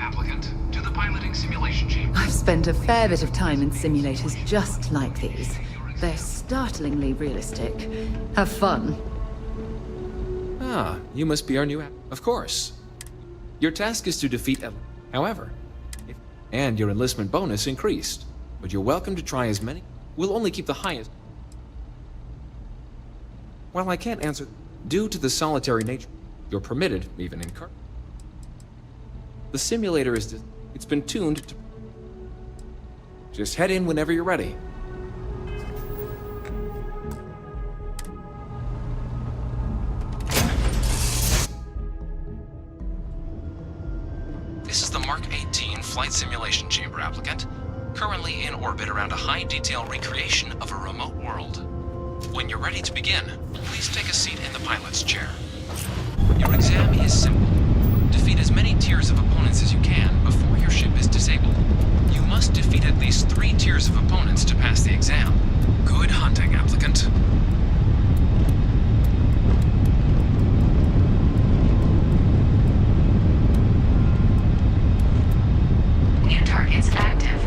applicant to the piloting simulation chamber. I've spent a fair bit of time in simulators just like these. They're startlingly realistic. Have fun. Ah, you must be our new Of course. Your task is to defeat However, and your enlistment bonus increased. But you're welcome to try as many. We'll only keep the highest. While I can't answer, due to the solitary nature, you're permitted, even in car. The simulator it's been tuned to... Just head in whenever you're ready. This is the Mark 18 Flight Simulation Chamber applicant, currently in orbit around a high-detail recreation of a remote world. When you're ready to begin, please take a seat in the pilot's chair. Your exam is simple. Defeat as many tiers of opponents as you can before your ship is disabled. You must defeat at least 3 tiers of opponents to pass the exam. Good hunting, applicant. New targets active.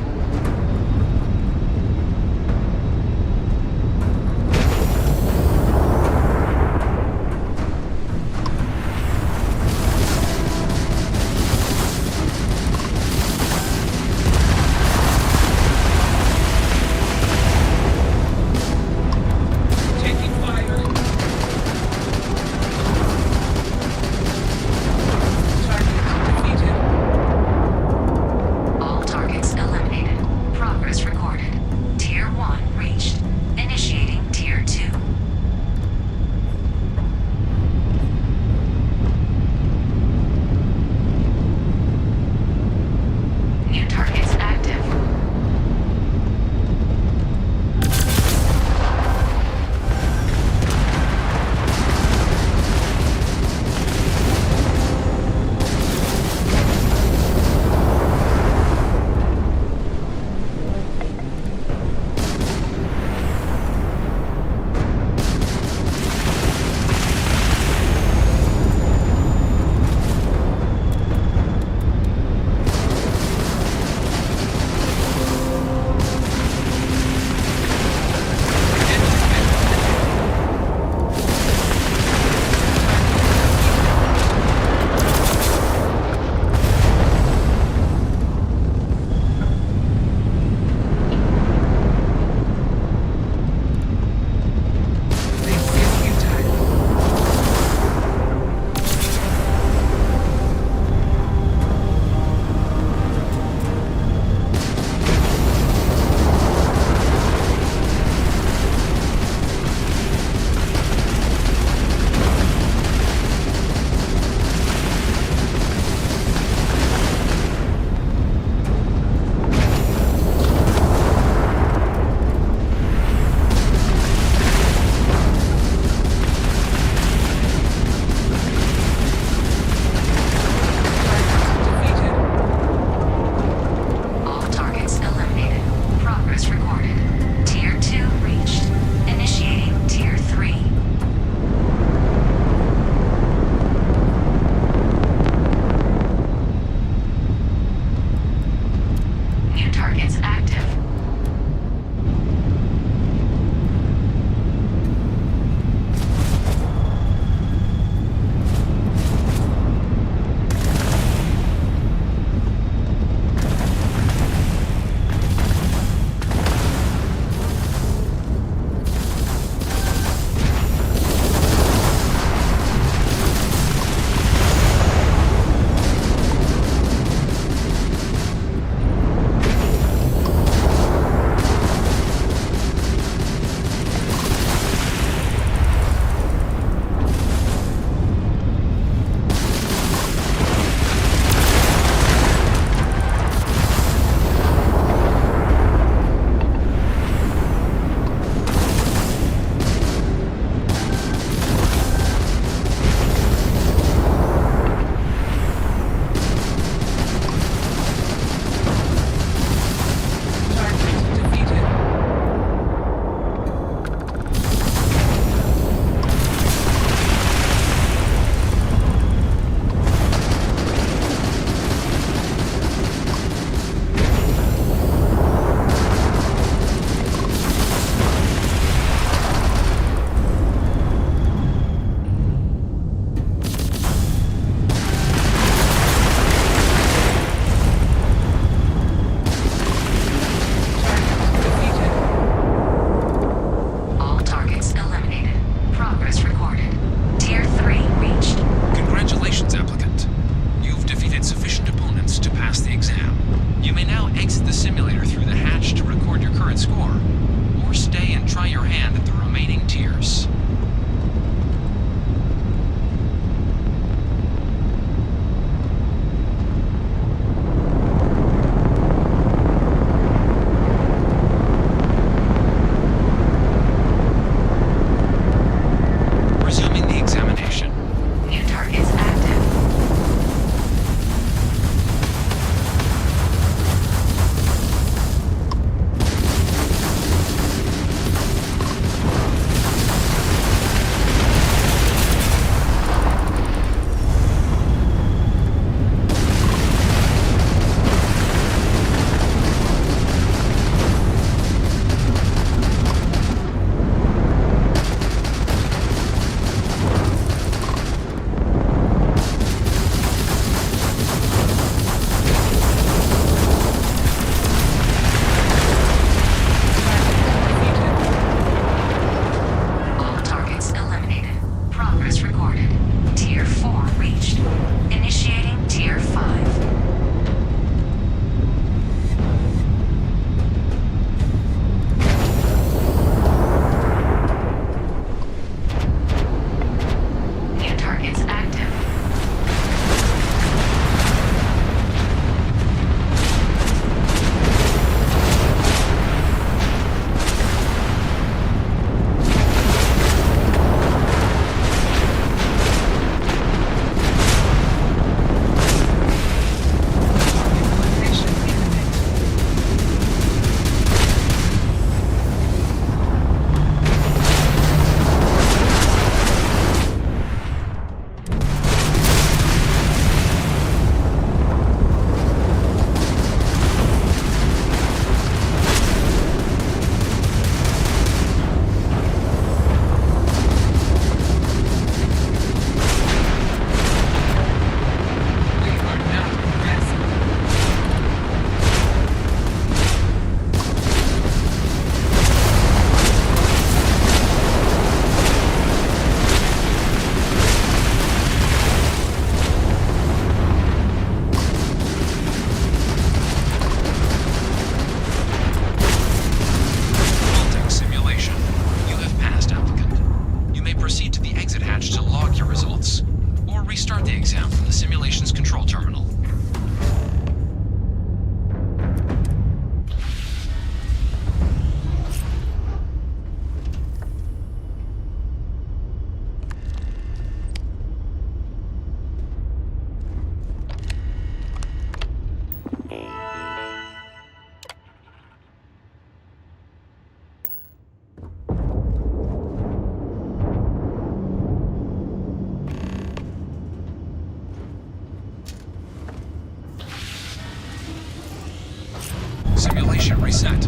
Simulation reset.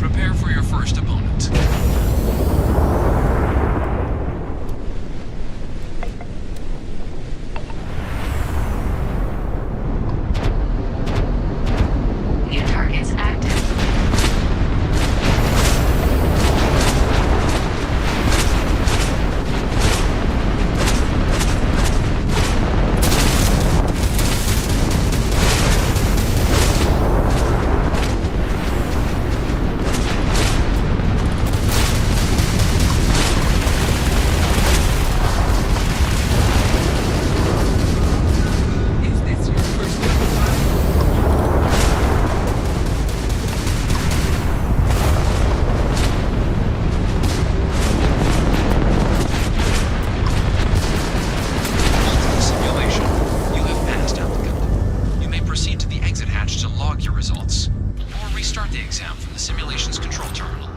Prepare for your first opponent. New targets active. Simulation. You have passed, applicant. You may proceed to the exit hatch to log your results, or restart the exam from the simulation's control terminal.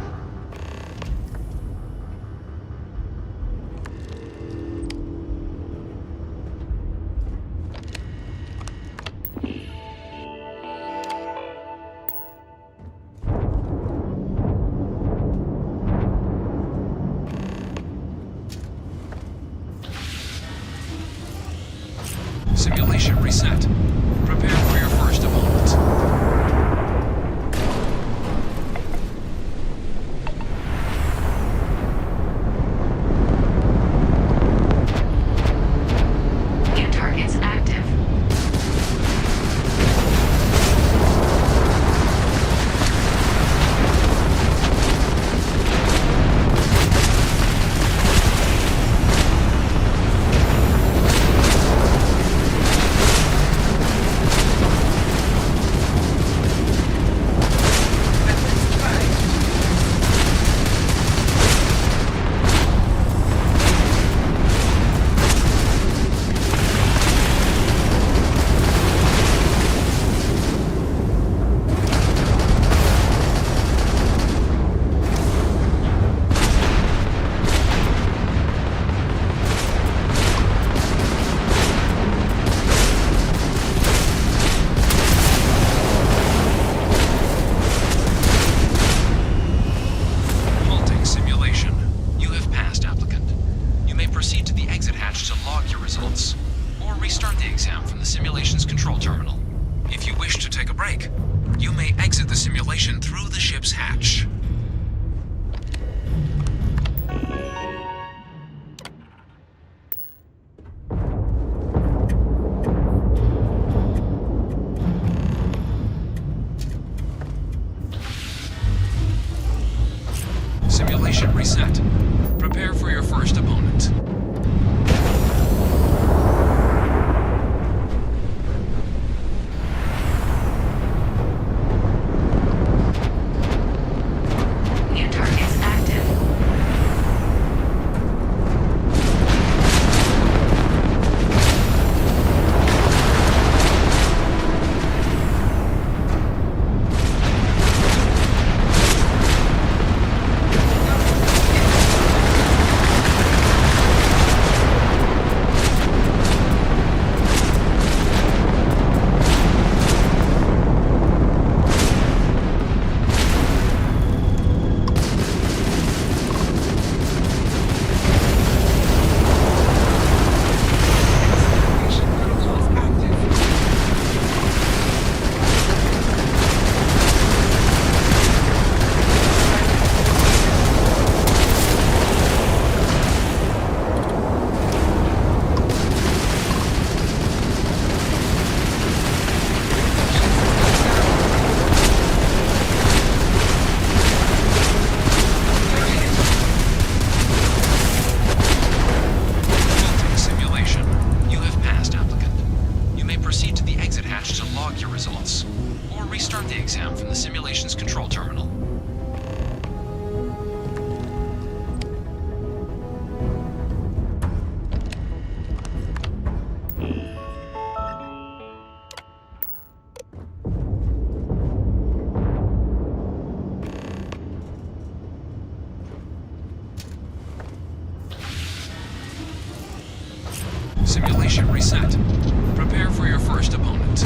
Simulation reset. Prepare for your first opponent. New targets active. Halting simulation. You have passed, applicant. You may proceed to the exit hatch to log your results, or restart the exam from the simulation's control terminal. If you wish to take a break, you may exit the simulation through the ship's hatch. Simulation reset. Prepare for your first opponent. New targets active. Simulation reset. Prepare for your first opponent.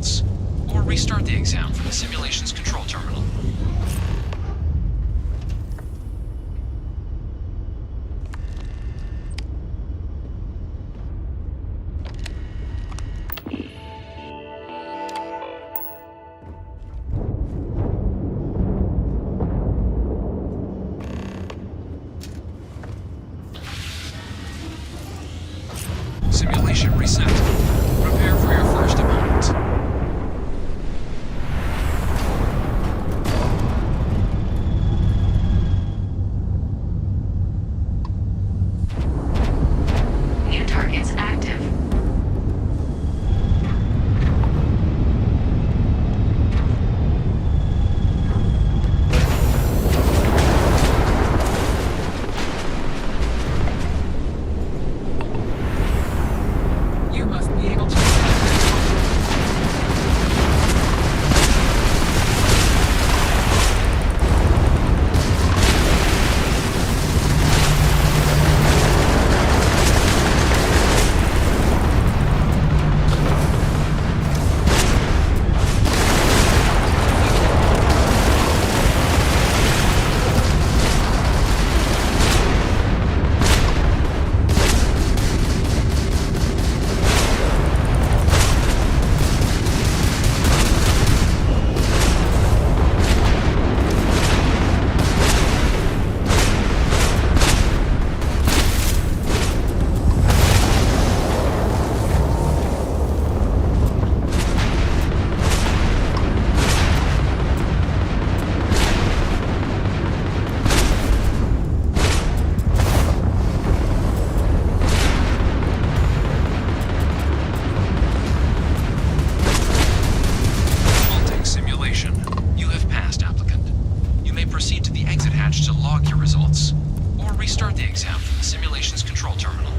results, or restart the exam from the simulation's control terminal. Simulation reset. Prepare for your first opponent. New targets active. You must be able to. Halting simulation. You have passed, applicant. You may proceed to the exit hatch to log your results, or restart the exam from the simulation's control terminal.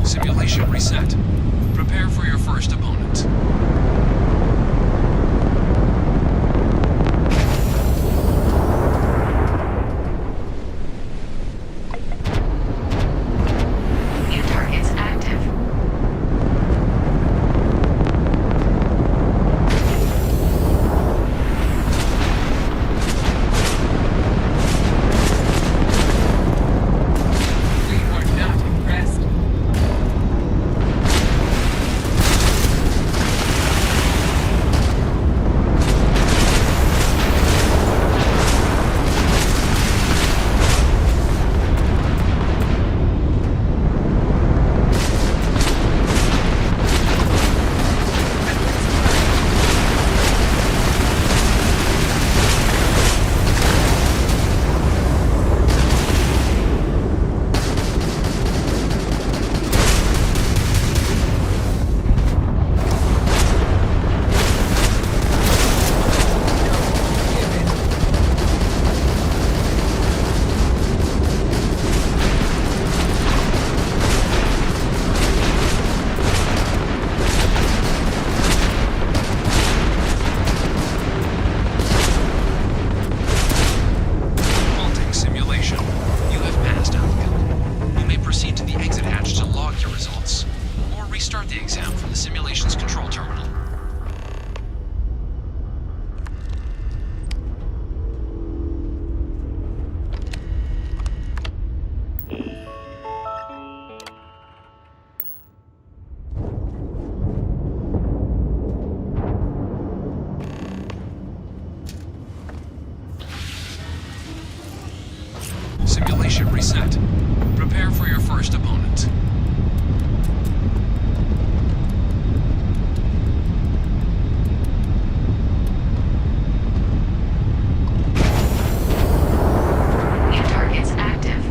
Simulation reset. Prepare for your first opponent. New targets active. We are not impressed. Halting simulation. You have passed, applicant. You may proceed to the exit hatch to log your results, or restart the exam from the simulation's control terminal. Simulation reset. Prepare for your first opponent. New targets active.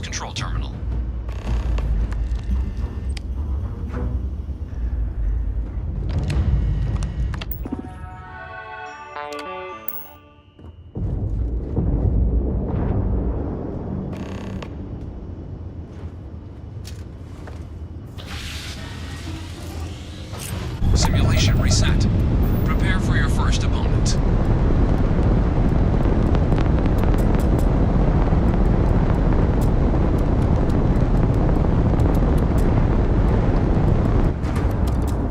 control terminal. Simulation reset. Prepare for your first opponent.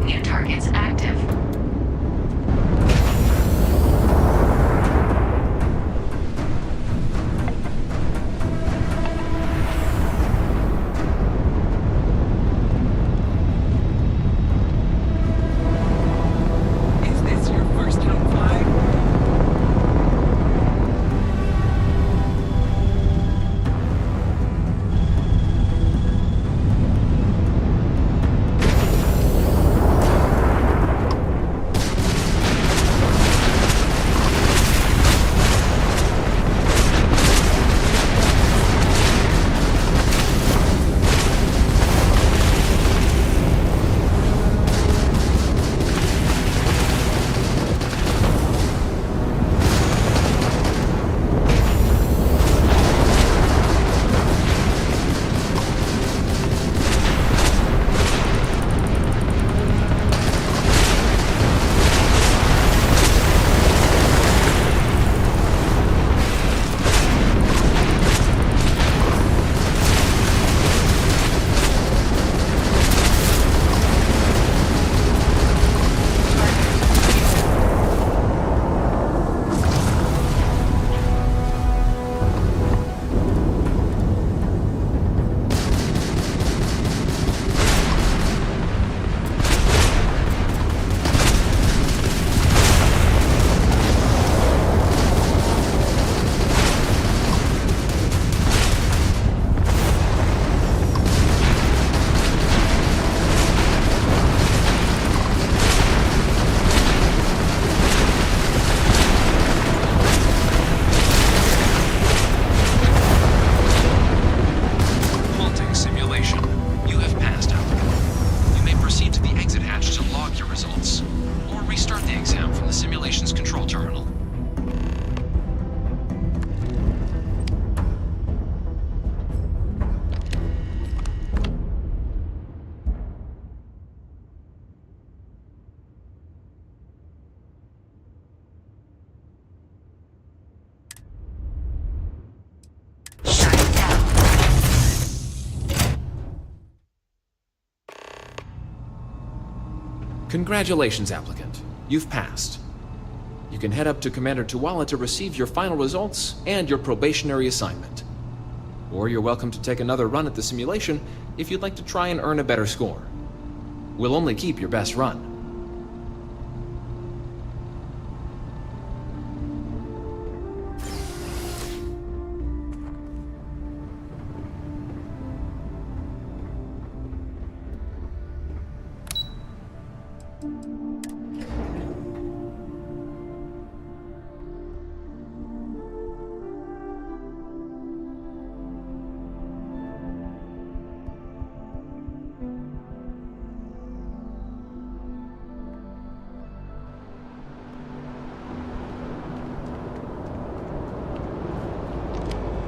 New targets active. Is this your first time flying? Halting simulation. You have passed, applicant. You may proceed to the exit hatch to log your results, or restart the exam from the simulation's control terminal. Shut down. Congratulations, applicant. You've passed. You can head up to Commander Tuwala to receive your final results and your probationary assignment. Or you're welcome to take another run at the simulation if you'd like to try and earn a better score. We'll only keep your best run.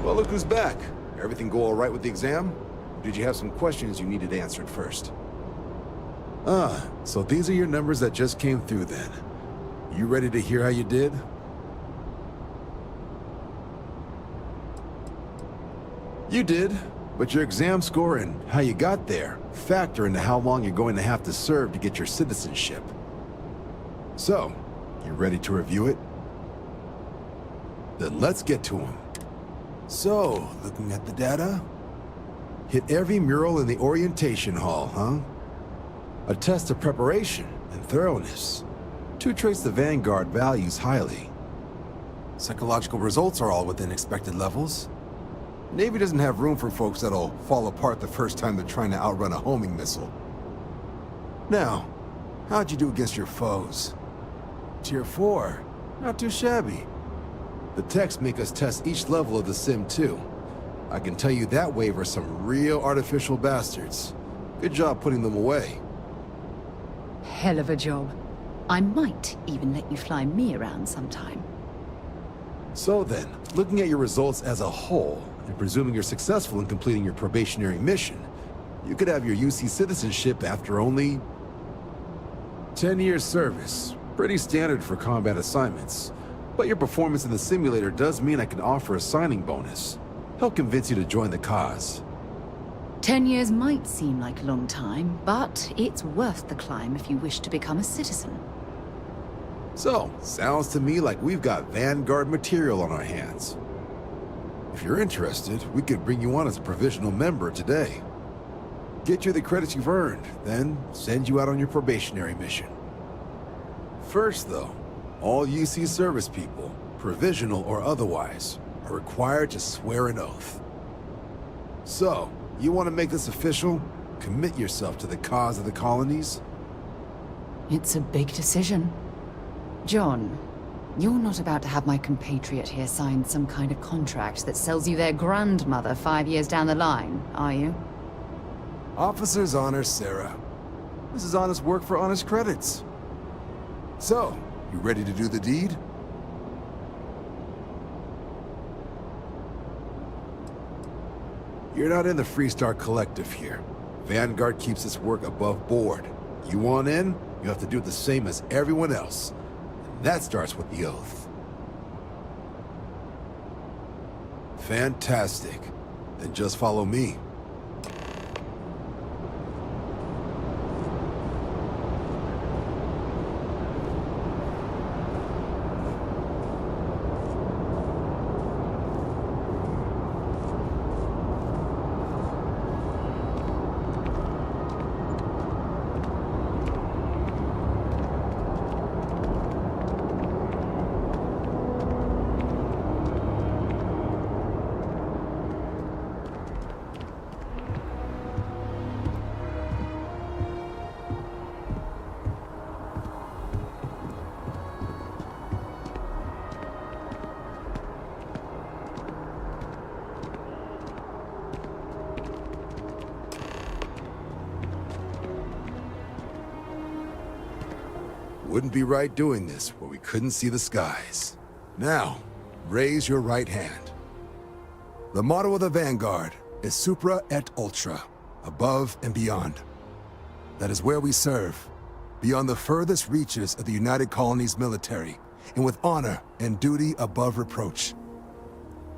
Well, look who's back. Everything go all right with the exam? Or did you have some questions you needed answered first? So these are your numbers that just came through then. You ready to hear how you did? You did, but your exam score and how you got there factor into how long you're going to have to serve to get your citizenship. So, you ready to review it? Then let's get to them. So, looking at the data, hit every mural in the orientation hall, huh? A test of preparation and thoroughness. Two traits the Vanguard values highly. Psychological results are all within expected levels. Navy doesn't have room for folks that'll fall apart the first time they're trying to outrun a homing missile. Now, how'd you do against your foes? Tier 4, not too shabby. The techs make us test each level of the sim too. I can tell you that wave are some real artificial bastards. Good job putting them away. Hell of a job. I might even let you fly me around sometime. So then, looking at your results as a whole, and presuming you're successful in completing your probationary mission, you could have your UC citizenship after only 10 years service. Pretty standard for combat assignments. But your performance in the simulator does mean I can offer a signing bonus. Help convince you to join the cause. 10 years might seem like a long time, but it's worth the climb if you wish to become a citizen. So, sounds to me like we've got Vanguard material on our hands. If you're interested, we could bring you on as a provisional member today. Get you the credits you've earned, then send you out on your probationary mission. First, though, all UC service people, provisional or otherwise, are required to swear an oath. So, you want to make this official? Commit yourself to the cause of the colonies? It's a big decision. John, you're not about to have my compatriot here sign some kind of contract that sells you their grandmother 5 years down the line, are you? Officer's honor, Sarah. This is honest work for honest credits. So, you ready to do the deed? You're not in the Freestar Collective here. Vanguard keeps its work above board. You want in, you have to do the same as everyone else. And that starts with the oath. Fantastic. Then just follow me. Wouldn't be right doing this where we couldn't see the skies. Now, raise your right hand. The motto of the Vanguard is Supra et Ultra, above and beyond. That is where we serve, beyond the furthest reaches of the United Colonies military, and with honor and duty above reproach.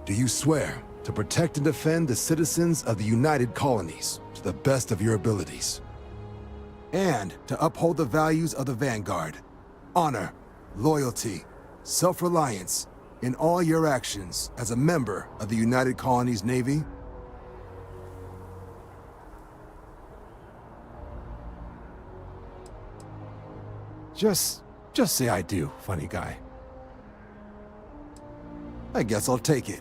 Do you swear to protect and defend the citizens of the United Colonies to the best of your abilities? And to uphold the values of the Vanguard, honor, loyalty, self-reliance, in all your actions as a member of the United Colonies Navy? Just say I do, funny guy. I guess I'll take it.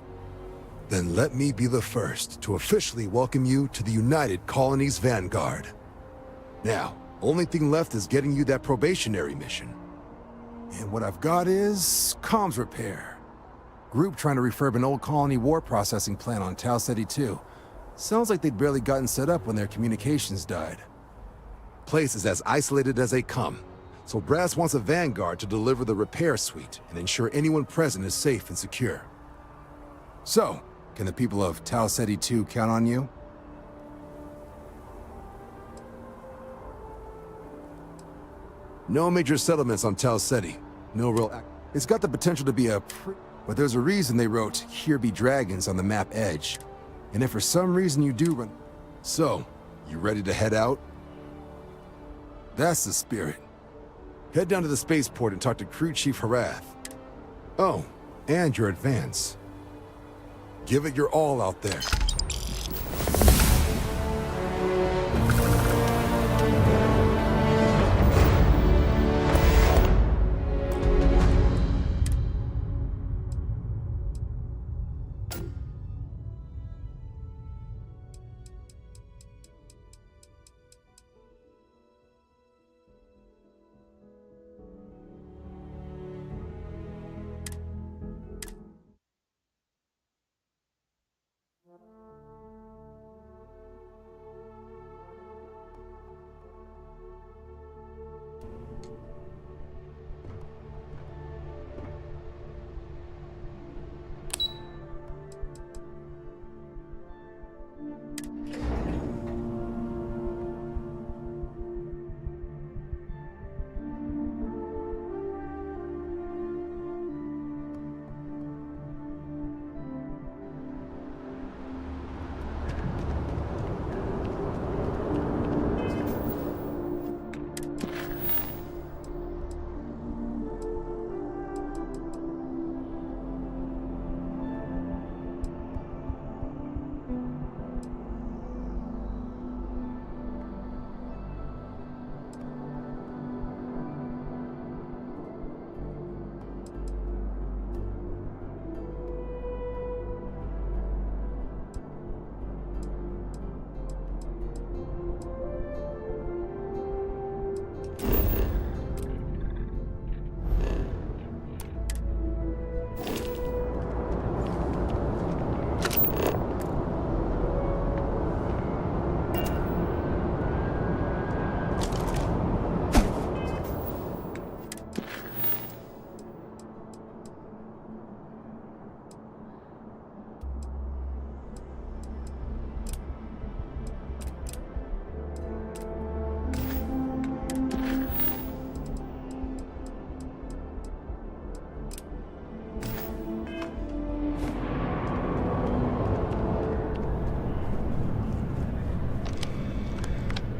Then let me be the first to officially welcome you to the United Colonies Vanguard. Now, only thing left is getting you that probationary mission. And what I've got is comms repair. Group trying to refurb an old colony war processing plant on Tau Ceti 2. Sounds like they'd barely gotten set up when their communications died. Place is as isolated as they come, so Brass wants a Vanguard to deliver the repair suite and ensure anyone present is safe and secure. So, can the people of Tau Ceti 2 count on you? No major settlements on Tau Ceti. No real It's got the potential to be but there's a reason they wrote, "Here be dragons" on the map edge. And if for some reason you do run... So, you ready to head out? That's the spirit. Head down to the spaceport and talk to Crew Chief Harath. Oh, and your advance. Give it your all out there.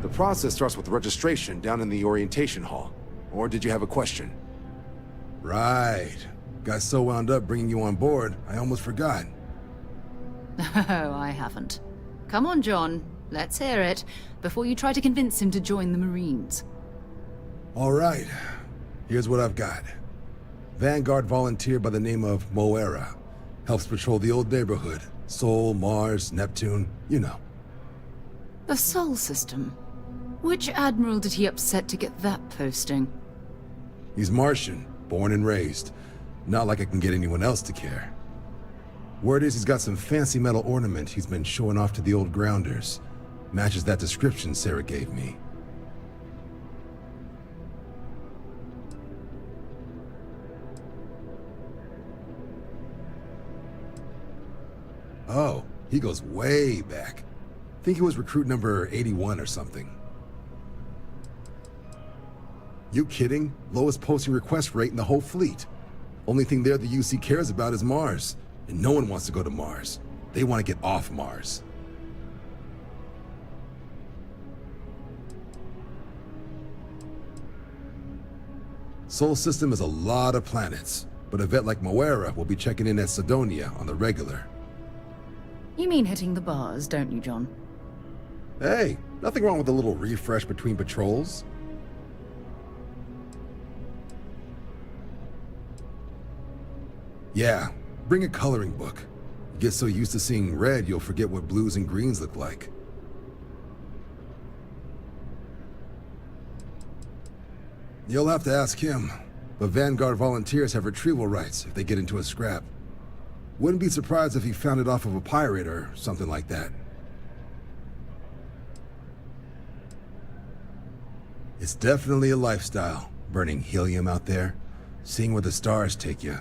The process starts with registration down in the orientation hall. Or did you have a question? Right. Got so wound up bringing you on board, I almost forgot. Oh, I haven't. Come on, John. Let's hear it, before you try to convince him to join the Marines. All right. Here's what I've got. Vanguard volunteer by the name of Moera. Helps patrol the old neighborhood. Sol, Mars, Neptune, you know. The Sol system? Which admiral did he upset to get that posting? He's Martian, born and raised. Not like I can get anyone else to care. Word is he's got some fancy metal ornament he's been showing off to the old grounders. Matches that description Sarah gave me. Oh, he goes way back. Think he was recruit number 81 or something. You kidding? Lowest posting request rate in the whole fleet. Only thing there the UC cares about is Mars. And no one wants to go to Mars. They want to get off Mars. Sol system is a lot of planets, but a vet like Moera will be checking in at Sidonia on the regular. You mean hitting the bars, don't you, John? Hey, nothing wrong with a little refresh between patrols. Yeah, bring a coloring book. You get so used to seeing red, you'll forget what blues and greens look like. You'll have to ask him, but Vanguard volunteers have retrieval rights if they get into a scrap. Wouldn't be surprised if he found it off of a pirate or something like that. It's definitely a lifestyle, burning helium out there, seeing where the stars take you.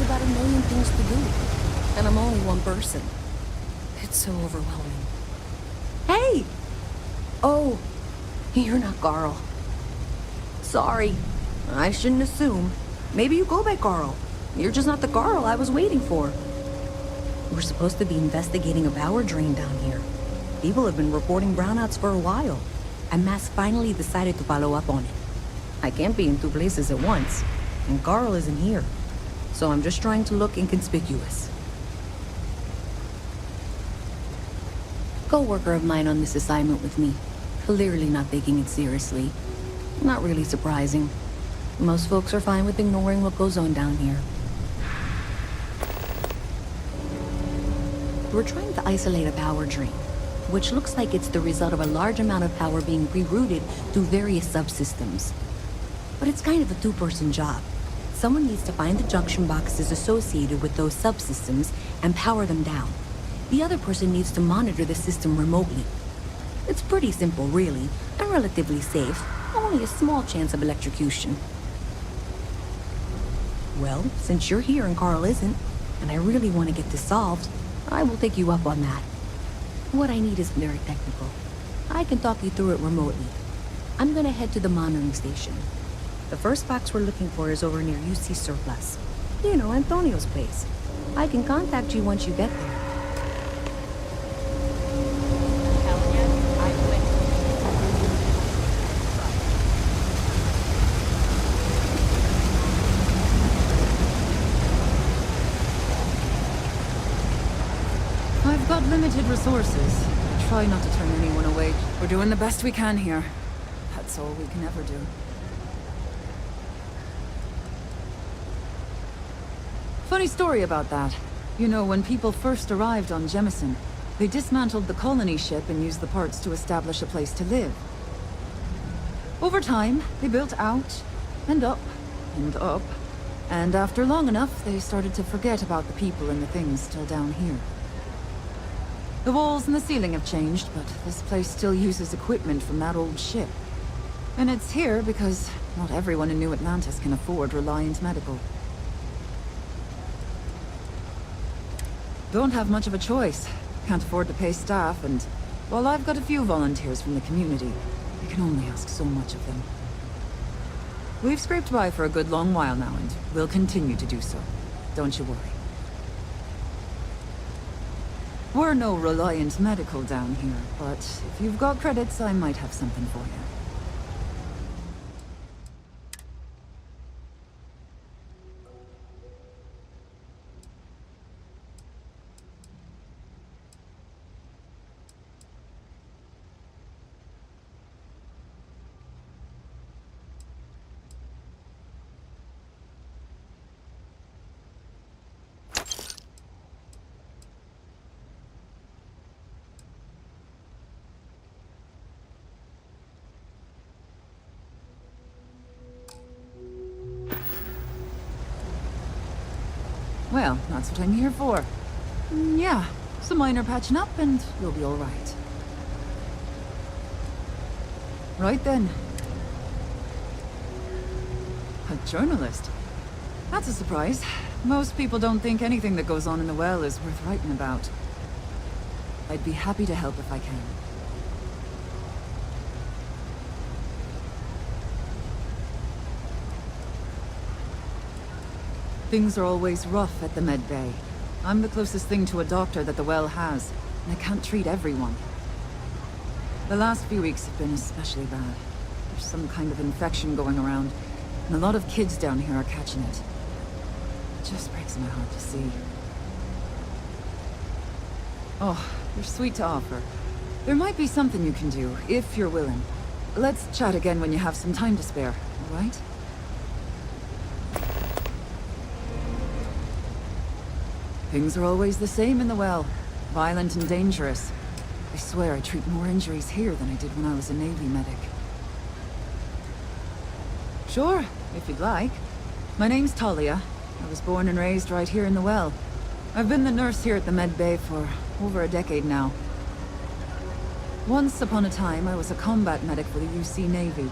About a million things to do, and I'm only one person. It's so overwhelming. Hey! Oh, you're not Carl. Sorry, I shouldn't assume. Maybe you go by Carl. You're just not the Carl I was waiting for. We're supposed to be investigating a power drain down here. People have been reporting brownouts for a while, and Mass finally decided to follow up on it. I can't be in two places at once, and Carl isn't here. So I'm just trying to look inconspicuous. Co-worker of mine on this assignment with me, clearly not taking it seriously. Not really surprising. Most folks are fine with ignoring what goes on down here. We're trying to isolate a power drain, which looks like it's the result of a large amount of power being rerouted through various subsystems. But it's kind of a two-person job. Someone needs to find the junction boxes associated with those subsystems and power them down. The other person needs to monitor the system remotely. It's pretty simple, really, and relatively safe. Only a small chance of electrocution. Well, since you're here and Carl isn't, and I really want to get this solved, I will take you up on that. What I need isn't very technical. I can talk you through it remotely. I'm gonna head to the monitoring station. The first box we're looking for is over near UC Surplus. You know, Antonio's place. I can contact you once you get there. I've got limited resources. Try not to turn anyone away. We're doing the best we can here. That's all we can ever do. Funny story about that. You know, when people first arrived on Jemison, they dismantled the colony ship and used the parts to establish a place to live. Over time, they built out, and up, and up. And after long enough, they started to forget about the people and the things still down here. The walls and the ceiling have changed, but this place still uses equipment from that old ship. And it's here because not everyone in New Atlantis can afford Reliant Medical. Don't have much of a choice. Can't afford to pay staff, and while I've got a few volunteers from the community, I can only ask so much of them. We've scraped by for a good long while now, and we'll continue to do so. Don't you worry. We're no Reliant Medical down here, but if you've got credits, I might have something for you. Well, that's what I'm here for. Yeah, some minor patching up and you'll be all right. Right then. A journalist? That's a surprise. Most people don't think anything that goes on in the well is worth writing about. I'd be happy to help if I can. Things are always rough at the med bay. I'm the closest thing to a doctor that the well has, and I can't treat everyone. The last few weeks have been especially bad. There's some kind of infection going around, and a lot of kids down here are catching it. It just breaks my heart to see. Oh, you're sweet to offer. There might be something you can do, if you're willing. Let's chat again when you have some time to spare, all right? Things are always the same in the well. Violent and dangerous. I swear I treat more injuries here than I did when I was a Navy medic. Sure, if you'd like. My name's Talia. I was born and raised right here in the well. I've been the nurse here at the med bay for over a decade now. Once upon a time, I was a combat medic for the UC Navy.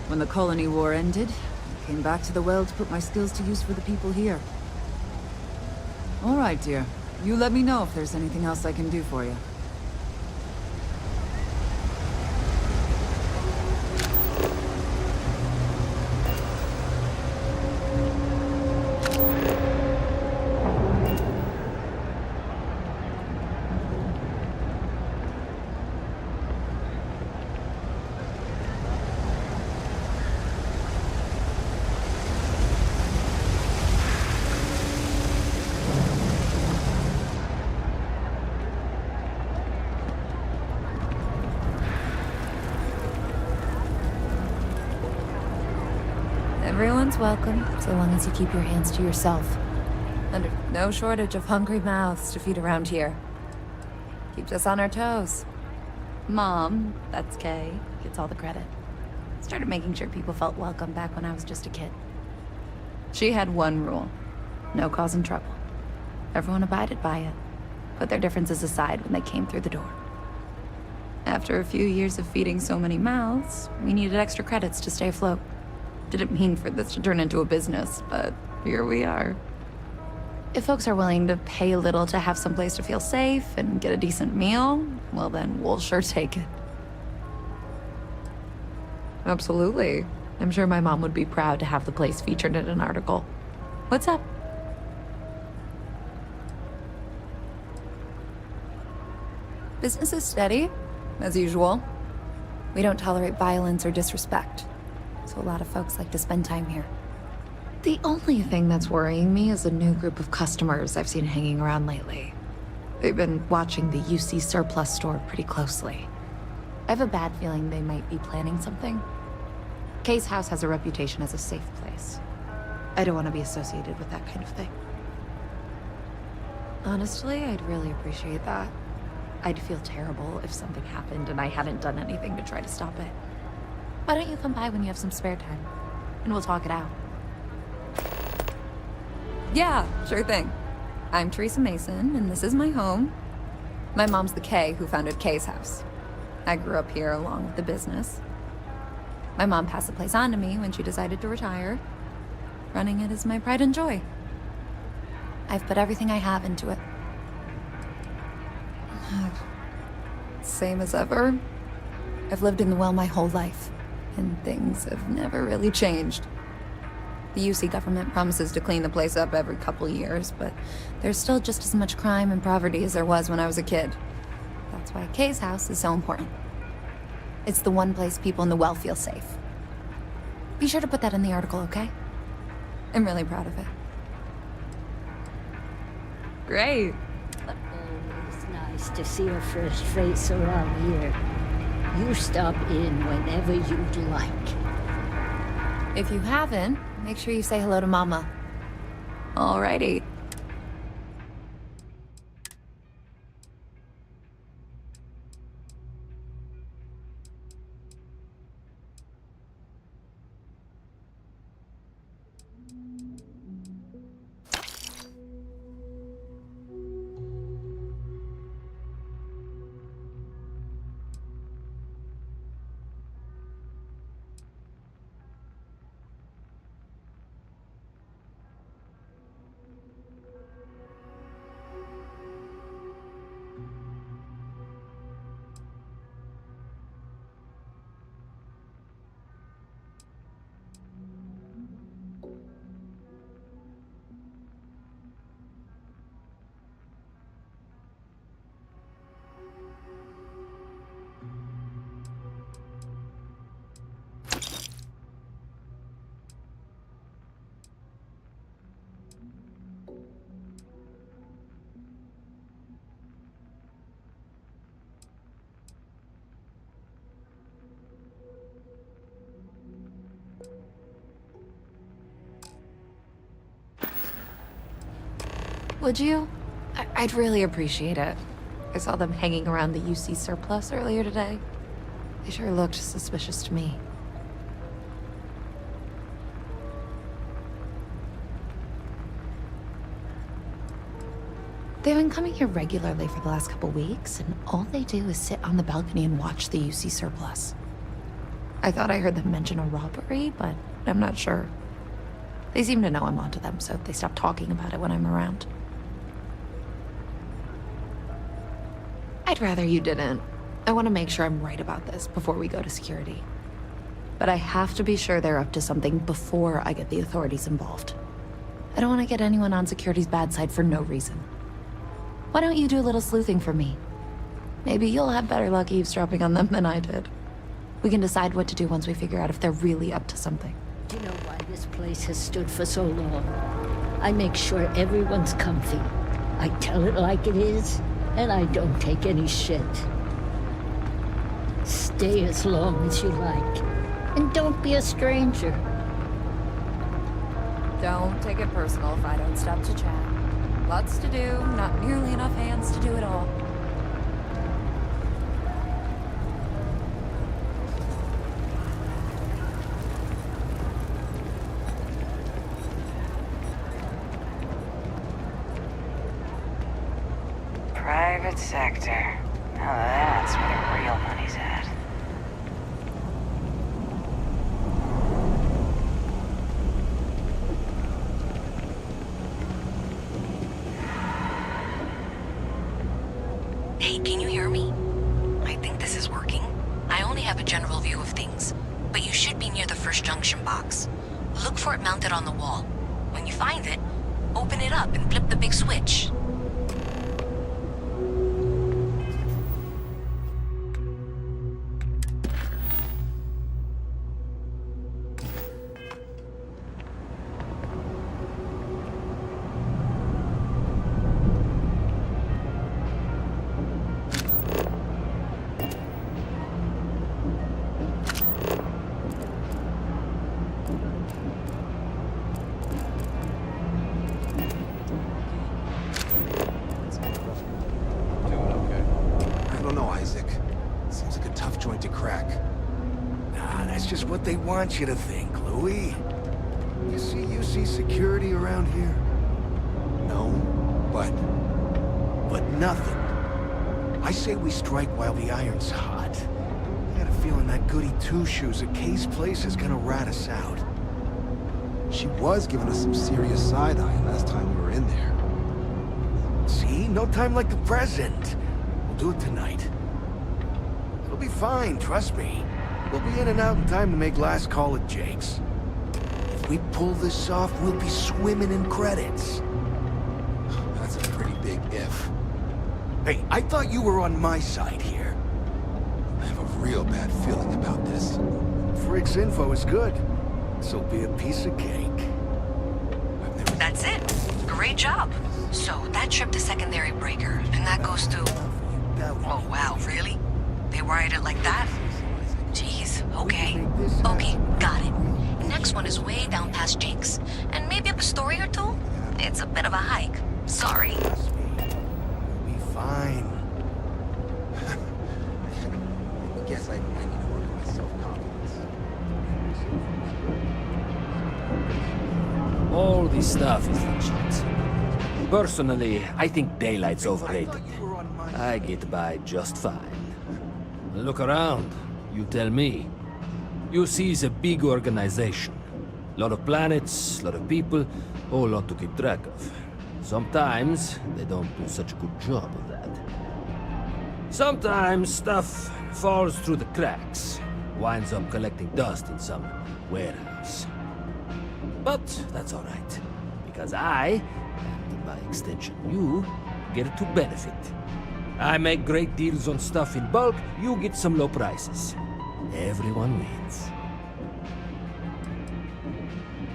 When the colony war ended, I came back to the well to put my skills to use for the people here. All right, dear. You let me know if there's anything else I can do for you. Everyone's welcome, so long as you keep your hands to yourself. And no shortage of hungry mouths to feed around here. Keeps us on our toes. Mom, that's Kay. Gets all the credit. Started making sure people felt welcome back when I was just a kid. She had one rule. No causing trouble. Everyone abided by it. Put their differences aside when they came through the door. After a few years of feeding so many mouths, we needed extra credits to stay afloat. Didn't mean for this to turn into a business, but here we are. If folks are willing to pay a little to have someplace to feel safe and get a decent meal, well then, we'll sure take it. Absolutely. I'm sure my mom would be proud to have the place featured in an article. What's up? Business is steady, as usual. We don't tolerate violence or disrespect, so a lot of folks like to spend time here. The only thing that's worrying me is a new group of customers I've seen hanging around lately. They've been watching the UC Surplus store pretty closely. I have a bad feeling they might be planning something. Kay's house has a reputation as a safe place. I don't want to be associated with that kind of thing. Honestly, I'd really appreciate that. I'd feel terrible if something happened and I hadn't done anything to try to stop it. Why don't you come by when you have some spare time? And we'll talk it out. Yeah, sure thing. I'm Teresa Mason, and this is my home. My mom's the Kay who founded Kay's house. I grew up here along with the business. My mom passed the place on to me when she decided to retire. Running it is my pride and joy. I've put everything I have into it. Same as ever. I've lived in the well my whole life, and things have never really changed. The UC government promises to clean the place up every couple years, but there's still just as much crime and poverty as there was when I was a kid. That's why Kay's house is so important. It's the one place people in the well feel safe. Be sure to put that in the article, okay? I'm really proud of it. Great. Always nice to see a fresh face around here. You stop in whenever you'd like. If you haven't, make sure you say hello to Mama. Alrighty. Would you? I'd really appreciate it. I saw them hanging around the UC Surplus earlier today. They sure looked suspicious to me. They've been coming here regularly for the last couple weeks, and all they do is sit on the balcony and watch the UC Surplus. I thought I heard them mention a robbery, but I'm not sure. They seem to know I'm onto them, so they stop talking about it when I'm around. I'd rather you didn't. I want to make sure I'm right about this before we go to security. But I have to be sure they're up to something before I get the authorities involved. I don't want to get anyone on security's bad side for no reason. Why don't you do a little sleuthing for me? Maybe you'll have better luck eavesdropping on them than I did. We can decide what to do once we figure out if they're really up to something. Do you know why this place has stood for so long? I make sure everyone's comfy. I tell it like it is, and I don't take any shit. Stay as long as you like, and don't be a stranger. Don't take it personal if I don't stop to chat. Lots to do, not nearly enough hands to do it all. private sector. Now that's where the real money's at. Hey, can you hear me? I think this is working. I only have a general view of things, but you should be near the first junction box. Look for it mounted on the wall. When you find it, open it up and flip the big switch. I don't know, Isaac. Seems like a tough joint to crack. Nah, that's just what they want you to think, Louis. You see security around here? No, but... But nothing. I say we strike while the iron's hot. I got a feeling that goody two-shoes at Kay's place is gonna rat us out. She was giving us some serious side-eye last time we were in there. See? No time like the present. We'll do it tonight. It'll be fine, trust me. We'll be in and out in time to make last call at Jake's. If we pull this off, we'll be swimming in credits. That's a pretty big if. Hey, I thought you were on my side here. I have a real bad feeling about this. Frick's info is good. This'll be a piece of cake. I've never... That's it. Great job. So, that trip to secondary breaker, and that goes to... Oh, wow, really? They wired it like that? Jeez, okay. Okay, got it. Next one is way down past Jake's. And maybe up a story or two? It's a bit of a hike. Sorry. Trust me. We'll be fine. I guess I need to work on my self-confidence. All this stuff is legit. Personally, I think daylight's overrated. I get by just fine. Look around. You tell me. You see it's a big organization. Lot of planets, lot of people, whole lot to keep track of. Sometimes they don't do such a good job of that. Sometimes stuff falls through the cracks, winds up collecting dust in some warehouse. But that's alright, because I, and by extension you, get to benefit. I make great deals on stuff in bulk, you get some low prices. Everyone wins.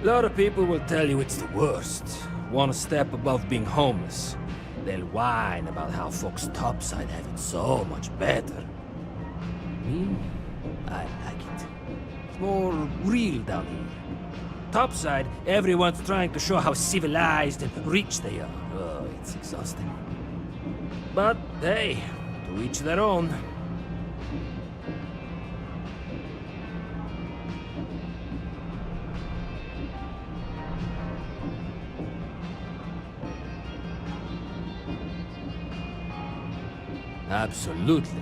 A lot of people will tell you it's the worst. Want a step above being homeless. They'll whine about how folks topside have it so much better. Me? I like it. It's more real down here. Topside, everyone's trying to show how civilized and rich they are. Oh, it's exhausting. But hey, to each their own. Absolutely.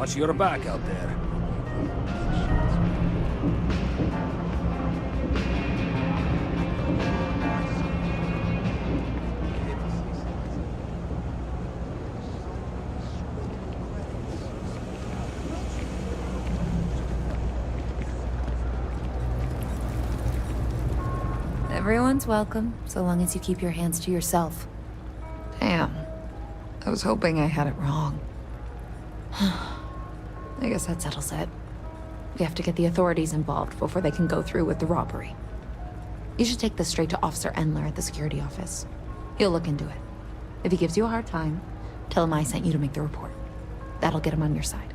Watch your back out there. Everyone's welcome, so long as you keep your hands to yourself. Damn. I was hoping I had it wrong. I guess that settles it. We have to get the authorities involved before they can go through with the robbery. You should take this straight to Officer Endler at the security office. He'll look into it. If he gives you a hard time, tell him I sent you to make the report. That'll get him on your side.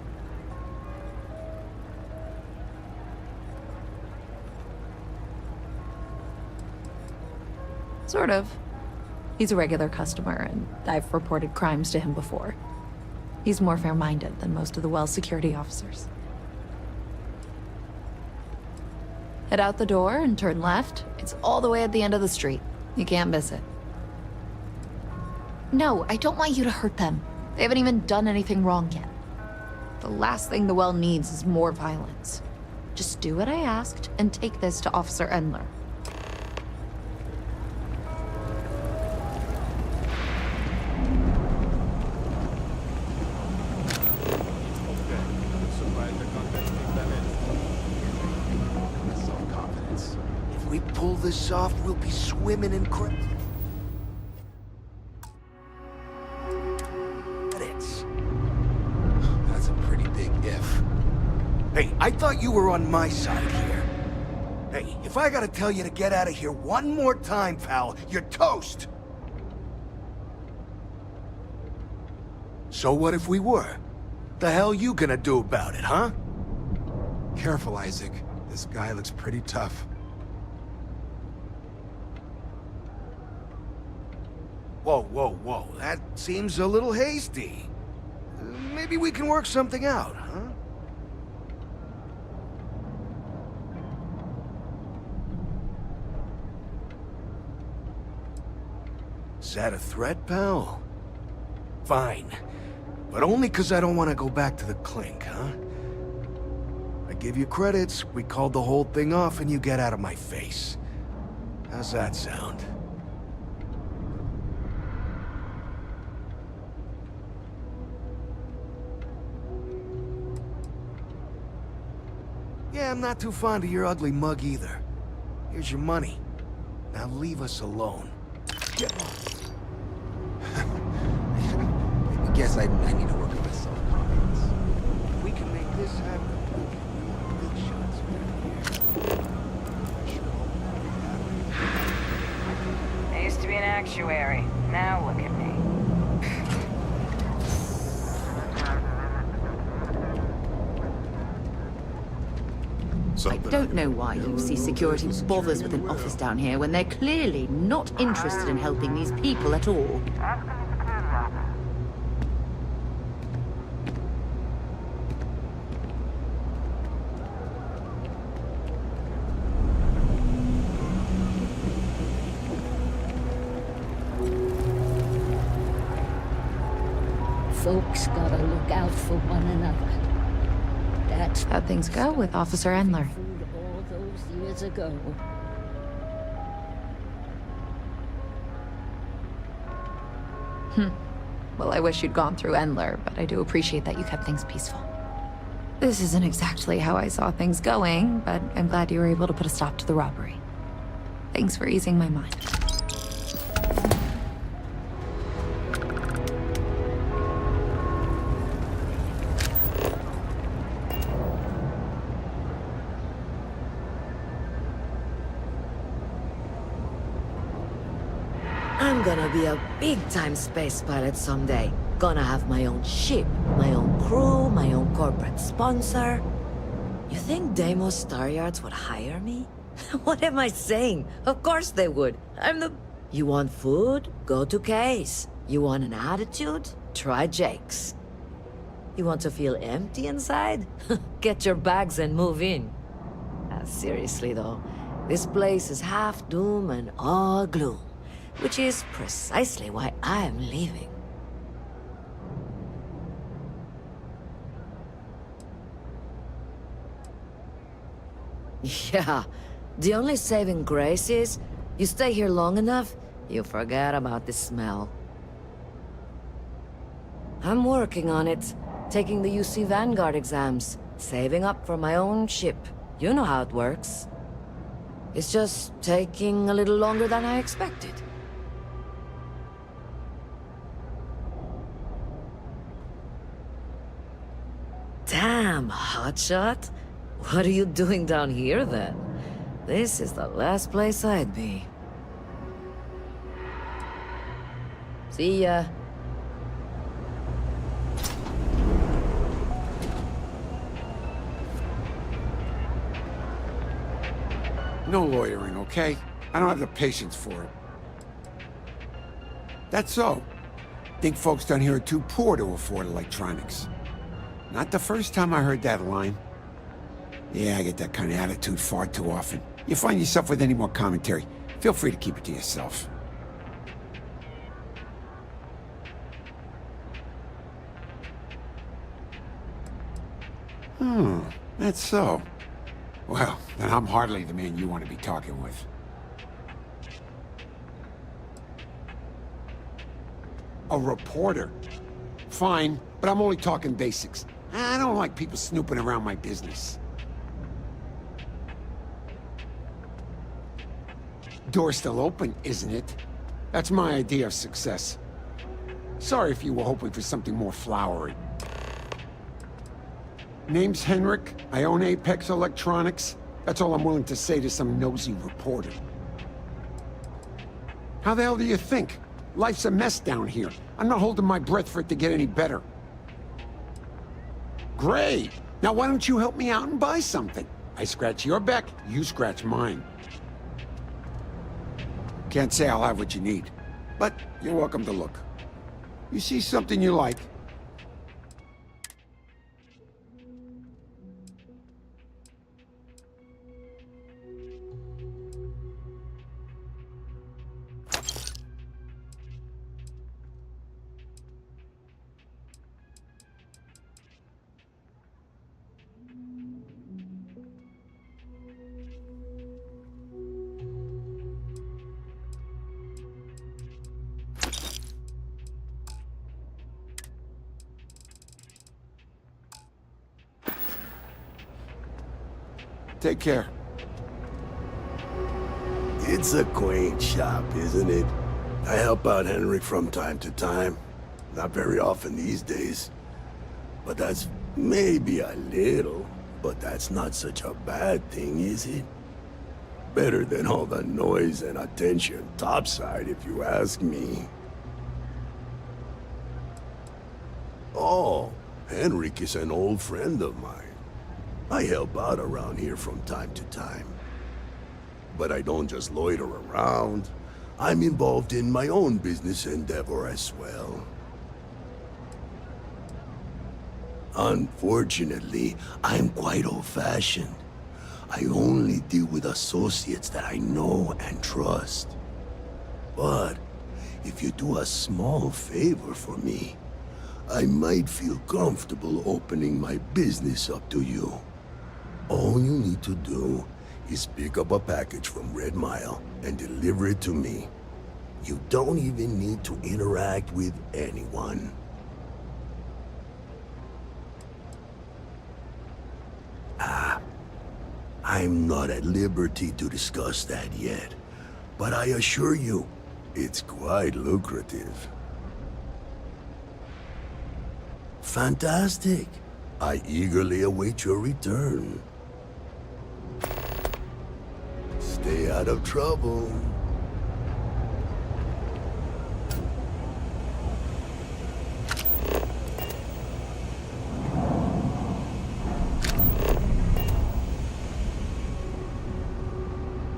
Sort of. He's a regular customer, and I've reported crimes to him before. He's more fair-minded than most of the Wells security officers. Head out the door and turn left. It's all the way at the end of the street. You can't miss it. No, I don't want you to hurt them. They haven't even done anything wrong yet. The last thing the Well needs is more violence. Just do what I asked and take this to Officer Endler. If we pull this off, we'll be swimming in credits. That's a pretty big if. Hey, I thought you were on my side here. Hey, if I gotta tell you to get out of here one more time, pal, you're toast! So what if we were? The hell you gonna do about it, huh? Careful, Isaac. This guy looks pretty tough. Whoa, whoa, whoa. That seems a little hasty. Maybe we can work something out, huh? Is that a threat, pal? Fine. But only 'cause I don't want to go back to the clink, huh? I give you credits, we called the whole thing off and you get out of my face. How's that sound? Yeah, I'm not too fond of your ugly mug either. Here's your money. Now leave us alone. Get off. I guess I need to work on my self-confidence. We can make this happen. Big shots I used to be an actuary. Now look at me. I don't know why UC Security bothers with an office down here when they're clearly not interested in helping these people at all. Folks gotta look out for one another. That's How'd things go with Officer Endler? food all those years ago. Well, I wish you'd gone through Endler, but I do appreciate that you kept things peaceful. This isn't exactly how I saw things going, but I'm glad you were able to put a stop to the robbery. Thanks for easing my mind. I'm gonna be a big-time space pilot someday. Gonna have my own ship, my own crew, my own corporate sponsor. You think Deimos Star Yards would hire me? What am I saying? Of course they would. I'm the... You want food? Go to Case. You want an attitude? Try Jake's. You want to feel empty inside? Get your bags and move in. Seriously though, this place is half doom and all gloom. Which is precisely why I'm leaving. Yeah, the only saving grace is you stay here long enough, you forget about the smell. I'm working on it, taking the UC Vanguard exams, saving up for my own ship. You know how it works. It's just taking a little longer than I expected. Damn, hotshot. What are you doing down here, then? This is the last place I'd be. See ya. No loitering, okay? I don't have the patience for it. That's so. Think folks down here are too poor to afford electronics. Not the first time I heard that line. Yeah, I get that kind of attitude far too often. You find yourself with any more commentary, feel free to keep it to yourself. That's so. Well, then I'm hardly the man you want to be talking with. A reporter? Fine, but I'm only talking basics. I don't like people snooping around my business. Door's still open, isn't it? That's my idea of success. Sorry if you were hoping for something more flowery. Name's Henrik. I own Apex Electronics. That's all I'm willing to say to some nosy reporter. How the hell do you think? Life's a mess down here. I'm not holding my breath for it to get any better. Great! Now why don't you help me out and buy something? I scratch your back, you scratch mine. Can't say I'll have what you need, but you're welcome to look. You see something you like, take care. It's a quaint shop, isn't it? I help out Henrik from time to time. Not very often these days. But that's maybe a little. But that's not such a bad thing, is it? Better than all the noise and attention topside, if you ask me. Oh, Henrik is an old friend of mine. I help out around here from time to time. But I don't just loiter around. I'm involved in my own business endeavor as well. Unfortunately, I'm quite old-fashioned. I only deal with associates that I know and trust. But if you do a small favor for me, I might feel comfortable opening my business up to you. All you need to do is pick up a package from Red Mile and deliver it to me. You don't even need to interact with anyone. I'm not at liberty to discuss that yet, but I assure you, it's quite lucrative. Fantastic. I eagerly await your return. Stay out of trouble.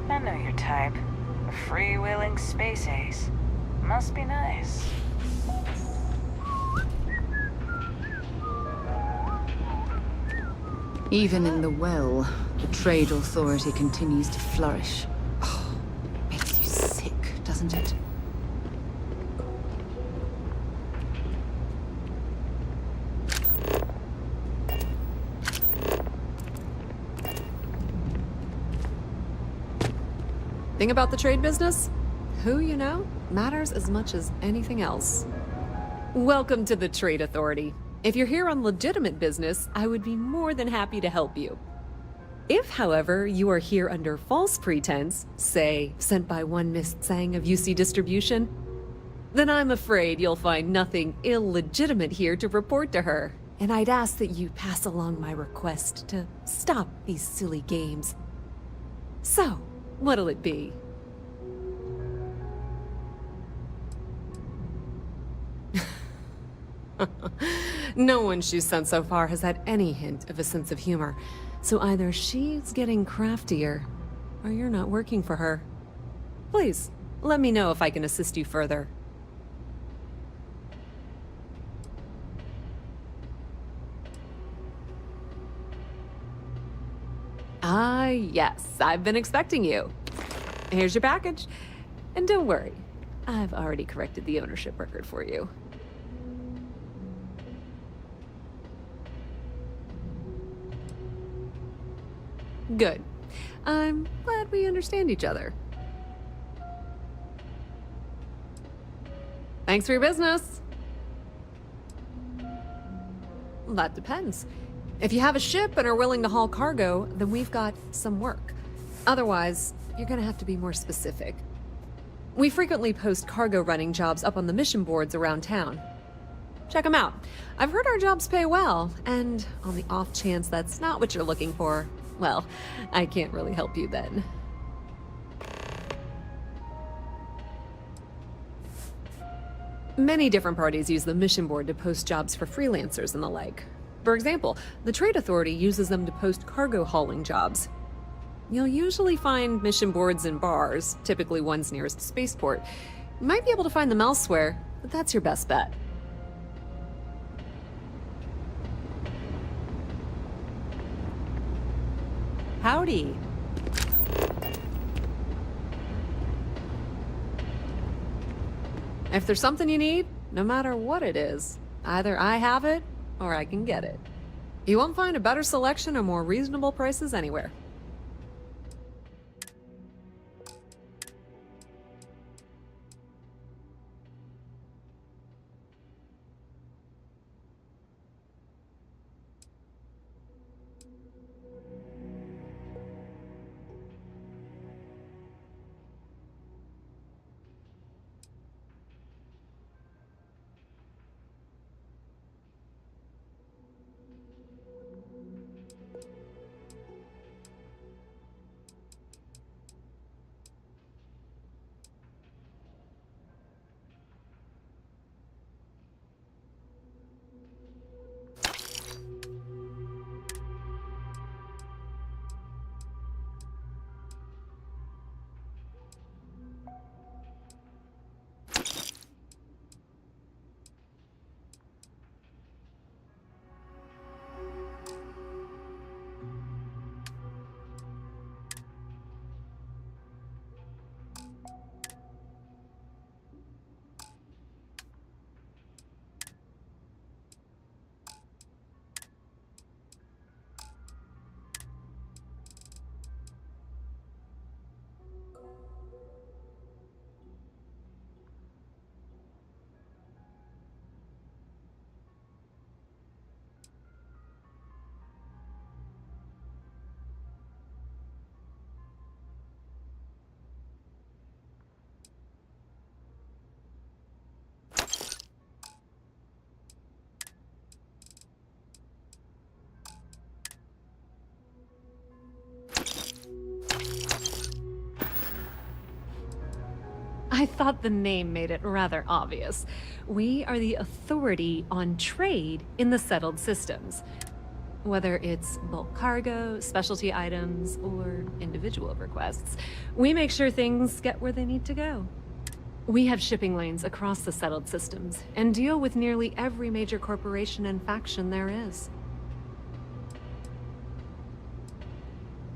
I know your type. A freewheeling space ace. Must be nice. Even in the well, the trade authority continues to flourish. Oh, makes you sick, doesn't it? Thing about the trade business? Who you know matters as much as anything else. Welcome to the Trade Authority. If you're here on legitimate business, I would be more than happy to help you. If, however, you are here under false pretense, say, sent by one Miss Tsang of UC Distribution, then I'm afraid you'll find nothing illegitimate here to report to her, and I'd ask that you pass along my request to stop these silly games. So, what'll it be? No one she's sent so far has had any hint of a sense of humor, so either she's getting craftier, or you're not working for her. Please, let me know if I can assist you further. Ah, yes, I've been expecting you. Here's your package. And don't worry, I've already corrected the ownership record for you. Good. I'm glad we understand each other. Thanks for your business. That depends. If you have a ship and are willing to haul cargo, then we've got some work. Otherwise, you're gonna have to be more specific. We frequently post cargo running jobs up on the mission boards around town. Check them out. I've heard our jobs pay well, and on the off chance that's not what you're looking for, well, I can't really help you then. Many different parties use the mission board to post jobs for freelancers and the like. For example, the Trade Authority uses them to post cargo hauling jobs. You'll usually find mission boards in bars, typically ones nearest spaceport. You might be able to find them elsewhere, but that's your best bet. Howdy. If there's something you need, no matter what it is, either I have it or I can get it. You won't find a better selection or more reasonable prices anywhere. I thought the name made it rather obvious. We are the authority on trade in the settled systems. Whether it's bulk cargo, specialty items, or individual requests, we make sure things get where they need to go. We have shipping lanes across the settled systems and deal with nearly every major corporation and faction there is.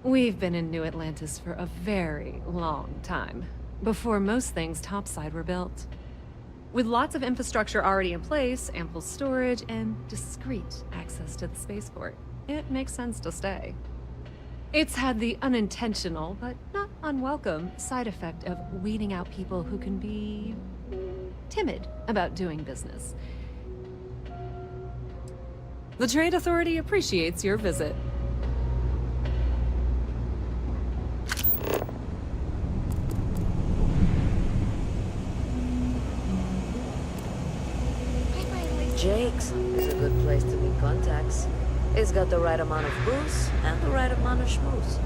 We've been in New Atlantis for a very long time, before most things topside were built. With lots of infrastructure already in place, ample storage, and discreet access to the spaceport, it makes sense to stay. It's had the unintentional, but not unwelcome, side effect of weeding out people who can be timid about doing business. The Trade Authority appreciates your visit. Jake's is a good place to meet contacts. It's got the right amount of booze and the right amount of schmooze.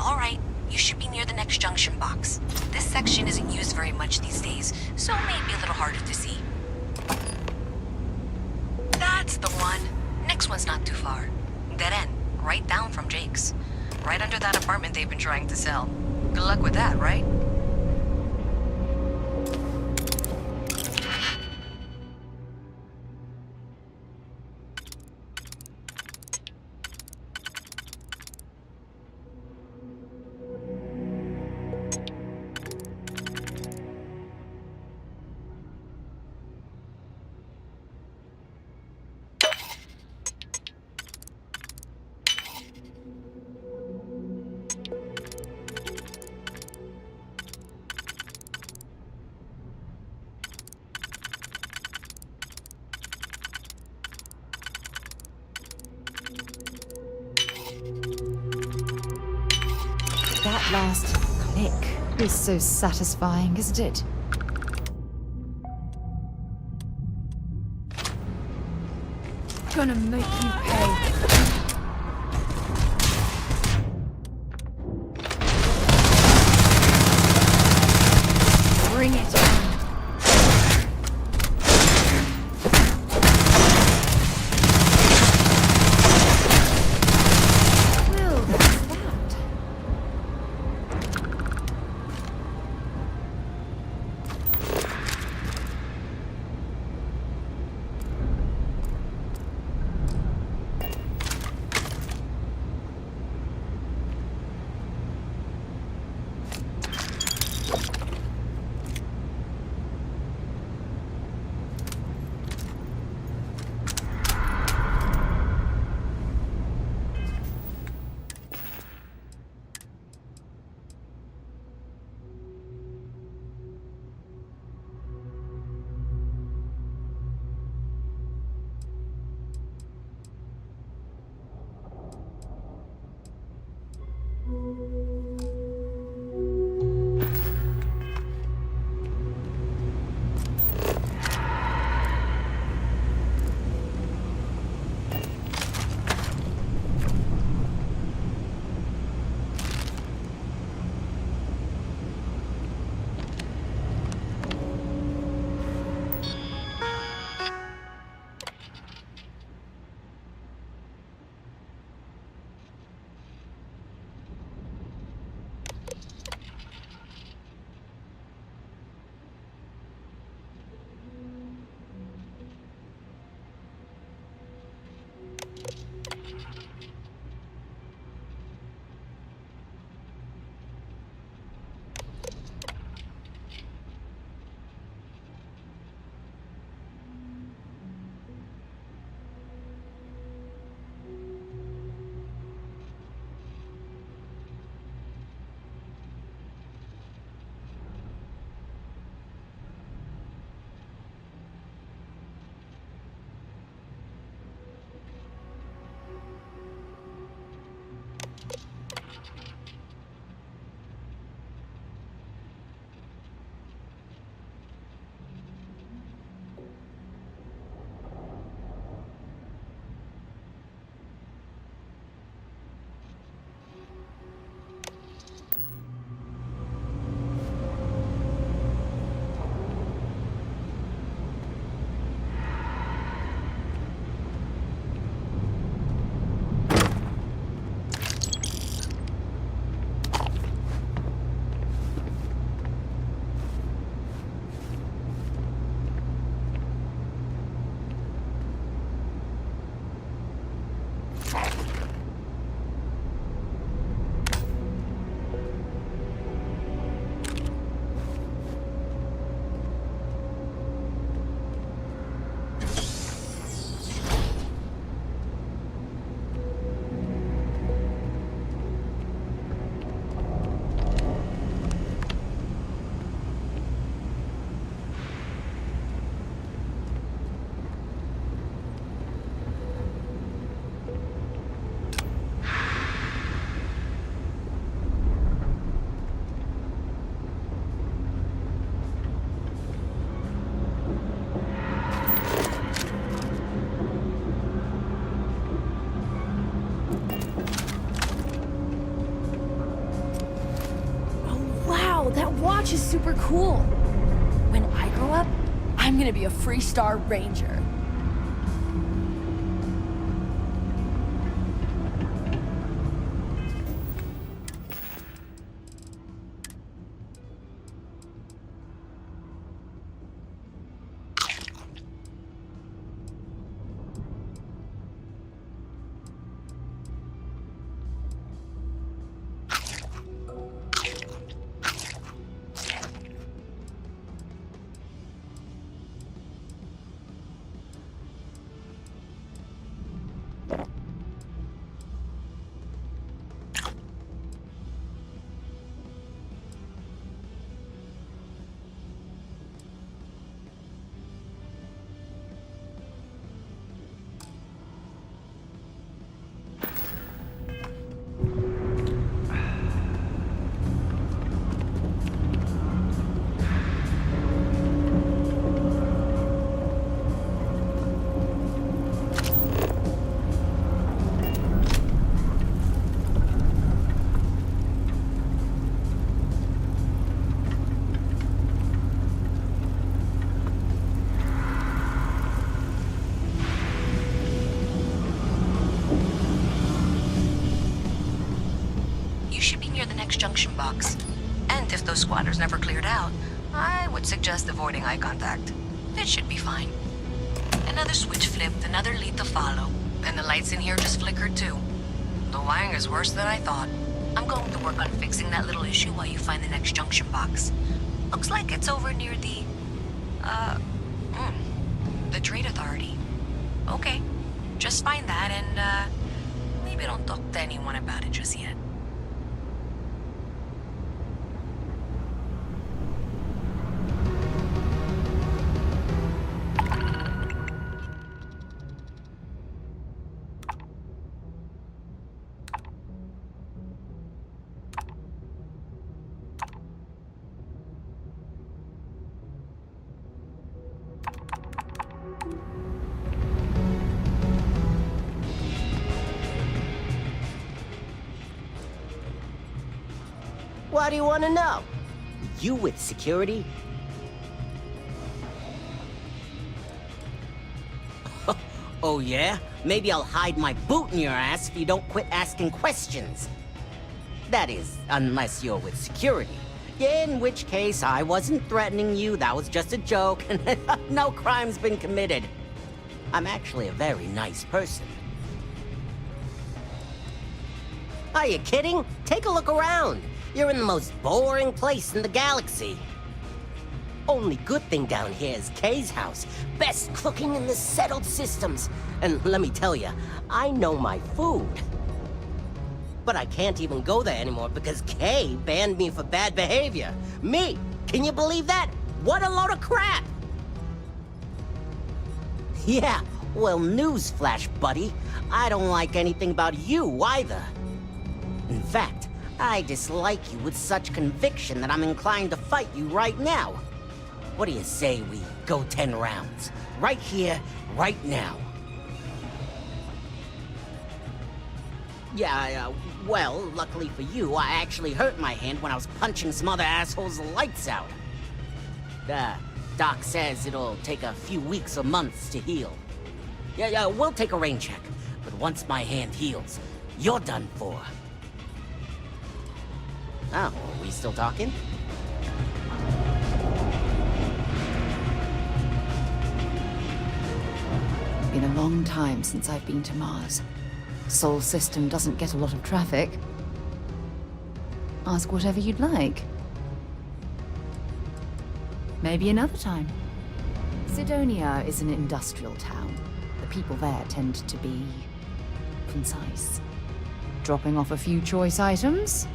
Alright, you should be near the next junction box. This section isn't used very much these days, so it may be a little harder to see. That's the one. Next one's not too far. Dead end, right down from Jake's. Right under that apartment they've been trying to sell. Good luck with that, right? That last click is so satisfying, isn't it? Gonna make you pay. Bring it on. Well, that's that. watch is super cool. When I grow up, I'm gonna be a Freestar Ranger. You should be near the next junction box. And if those squatters never cleared out, I would suggest avoiding eye contact. It should be fine. Another switch flipped, another lead to follow, and the lights in here just flickered too. The wiring is worse than I thought. I'm going to work on fixing that little issue while you find the next junction box. Looks like it's over near the Trade Authority. Okay, just find that and, maybe don't talk to anyone about it just yet. What do you want to know? You with security? Oh yeah? Maybe I'll hide my boot in your ass if you don't quit asking questions. That is, unless you're with security. In which case, I wasn't threatening you, that was just a joke, and no crime's been committed. I'm actually a very nice person. Are you kidding? Take a look around. You're in the most boring place in the galaxy. Only good thing down here is Kay's house. Best cooking in the settled systems. And let me tell you, I know my food. But I can't even go there anymore because Kay banned me for bad behavior. Me! Can you believe that? What a load of crap! Yeah, well, newsflash, buddy. I don't like anything about you either. In fact, I dislike you with such conviction that I'm inclined to fight you right now. What do you say we go 10 rounds? Right here, right now. Yeah, well, luckily for you, I actually hurt my hand when I was punching some other assholes' lights out. Doc says it'll take a few weeks or months to heal. Yeah, we'll take a rain check. But once my hand heals, you're done for. Oh, are we still talking? Been a long time since I've been to Mars. Sol system doesn't get a lot of traffic. Ask whatever you'd like. Maybe another time. Sidonia is an industrial town. The people there tend to be concise. Dropping off a few choice items.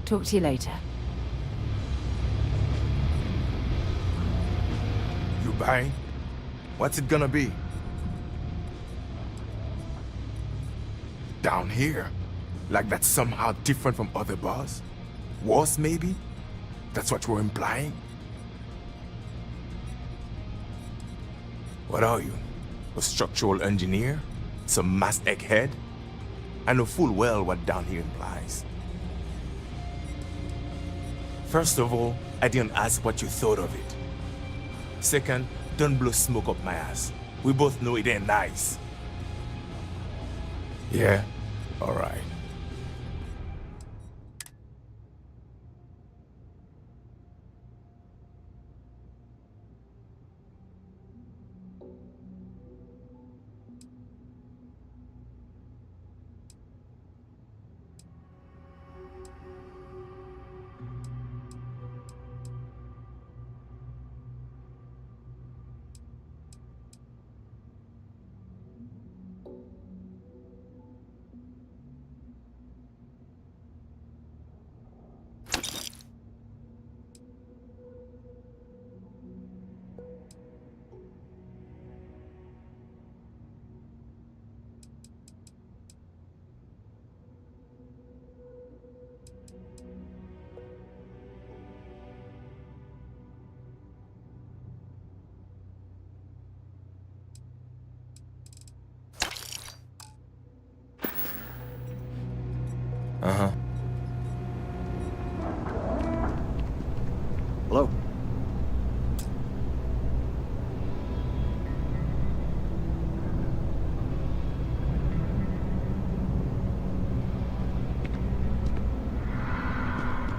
Talk to you later. You buying? What's it gonna be? Down here? Like that's somehow different from other bars? Worse, maybe? That's what you're implying? What are you? A structural engineer? Some mass egghead? I know full well what down here implies. First of all, I didn't ask what you thought of it. Second, don't blow smoke up my ass. We both know it ain't nice. Yeah? Alright. Uh-huh. Hello?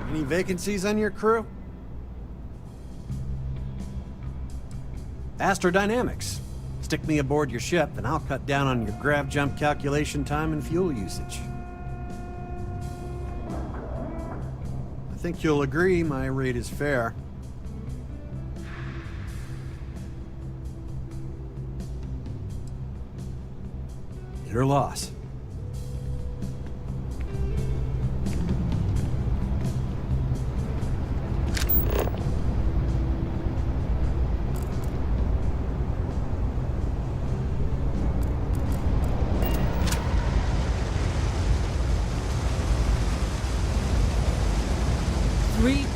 Any vacancies on your crew? Astrodynamics. Stick me aboard your ship, and I'll cut down on your grav jump calculation time and fuel usage. I think you'll agree my rate is fair. Your loss.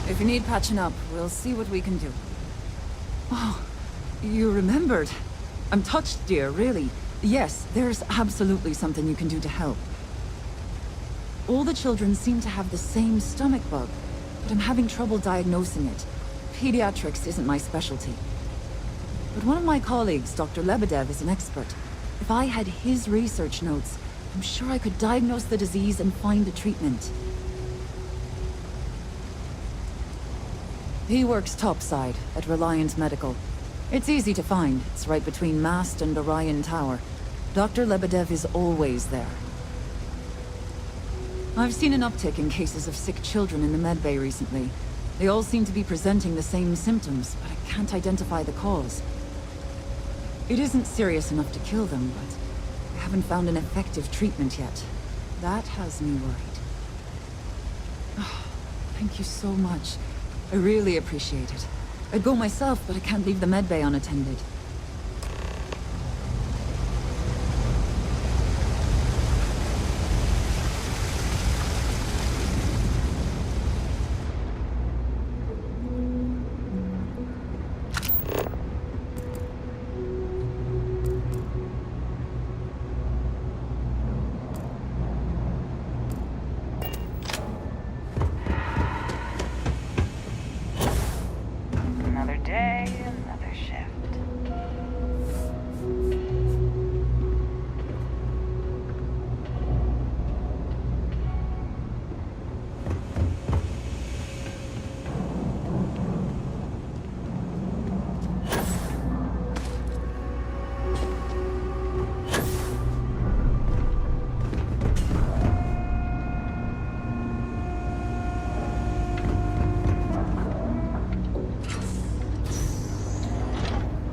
If you need patching up, we'll see what we can do. Oh, you remembered. I'm touched, dear, really. Yes, there's absolutely something you can do to help. All the children seem to have the same stomach bug, but I'm having trouble diagnosing it. Pediatrics isn't my specialty. But one of my colleagues, Dr. Lebedev, is an expert. If I had his research notes, I'm sure I could diagnose the disease and find a treatment. He works topside at Reliant Medical. It's easy to find. It's right between Mast and Orion Tower. Dr. Lebedev is always there. I've seen an uptick in cases of sick children in the medbay recently. They all seem to be presenting the same symptoms, but I can't identify the cause. It isn't serious enough to kill them, but I haven't found an effective treatment yet. That has me worried. Oh, thank you so much. I really appreciate it. I'd go myself, but I can't leave the medbay unattended. Another day, another shift.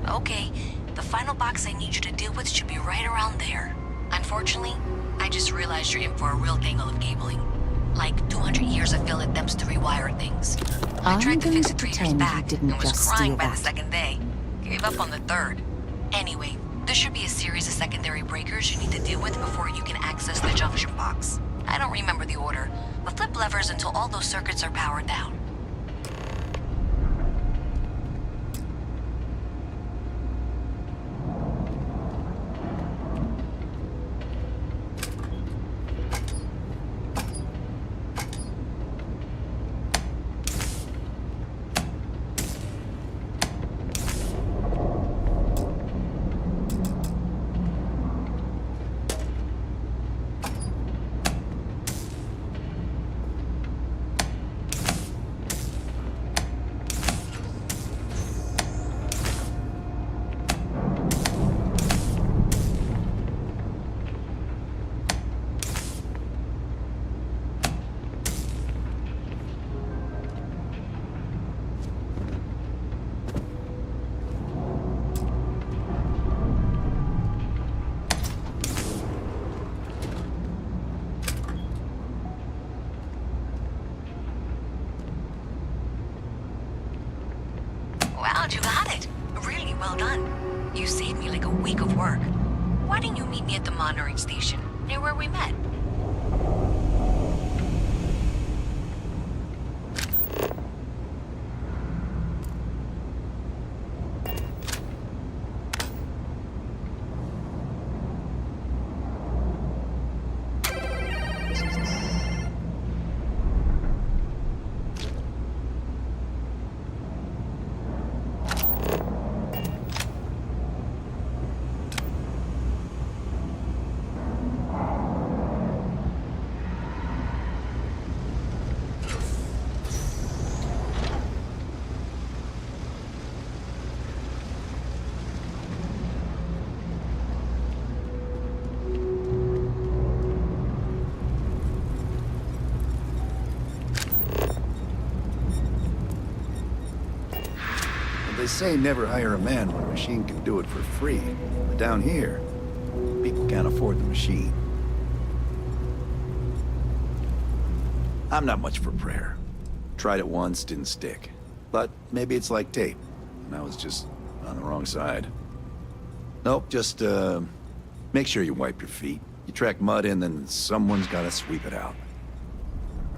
Okay, the final box I need you to deal with should be right around there. Unfortunately, I just realized you're in for a real tangle of cabling. like 200 years of fill attempts to rewire things. I I'm tried to going fix to it 3 years pretend you back didn't and was just crying steal by that. the second day. Gave up on the third. Anyway, there should be a series of secondary breakers you need to deal with before you can access the junction box. I don't remember the order, but flip levers until all those circuits are powered down. Wow, you got it. Really well done. You saved me like a week of work. Why didn't you meet me at the monitoring station, near where we met? They say never hire a man when a machine can do it for free. But down here, people can't afford the machine. I'm not much for prayer. Tried it once, didn't stick. But maybe it's like tape, and I was just on the wrong side. Nope, just, make sure you wipe your feet. You track mud in, then someone's gotta sweep it out.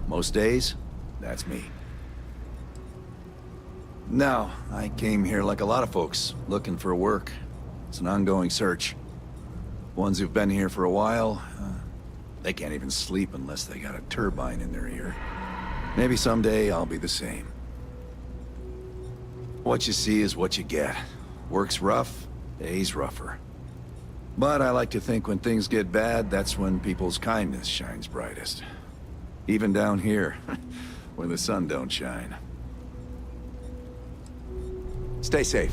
Most days, that's me. No, I came here like a lot of folks, looking for work. It's an ongoing search. Ones who've been here for a while, they can't even sleep unless they got a turbine in their ear. Maybe someday I'll be the same. What you see is what you get. Work's rough, day's rougher. But I like to think when things get bad, that's when people's kindness shines brightest. Even down here, where the sun don't shine. Stay safe.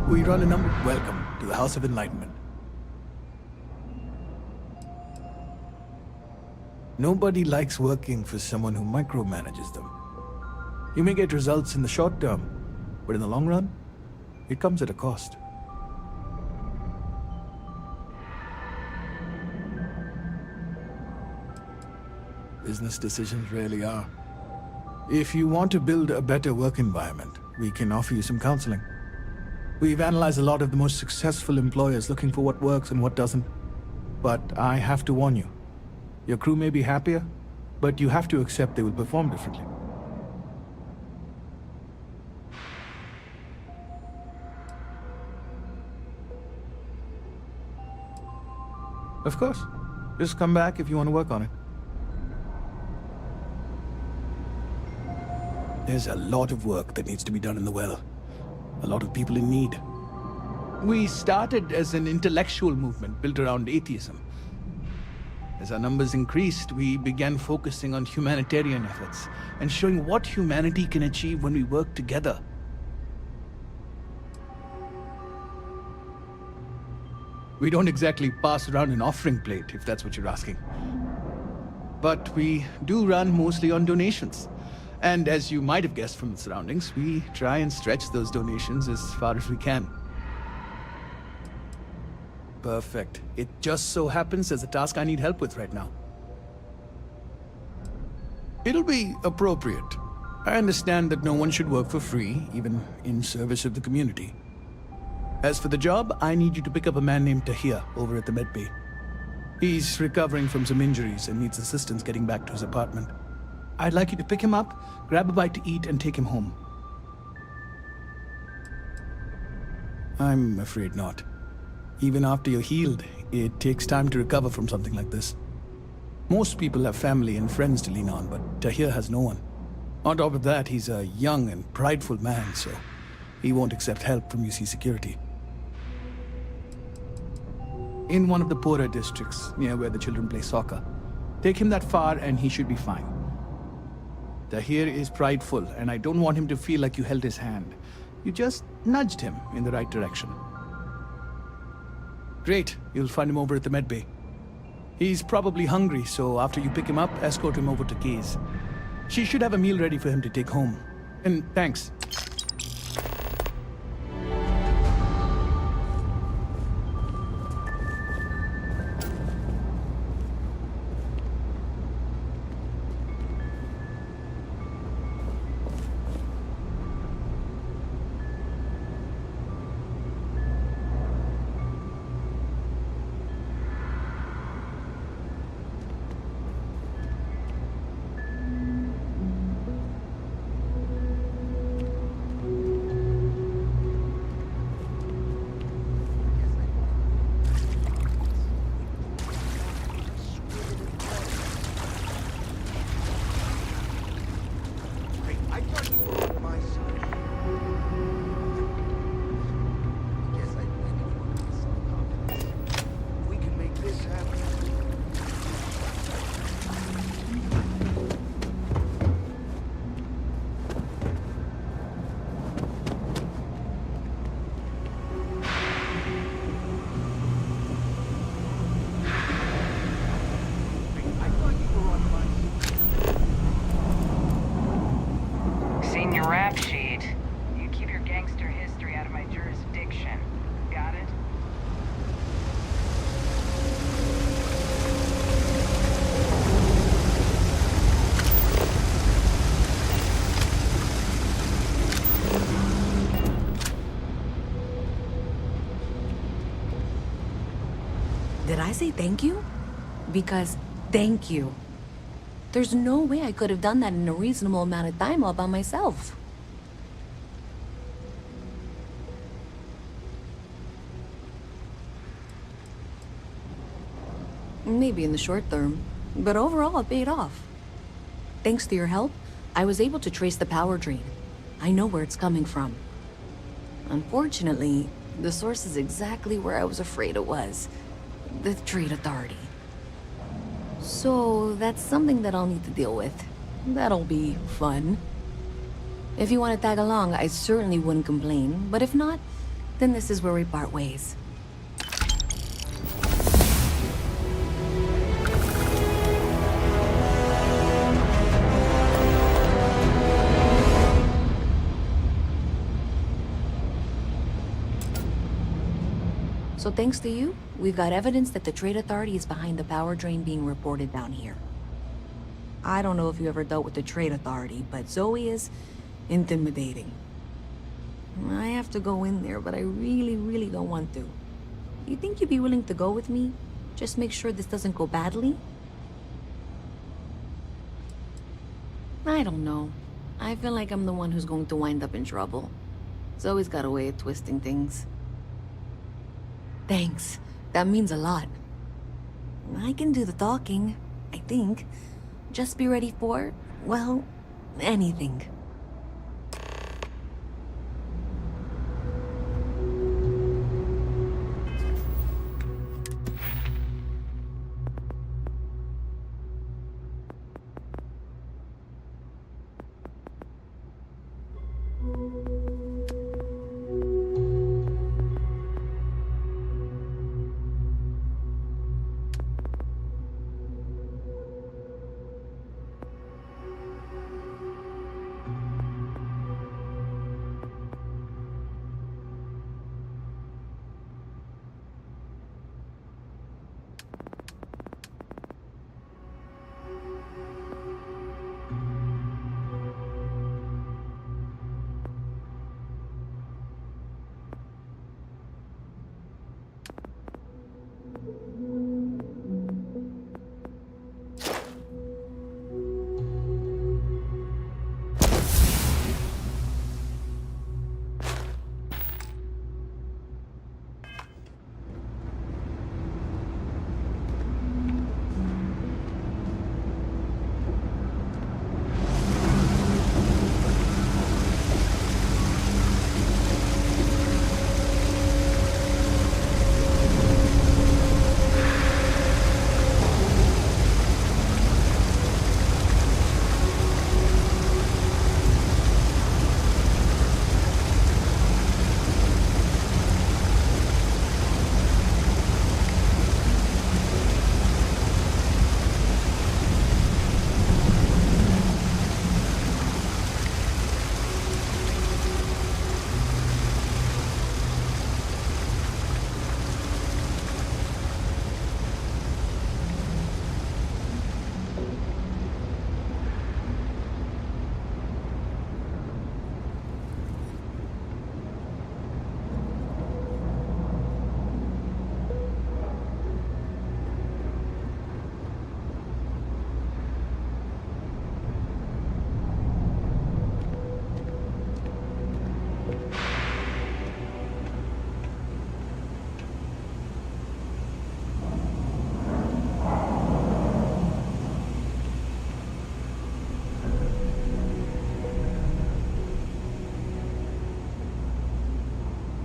We run a number. Welcome to the House of Enlightenment. Nobody likes working for someone who micromanages them. You may get results in the short term, but in the long run, it comes at a cost. Business decisions really are. If you want to build a better work environment, we can offer you some counseling. We've analyzed a lot of the most successful employers looking for what works and what doesn't. But I have to warn you, your crew may be happier, but you have to accept they will perform differently. Of course. Just come back if you want to work on it. There's a lot of work that needs to be done in the well. A lot of people in need. We started as an intellectual movement built around atheism. As our numbers increased, we began focusing on humanitarian efforts and showing what humanity can achieve when we work together. We don't exactly pass around an offering plate, if that's what you're asking. But we do run mostly on donations. And as you might have guessed from the surroundings, we try and stretch those donations as far as we can. Perfect. It just so happens there's a task I need help with right now. It'll be appropriate. I understand that no one should work for free, even in service of the community. As for the job, I need you to pick up a man named Tahir over at the medbay. He's recovering from some injuries and needs assistance getting back to his apartment. I'd like you to pick him up, grab a bite to eat, and take him home. I'm afraid not. Even after you're healed, it takes time to recover from something like this. Most people have family and friends to lean on, but Tahir has no one. On top of that, he's a young and prideful man, so he won't accept help from UC security. In one of the poorer districts, near where the children play soccer. Take him that far and he should be fine. Tahir is prideful, and I don't want him to feel like you held his hand. You just nudged him in the right direction. Great, you'll find him over at the medbay. He's probably hungry, so after you pick him up, escort him over to Kay's. She should have a meal ready for him to take home. And thanks. Seen your rap sheet. You keep your gangster history out of my jurisdiction. Got it? Did I say thank you? Because thank you. There's no way I could have done that in a reasonable amount of time all by myself. Maybe in the short term, but overall it paid off. Thanks to your help, I was able to trace the power drain. I know where it's coming from. Unfortunately, the source is exactly where I was afraid it was. The Trade Authority. So that's something that I'll need to deal with. That'll be fun. If you want to tag along, I certainly wouldn't complain, but if not, then this is where we part ways. So thanks to you, we've got evidence that the Trade Authority is behind the power drain being reported down here. I don't know if you ever dealt with the Trade Authority, but Zoe is intimidating. I have to go in there, but I really don't want to. You think you'd be willing to go with me? Just make sure this doesn't go badly? I don't know. I feel like I'm the one who's going to wind up in trouble. Zoe's got a way of twisting things. Thanks. That means a lot. I can do the talking, I think. Just be ready for, well, anything.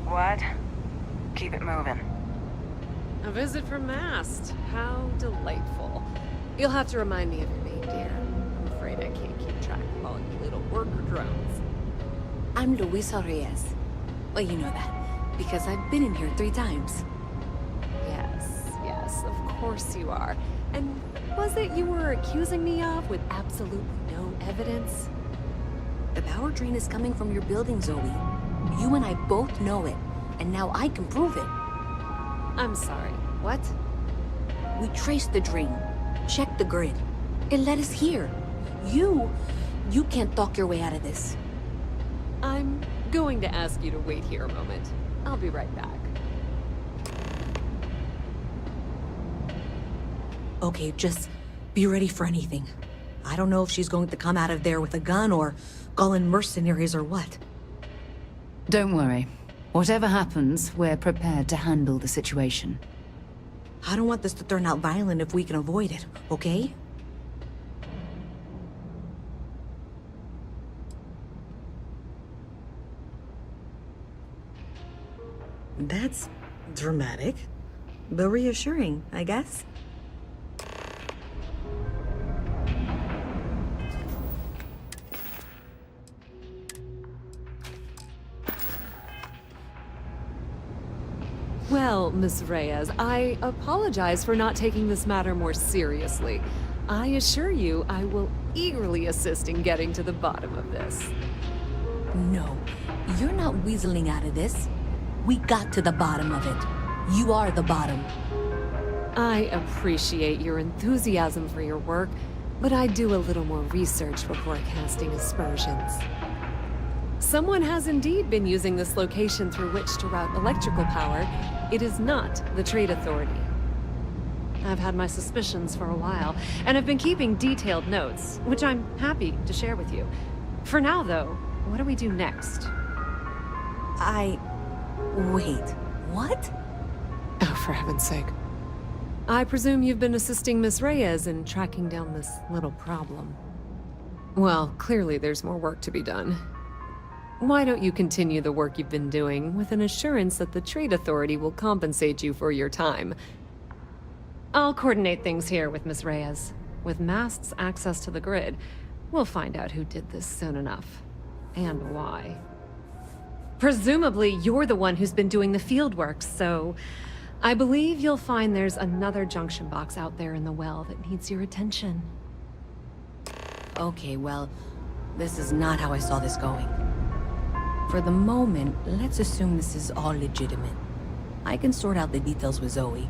What? Keep it moving. A visit from Mast. How delightful. You'll have to remind me of your name, dear. I'm afraid I can't keep track of all you little worker drones. I'm Luisa Reyes. Well, you know that, because I've been in here 3 times. Yes, of course you are. And what was it you were accusing me of with absolutely no evidence? The power drain is coming from your building, Zoe. You and I both know it, and now I can prove it. I'm sorry, what? We traced the drain, checked the grid. It led us here. You can't talk your way out of this. I'm going to ask you to wait here a moment. I'll be right back. Okay, just be ready for anything. I don't know if she's going to come out of there with a gun or call in mercenaries or what. Don't worry. Whatever happens, we're prepared to handle the situation. I don't want this to turn out violent if we can avoid it, okay? That's dramatic, but reassuring, I guess. Well, Miss Reyes, I apologize for not taking this matter more seriously. I assure you I will eagerly assist in getting to the bottom of this. No, you're not weaseling out of this. We got to the bottom of it. You are the bottom. I appreciate your enthusiasm for your work, but I do a little more research before casting aspersions. Someone has indeed been using this location through which to route electrical power. It is not the Trade Authority. I've had my suspicions for a while, and have been keeping detailed notes, which I'm happy to share with you. For now, though, what do we do next? Wait, what? Oh, for heaven's sake. I presume you've been assisting Miss Reyes in tracking down this little problem. Well, clearly there's more work to be done. Why don't you continue the work you've been doing with an assurance that the Trade Authority will compensate you for your time? I'll coordinate things here with Miss Reyes. With Mast's access to the grid, we'll find out who did this soon enough. And why. Presumably, you're the one who's been doing the field work, so I believe you'll find there's another junction box out there in the well that needs your attention. Okay, well, this is not how I saw this going. For the moment, let's assume this is all legitimate. I can sort out the details with Zoe.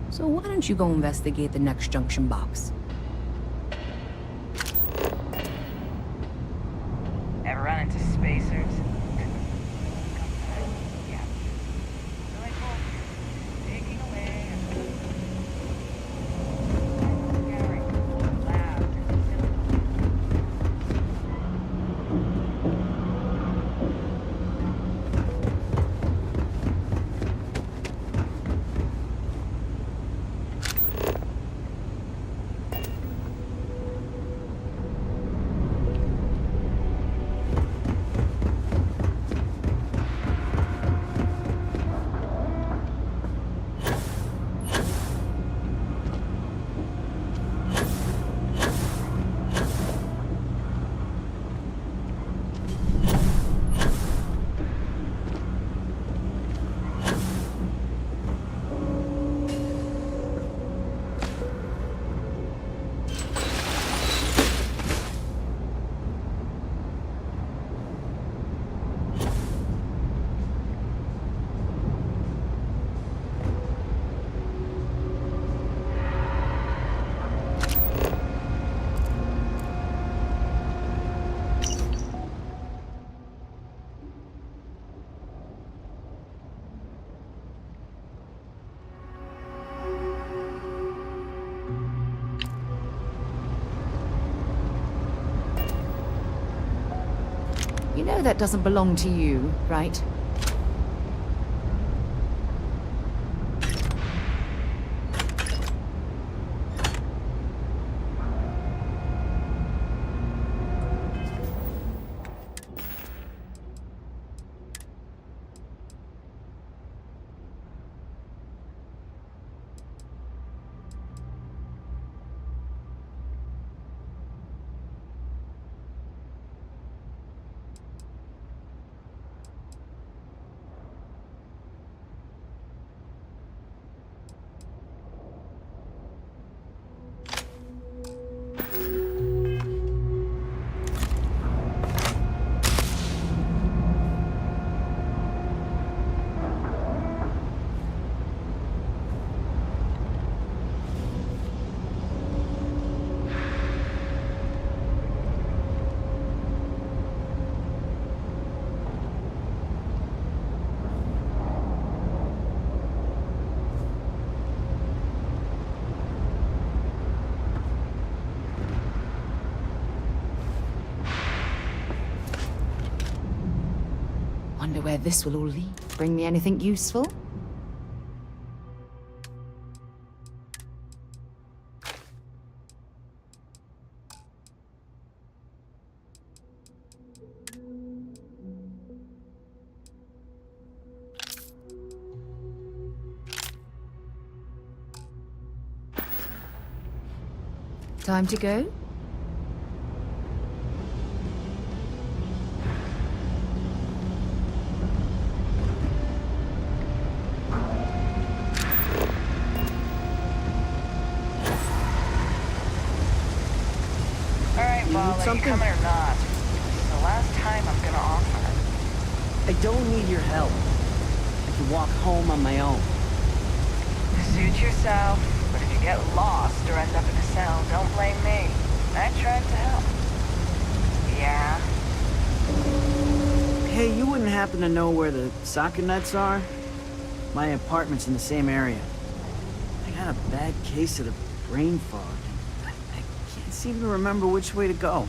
So why don't you go investigate the next junction box? Ever run into spacers? Yeah. So I told you, taking away You know that doesn't belong to you, right? where this will all lead. Bring me anything useful? Time to go? Alright, Wally, something? coming or not? This is the last time I'm gonna offer. I don't need your help. I can walk home on my own. Suit yourself, but if you get lost or end up in a cell, don't blame me. I tried to help. Yeah? Hey, you wouldn't happen to know where the soccer nets are? My apartment's in the same area. I got a bad case of the brain fog. I can't seem to remember which way to go.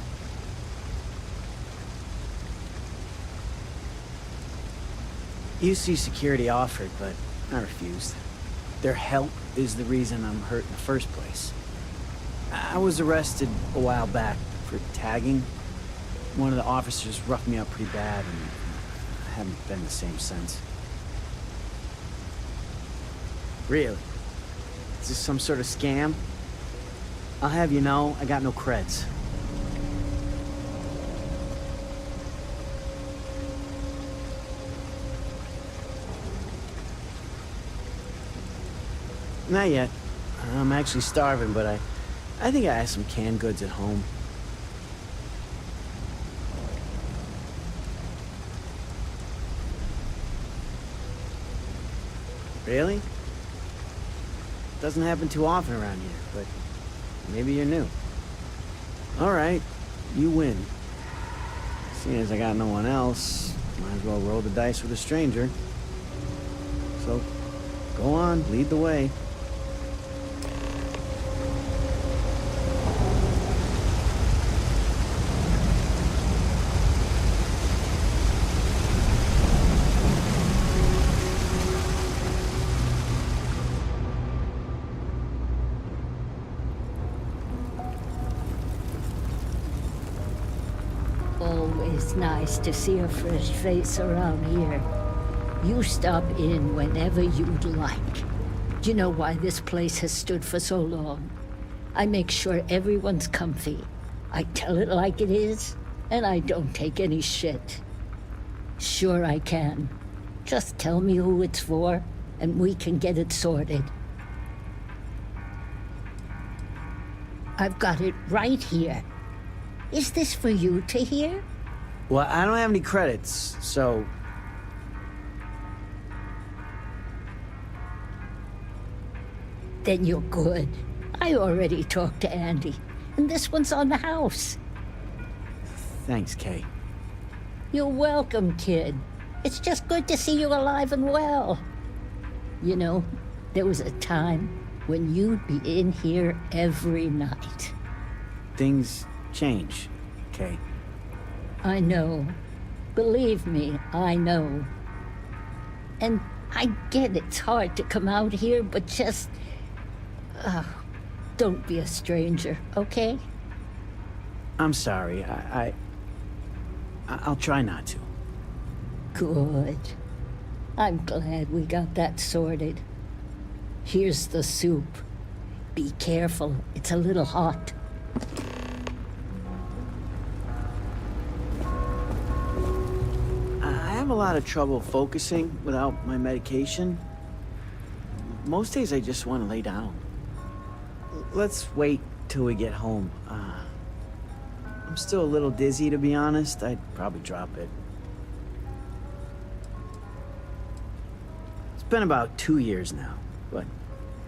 UC security offered, but I refused. Their help is the reason I'm hurt in the first place. I was arrested a while back for tagging. One of the officers roughed me up pretty bad, and I haven't been the same since. Really? Is this some sort of scam? I'll have you know, I got no creds. Not yet. I'm actually starving, but I think I have some canned goods at home. Really? Doesn't happen too often around here, but maybe you're new. All right, you win. Seeing as I got no one else, might as well roll the dice with a stranger. So, go on, lead the way. Always nice to see a fresh face around here. You stop in whenever you'd like. Do you know why this place has stood for so long? I make sure everyone's comfy. I tell it like it is, and I don't take any shit. Sure I can. Just tell me who it's for, and we can get it sorted. I've got it right here. Is this for you to hear? Well, I don't have any credits, so... Then you're good. I already talked to Andy, and this one's on the house. Thanks, Kay. You're welcome, kid. It's just good to see you alive and well. You know, there was a time when you'd be in here every night. Things change, Kay. I know. Believe me, I know. And I get it's hard to come out here, but just... don't be a stranger, okay? I'm sorry. I'll try not to. Good. I'm glad we got that sorted. Here's the soup. Be careful, it's a little hot. I have a lot of trouble focusing without my medication. Most days I just want to lay down. Let's wait till we get home. I'm still a little dizzy, to be honest. I'd probably drop it. It's been about 2 years now, but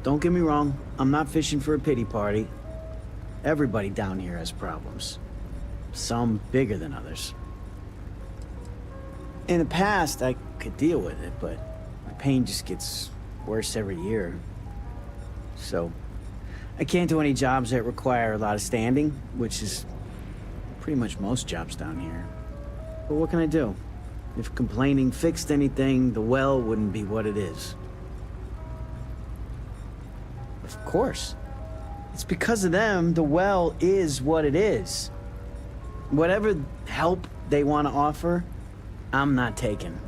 don't get me wrong, I'm not fishing for a pity party. Everybody down here has problems. Some bigger than others. In the past, I could deal with it, but my pain just gets worse every year. So, I can't do any jobs that require a lot of standing, which is pretty much most jobs down here. But what can I do? If complaining fixed anything, the well wouldn't be what it is. Of course. It's because of them, the well is what it is. Whatever help they want to offer, I'm not taking.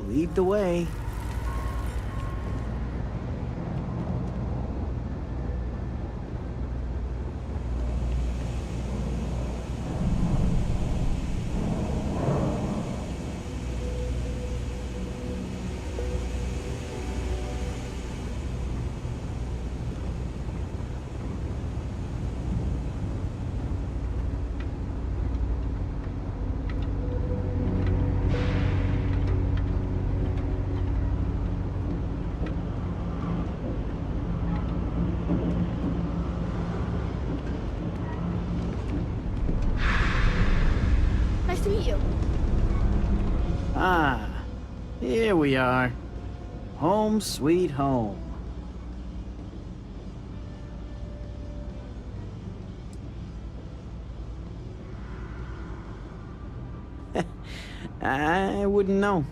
Lead the way. Nice to meet you. Ah, here we are. Home sweet home. I wouldn't know.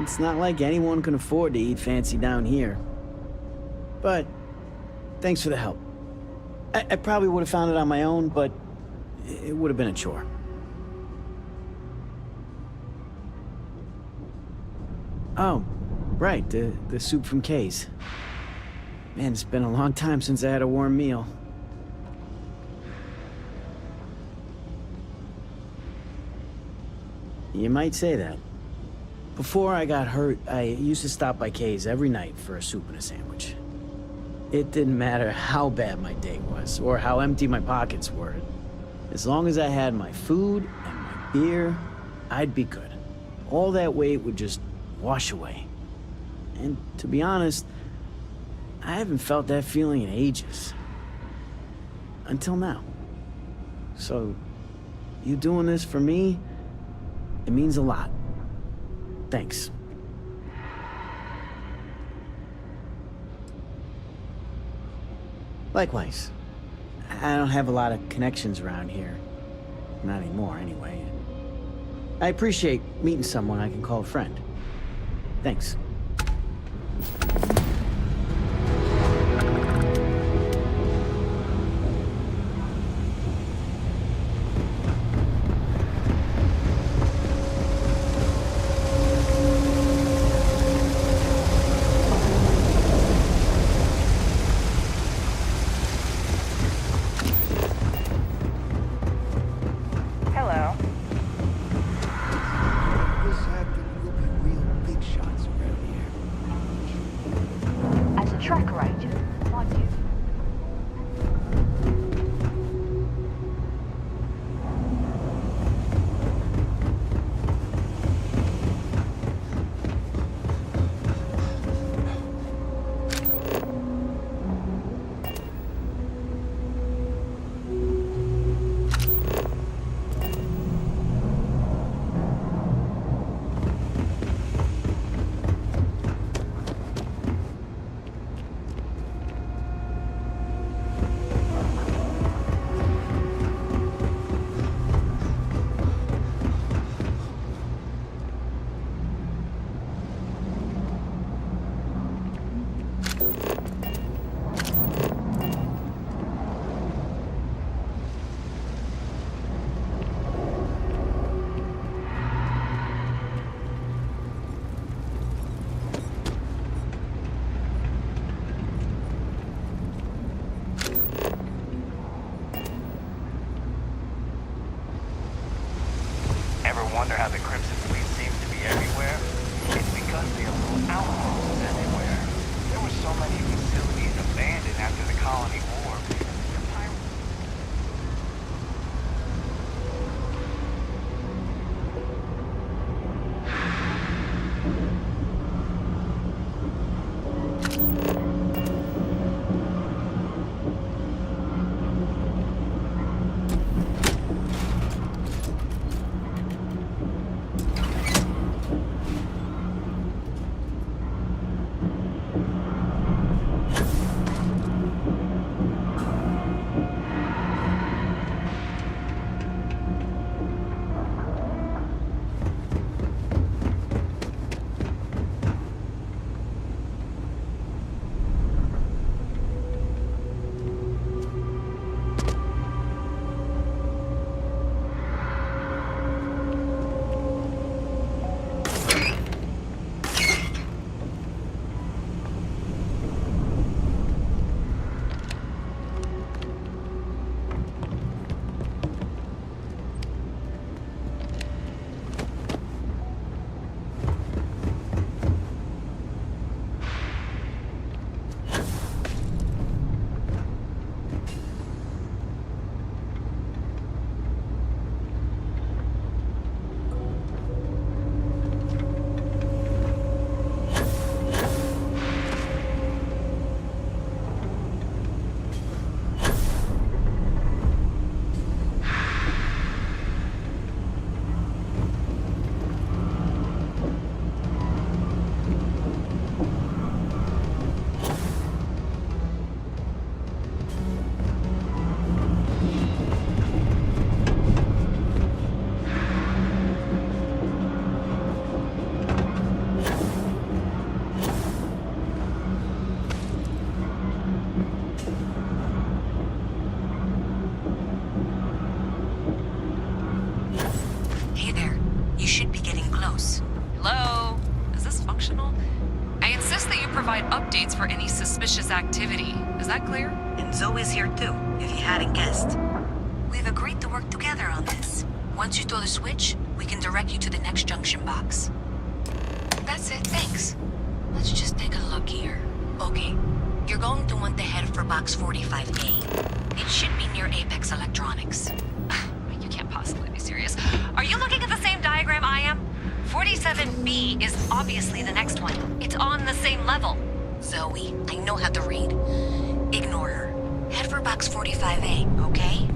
It's not like anyone can afford to eat fancy down here. But thanks for the help. I probably would have found it on my own, but it would have been a chore. Oh, right, the soup from Kay's. Man, it's been a long time since I had a warm meal. You might say that. Before I got hurt, I used to stop by Kay's every night for a soup and a sandwich. It didn't matter how bad my day was, or how empty my pockets were. As long as I had my food and my beer, I'd be good. All that weight would just wash away. And to be honest, I haven't felt that feeling in ages. Until now. So, you doing this for me, it means a lot. Thanks. Likewise. I don't have a lot of connections around here. Not anymore, anyway. I appreciate meeting someone I can call a friend. Thanks. Hello. This happened, we'll be real big shots around here. As a track ranger, mind you. provide updates for any suspicious activity. Is that clear? And Zoe's here too, if you hadn't guessed. We've agreed to work together on this. Once you throw the switch, we can direct you to the next junction box. That's it, thanks. Let's just take a look here. Okay, you're going to want to head for box 45A. It should be near Apex Electronics. You can't possibly be serious. Are you looking at the same diagram I am? 47B is obviously the next one. It's on the same level. Zoe, I know how to read. Ignore her. Head for box 45A, okay?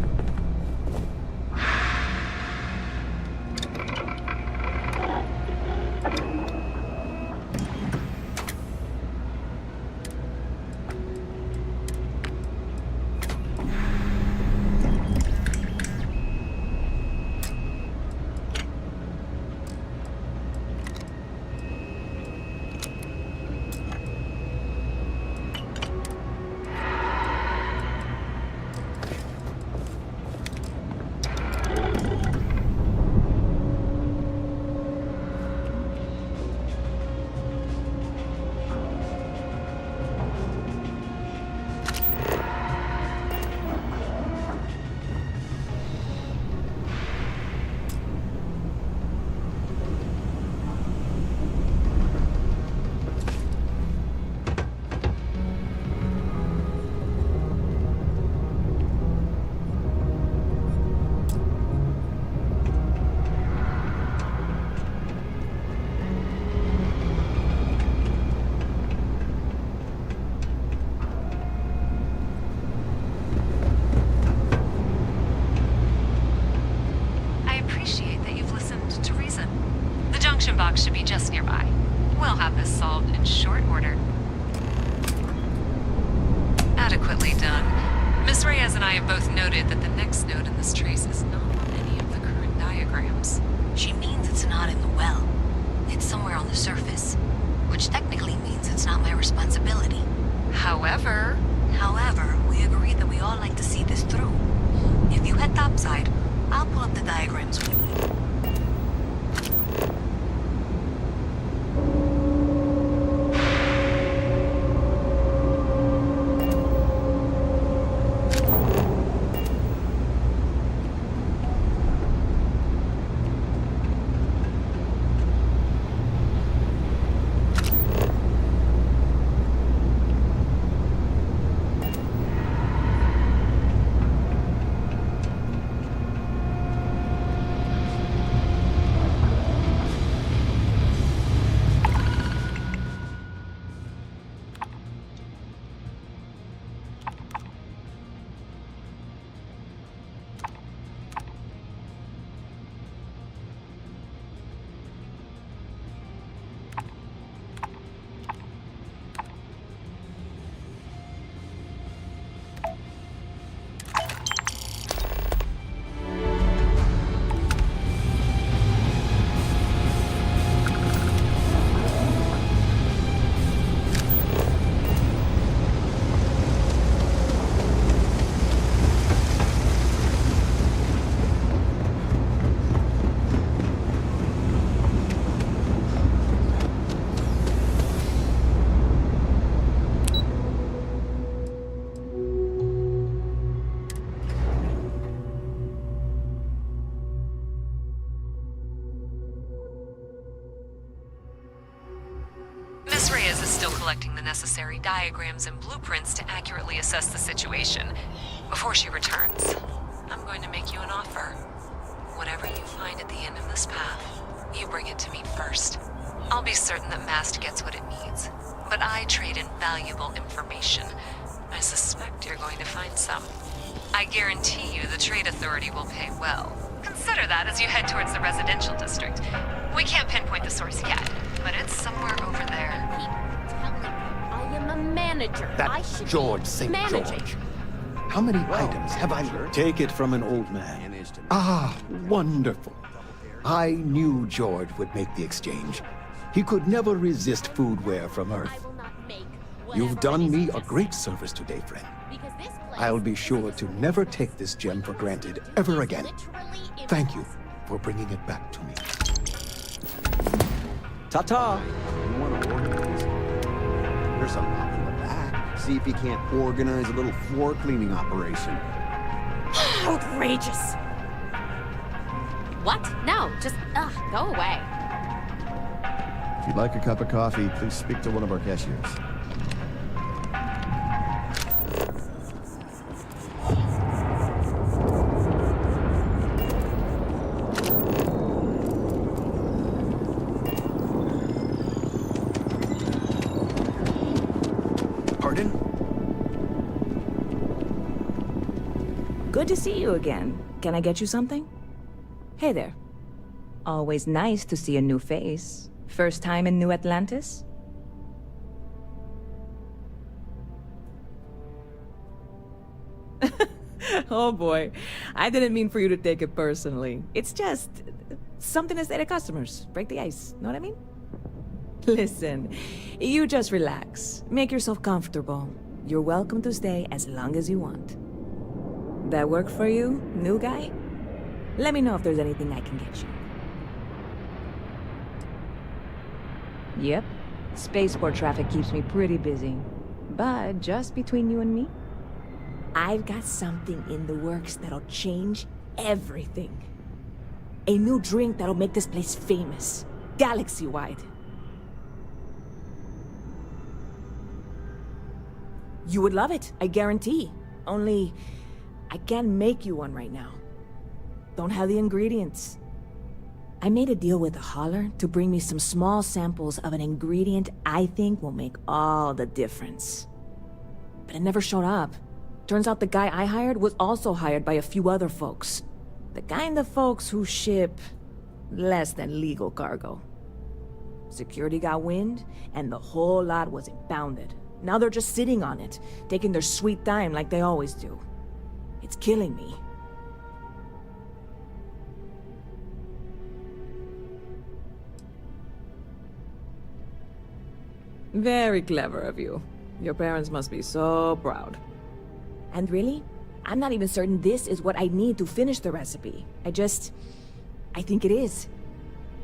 box should be just nearby. We'll have this solved in short order. Adequately done. Miss Reyes and I have both noted that the next node in this trace is not on any of the current diagrams. She means it's not in the well. It's somewhere on the surface. Which technically means it's not my responsibility. However, we agreed that we all like to see this through. If you head topside, I'll pull up the diagrams we need. Miss Reyes is still collecting the necessary diagrams and blueprints to accurately assess the situation. Before she returns, I'm going to make you an offer. Whatever you find at the end of this path, you bring it to me first. I'll be certain that Mast gets what it needs, but I trade in valuable information. I suspect you're going to find some. I guarantee you the Trade Authority will pay well. Consider that as you head towards the residential district. We can't pinpoint the source yet, but it's somewhere over there. I am a manager. That's George St. George. How many items have I learned? Take it from an old man. Ah, wonderful. I knew George would make the exchange. He could never resist foodware from Earth. You've done me a great service today, friend. I'll be sure to never take this gem for granted ever again. Thank you for bringing it back to me. Ta-ta! a pop in the back. See if you can't organize a little floor cleaning operation. Outrageous. What? No, just, go away. If you'd like a cup of coffee, please speak to one of our cashiers. Pardon? Good to see you again. Can I get you something? Hey there. Always nice to see a new face. First time in New Atlantis? Oh boy. I didn't mean for you to take it personally. It's just something to say to customers. Break the ice. Know what I mean? Listen, you just relax. Make yourself comfortable. You're welcome to stay as long as you want. That work for you, new guy? Let me know if there's anything I can get you. Yep. Spaceport traffic keeps me pretty busy. But just between you and me, I've got something in the works that'll change everything. A new drink that'll make this place famous. Galaxy-wide. You would love it, I guarantee. Only, I can't make you one right now. Don't have the ingredients. I made a deal with a hauler to bring me some small samples of an ingredient I think will make all the difference. But it never showed up. Turns out the guy I hired was also hired by a few other folks. The kind of folks who ship less than legal cargo. Security got wind, and the whole lot was impounded. Now they're just sitting on it, taking their sweet time like they always do. It's killing me. Very clever of you. Your parents must be so proud. And really, I'm not even certain this is what I need to finish the recipe. I think it is.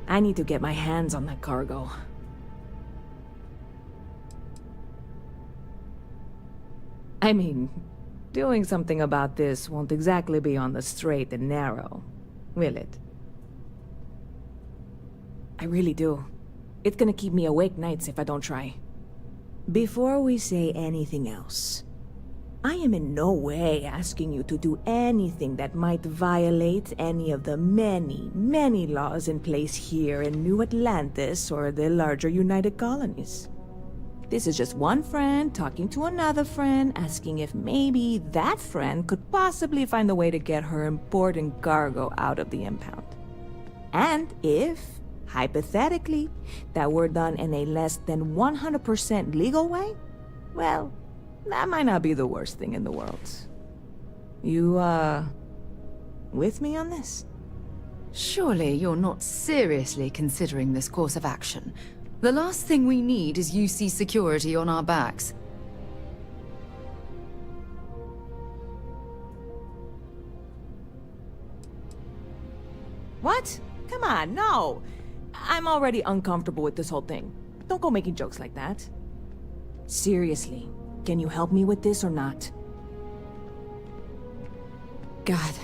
I need to get my hands on that cargo. I mean, doing something about this won't exactly be on the straight and narrow, will it? I really do. It's gonna keep me awake nights if I don't try. Before we say anything else, I am in no way asking you to do anything that might violate any of the many, many laws in place here in New Atlantis or the larger United Colonies. This is just one friend talking to another friend, asking if maybe that friend could possibly find a way to get her important cargo out of the impound. And if, hypothetically, that were done in a less than 100% legal way, well, that might not be the worst thing in the world. You, with me on this? Surely you're not seriously considering this course of action. The last thing we need is UC security on our backs. What? Come on, no! I'm already uncomfortable with this whole thing. Don't go making jokes like that. Seriously, can you help me with this or not? God,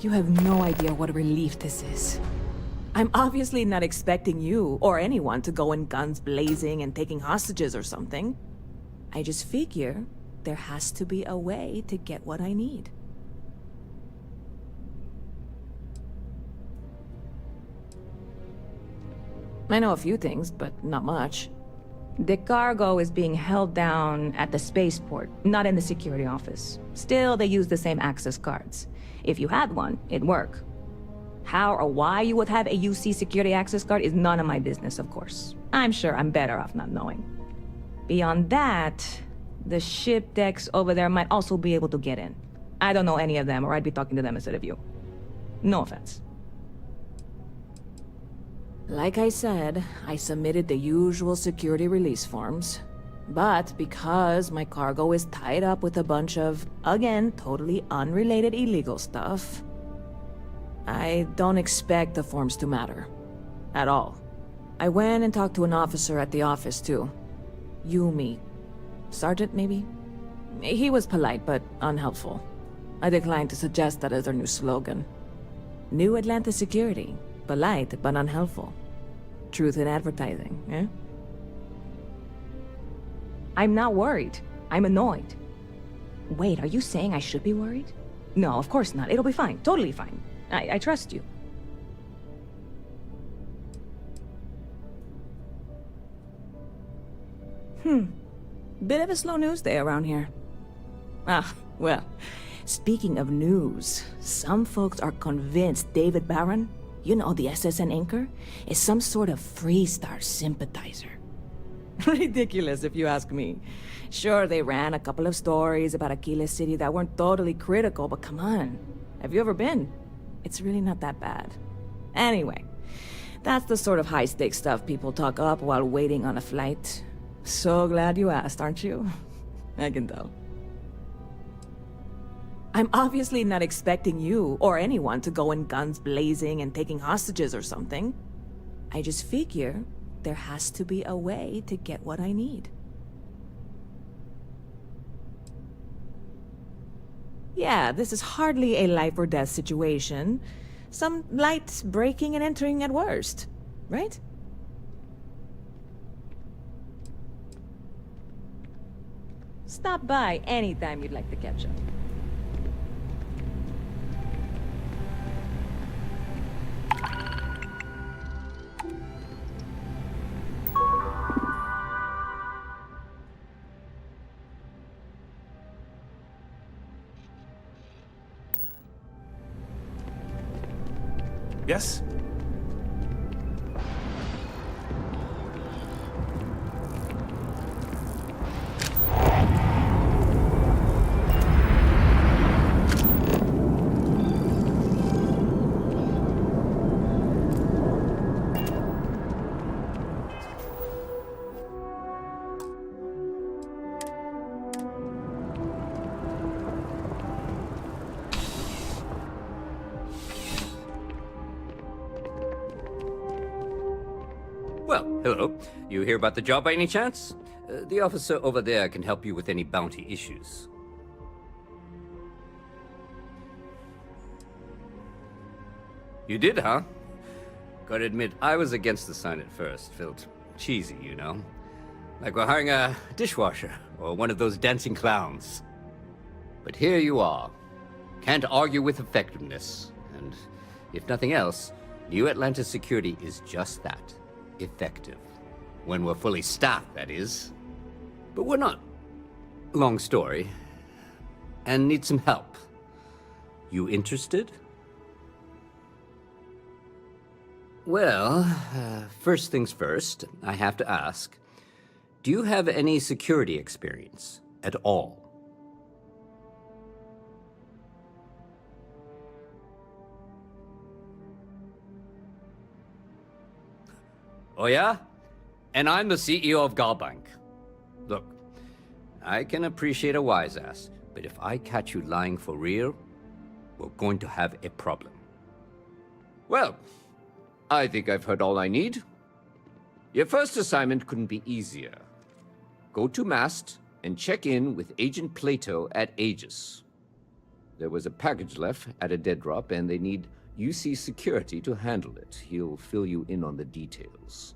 you have no idea what a relief this is. I'm obviously not expecting you or anyone to go in guns blazing and taking hostages or something. I just figure there has to be a way to get what I need. I know a few things, but not much. The cargo is being held down at the spaceport, not in the security office. Still, they use the same access cards. If you had one, it'd work. How or why you would have a UC security access card is none of my business, of course. I'm sure I'm better off not knowing. Beyond that, the ship decks over there might also be able to get in. I don't know any of them, or I'd be talking to them instead of you. No offense. Like I said, I submitted the usual security release forms. But because my cargo is tied up with a bunch of, again, totally unrelated illegal stuff, I don't expect the forms to matter. At all. I went and talked to an officer at the office, too. Yumi. Sergeant, maybe? He was polite, but unhelpful. I declined to suggest that as our new slogan. New Atlanta Security. Polite, but unhelpful. Truth in advertising, eh? I'm not worried. I'm annoyed. Wait, are you saying I should be worried? No, of course not. It'll be fine. Totally fine. I trust you. Bit of a slow news day around here. Ah, well, speaking of news, some folks are convinced David Barron, you know, the SSN anchor, is some sort of Freestar sympathizer. Ridiculous, if you ask me. Sure, they ran a couple of stories about Aquila City that weren't totally critical, but come on. Have you ever been? It's really not that bad. Anyway, that's the sort of high-stakes stuff people talk up while waiting on a flight. So glad you asked, aren't you? I can tell. I'm obviously not expecting you or anyone to go in guns blazing and taking hostages or something. I just figure there has to be a way to get what I need. Yeah, this is hardly a life or death situation. Some light breaking and entering at worst, right? Stop by anytime you'd like to catch up. Yes? Well, hello. You hear about the job by any chance? The officer over there can help you with any bounty issues. You did, huh? Gotta admit, I was against the sign at first. Felt cheesy, you know? Like we're hiring a dishwasher or one of those dancing clowns. But here you are. Can't argue with effectiveness. And if nothing else, New Atlanta Security is just that. Effective. When we're fully staffed, that is. But we're not. Long story. And need some help. You interested? Well, first things first, I have to ask, do you have any security experience at all? Oh yeah? And I'm the CEO of Galbank. Look, I can appreciate a wise ass, but if I catch you lying for real, we're going to have a problem. Well, I think I've heard all I need. Your first assignment couldn't be easier. Go to Mast and check in with Agent Plato at Aegis. There was a package left at a dead drop, and they need UC security to handle it. He'll fill you in on the details.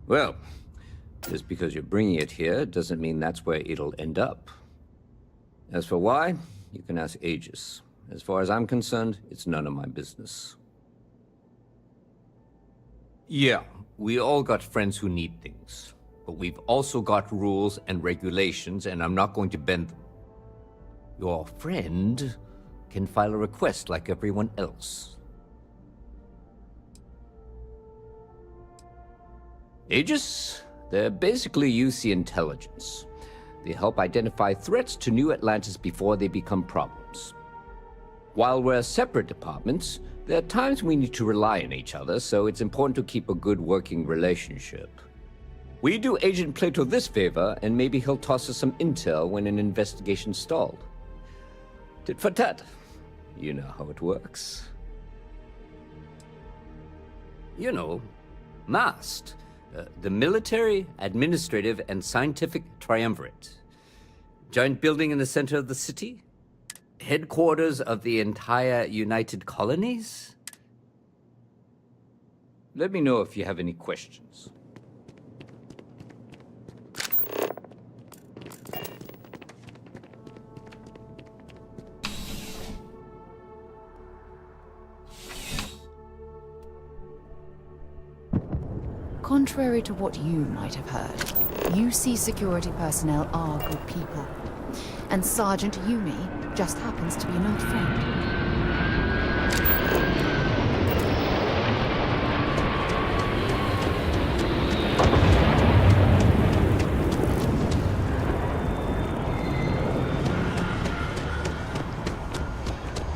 Well, just because you're bringing it here doesn't mean that's where it'll end up. As for why, you can ask Aegis. As far as I'm concerned, it's none of my business. Yeah, we all got friends who need things. But we've also got rules and regulations, and I'm not going to bend them. Your friend can file a request like everyone else. Aegis? They're basically UC intelligence. They help identify threats to New Atlantis before they become problems. While we're separate departments, there are times we need to rely on each other, so it's important to keep a good working relationship. We do Agent Plato this favor, and maybe he'll toss us some intel when an investigation stalled. Tit for tat. You know how it works. You know, MAST, the Military, Administrative, and Scientific Triumvirate. Giant building in the center of the city? Headquarters of the entire United Colonies? Let me know if you have any questions. Contrary to what you might have heard, UC security personnel are good people. And Sergeant Yumi just happens to be an old friend.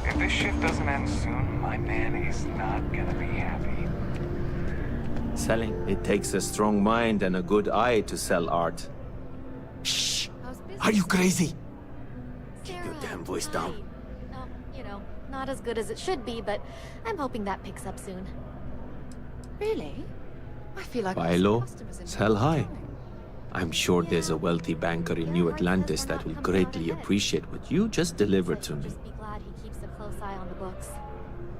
If this shift doesn't end soon, my man is not gonna be happy. Selling. It takes a strong mind and a good eye to sell art. Shh! Are you crazy? Keep your damn voice down. Oh, you know, not as good as it should be, but I'm hoping that picks up soon. Really? I feel like Buy low, sell high. I'm sure there's a wealthy banker in New Atlantis that will greatly appreciate what you just delivered to me. Be glad he keeps a close eye on the books.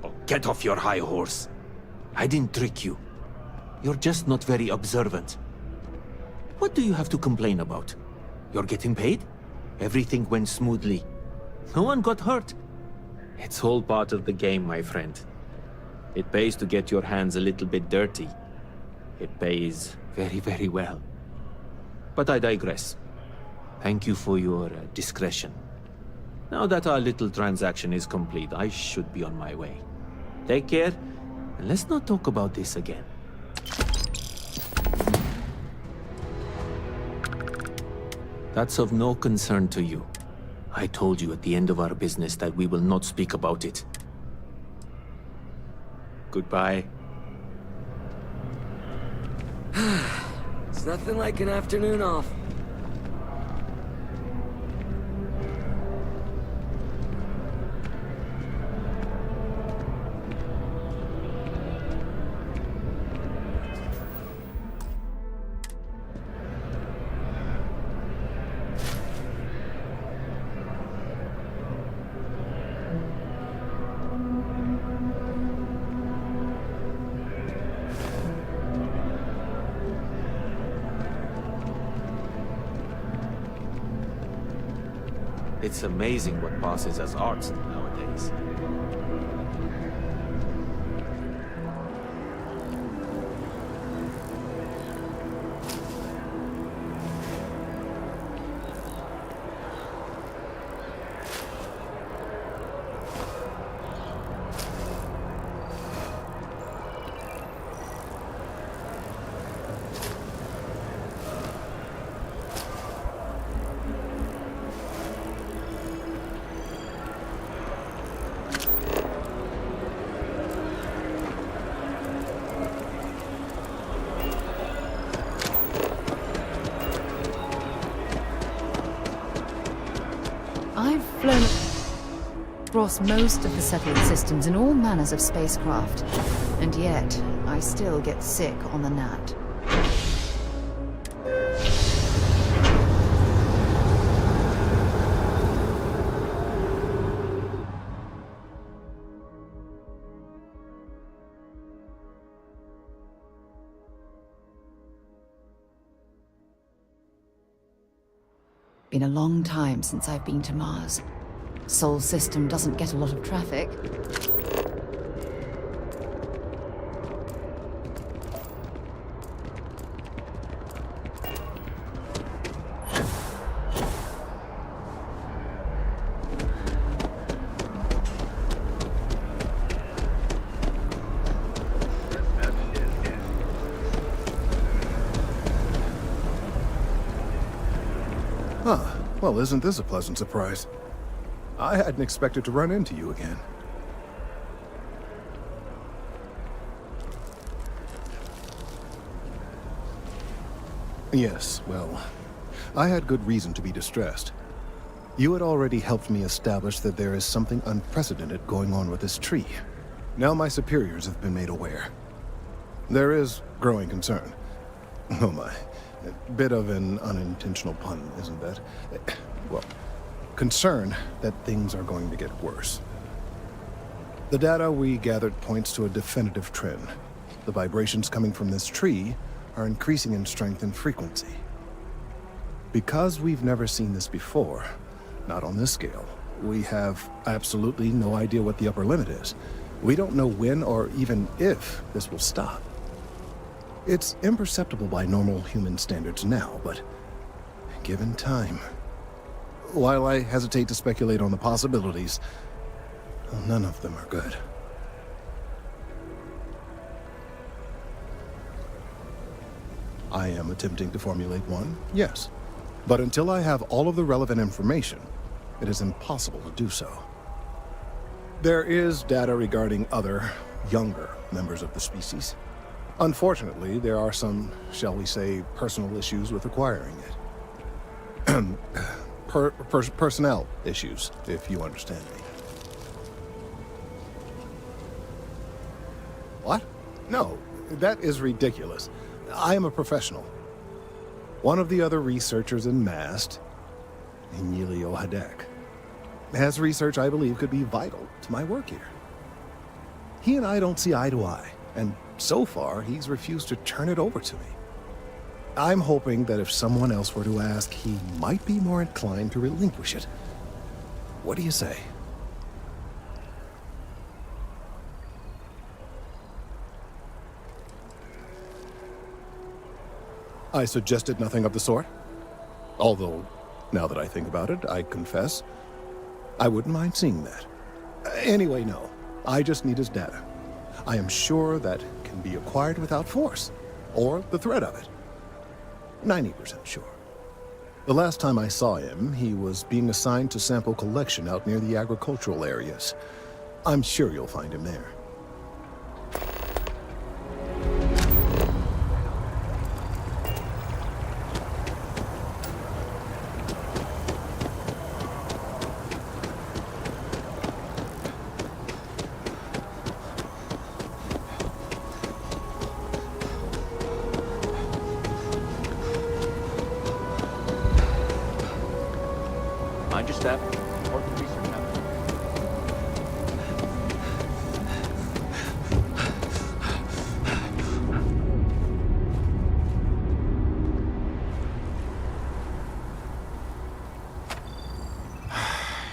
Oh, get off your high horse. I didn't trick you. You're just not very observant. What do you have to complain about? You're getting paid? Everything went smoothly. No one got hurt. It's all part of the game, my friend. It pays to get your hands a little bit dirty. It pays very, very well. But I digress. Thank you for your discretion. Now that our little transaction is complete, I should be on my way. Take care, and let's not talk about this again. That's of no concern to you. I told you at the end of our business that we will not speak about it. Goodbye. It's nothing like an afternoon off. It's amazing what passes as art nowadays. I've flown across most of the settled systems in all manners of spacecraft, and yet I still get sick on the gnat. Been a long time since I've been to Mars. Sol system doesn't get a lot of traffic. Huh. Well, isn't this a pleasant surprise? I hadn't expected to run into you again. Yes, well, I had good reason to be distressed. You had already helped me establish that there is something unprecedented going on with this tree. Now my superiors have been made aware. There is growing concern. Oh my. A bit of an unintentional pun, isn't that? Well, concern that things are going to get worse. The data we gathered points to a definitive trend. The vibrations coming from this tree are increasing in strength and frequency. Because we've never seen this before, not on this scale, we have absolutely no idea what the upper limit is. We don't know when or even if this will stop. It's imperceptible by normal human standards now, but given time... While I hesitate to speculate on the possibilities, none of them are good. I am attempting to formulate one, yes. But until I have all of the relevant information, it is impossible to do so. There is data regarding other, younger members of the species. Unfortunately, there are some, shall we say, personal issues with acquiring it. Personnel issues, if you understand me. What? No, that is ridiculous. I am a professional. One of the other researchers in MAST, Emilio Hadek, has research I believe could be vital to my work here. He and I don't see eye to eye, and so far he's refused to turn it over to me. I'm hoping that if someone else were to ask, he might be more inclined to relinquish it. What do you say? I suggested nothing of the sort. Although, now that I think about it, I confess, I wouldn't mind seeing that. Anyway, no. I just need his data. I am sure that can be acquired without force, or the threat of it. 90% sure. The last time I saw him, he was being assigned to sample collection out near the agricultural areas. I'm sure you'll find him there. Mind your step. Important research happening.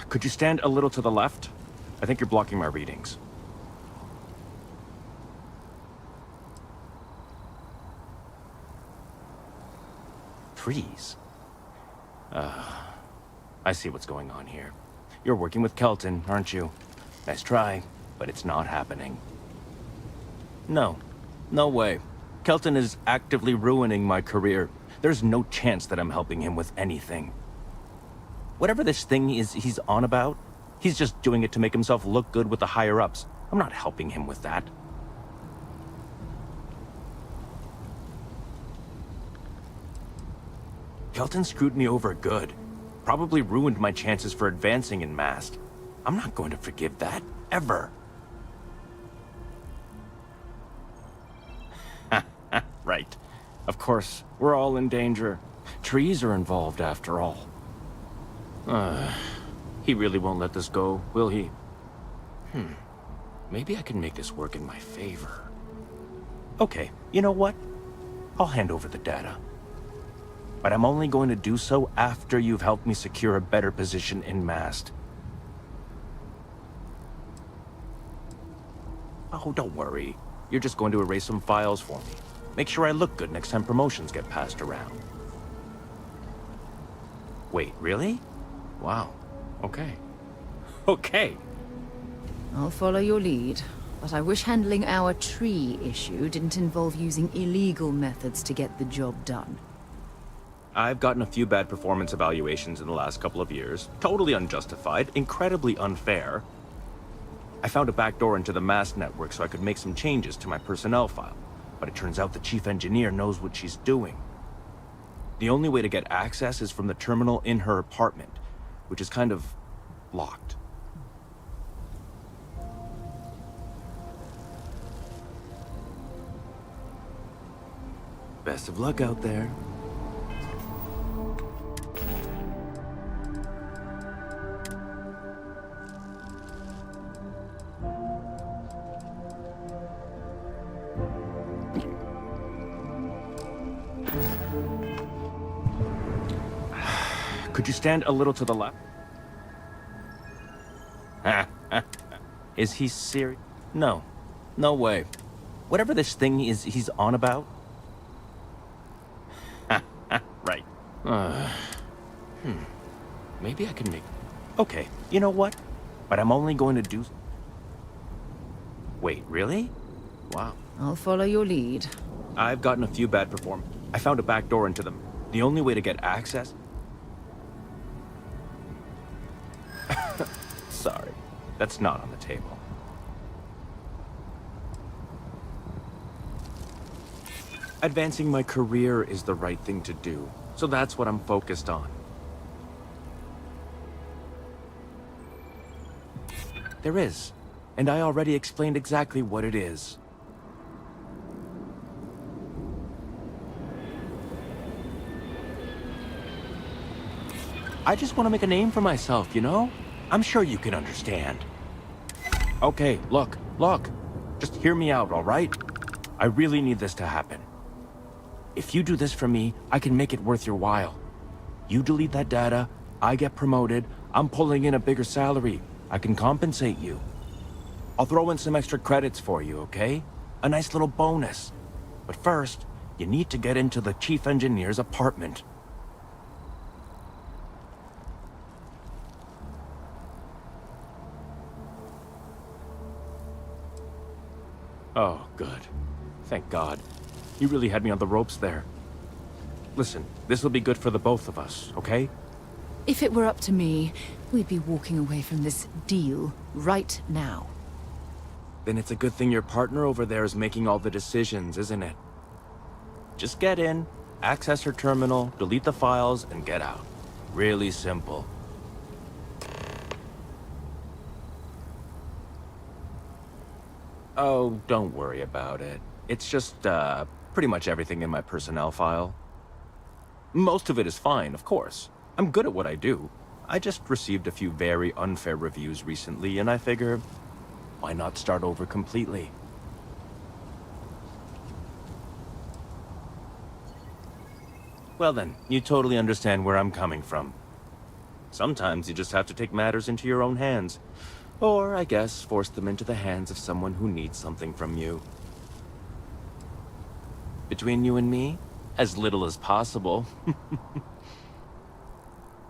Could you stand a little to the left? I think you're blocking my readings. Trees? I see what's going on here. You're working with Kelton, aren't you? Nice try, but it's not happening. No. No way. Kelton is actively ruining my career. There's no chance that I'm helping him with anything. Whatever this thing is he's on about, he's just doing it to make himself look good with the higher-ups. I'm not helping him with that. Kelton screwed me over good. Probably ruined my chances for advancing in MAST. I'm not going to forgive that, ever. Right. Of course, we're all in danger. Trees are involved after all. He really won't let this go, will he? Maybe I can make this work in my favor. Okay, you know what? I'll hand over the data. But I'm only going to do so after you've helped me secure a better position in MAST. Oh, don't worry. You're just going to erase some files for me. Make sure I look good next time promotions get passed around. Wait, really? Wow. Okay. Okay. I'll follow your lead, but I wish handling our tree issue didn't involve using illegal methods to get the job done. I've gotten a few bad performance evaluations in the last couple of years. Totally unjustified, incredibly unfair. I found a backdoor into the MAST network so I could make some changes to my personnel file, but it turns out the chief engineer knows what she's doing. The only way to get access is from the terminal in her apartment, which is kind of locked. Best of luck out there. Could you stand a little to the left? Is he serious? No. No way. Whatever this thing is he's on about. Right. Maybe I can make... Okay, you know what? But I'm only going to do... Wait, really? Wow. I'll follow your lead. I've gotten a few bad performances. I found a back door into them. The only way to get access... Sorry, that's not on the table. Advancing my career is the right thing to do, so that's what I'm focused on. There is, and I already explained exactly what it is. I just want to make a name for myself, you know? I'm sure you can understand. Okay, look. Just hear me out, all right? I really need this to happen. If you do this for me, I can make it worth your while. You delete that data, I get promoted, I'm pulling in a bigger salary. I can compensate you. I'll throw in some extra credits for you, okay? A nice little bonus. But first, you need to get into the chief engineer's apartment. Oh, good. Thank God. You really had me on the ropes there. Listen, this will be good for the both of us, okay? If it were up to me, we'd be walking away from this deal right now. Then it's a good thing your partner over there is making all the decisions, isn't it? Just get in, access her terminal, delete the files, and get out. Really simple. Oh, don't worry about it. It's just, pretty much everything in my personnel file. Most of it is fine, of course. I'm good at what I do. I just received a few very unfair reviews recently, and I figure, why not start over completely? Well then, you totally understand where I'm coming from. Sometimes you just have to take matters into your own hands. Or, I guess, force them into the hands of someone who needs something from you. Between you and me, as little as possible.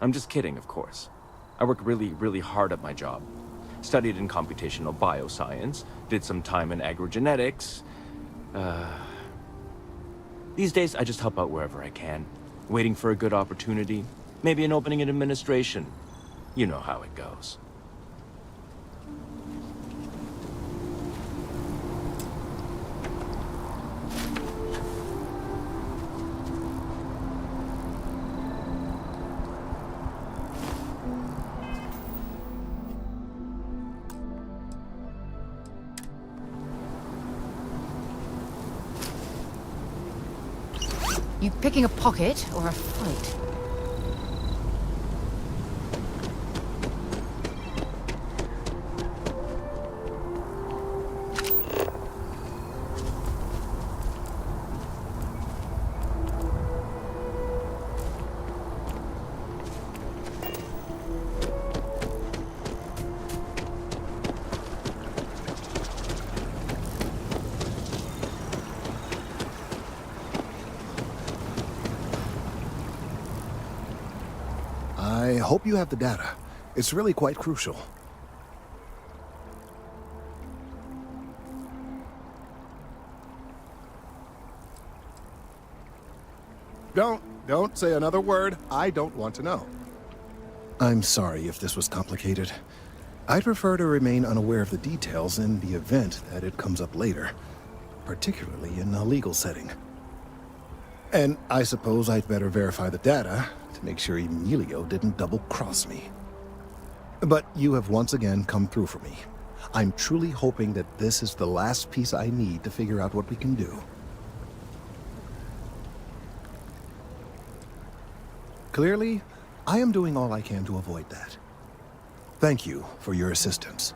I'm just kidding, of course. I work really hard at my job. Studied in computational bioscience, did some time in agrogenetics. These days, I just help out wherever I can. Waiting for a good opportunity. Maybe an opening in administration. You know how it goes. You picking a pocket or a fight? I hope you have the data. It's really quite crucial. Don't say another word. I don't want to know. I'm sorry if this was complicated. I'd prefer to remain unaware of the details in the event that it comes up later, particularly in a legal setting. And I suppose I'd better verify the data to make sure Emilio didn't double-cross me. But you have once again come through for me. I'm truly hoping that this is the last piece I need to figure out what we can do. Clearly, I am doing all I can to avoid that. Thank you for your assistance.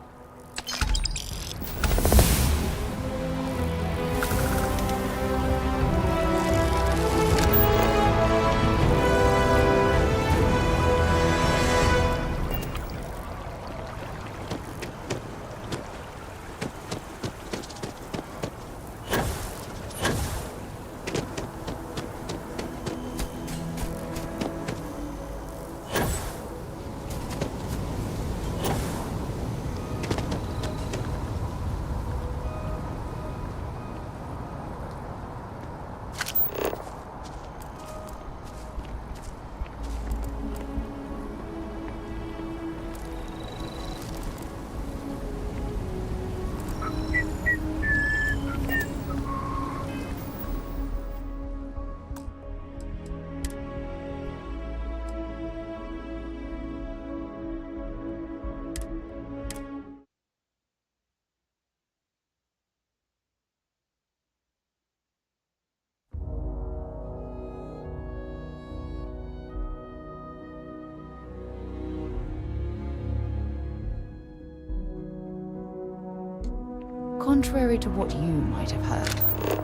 Contrary to what you might have heard,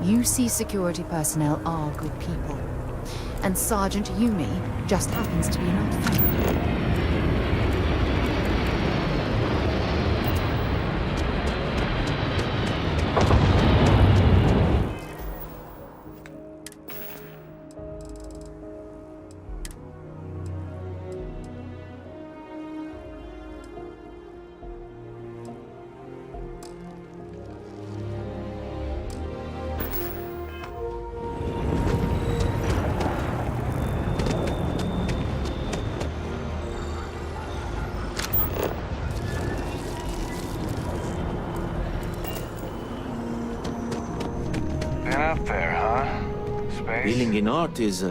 UC security personnel are good people. And Sergeant Yumi just happens to be an old friend. Been up there, huh? Space? Dealing in art is,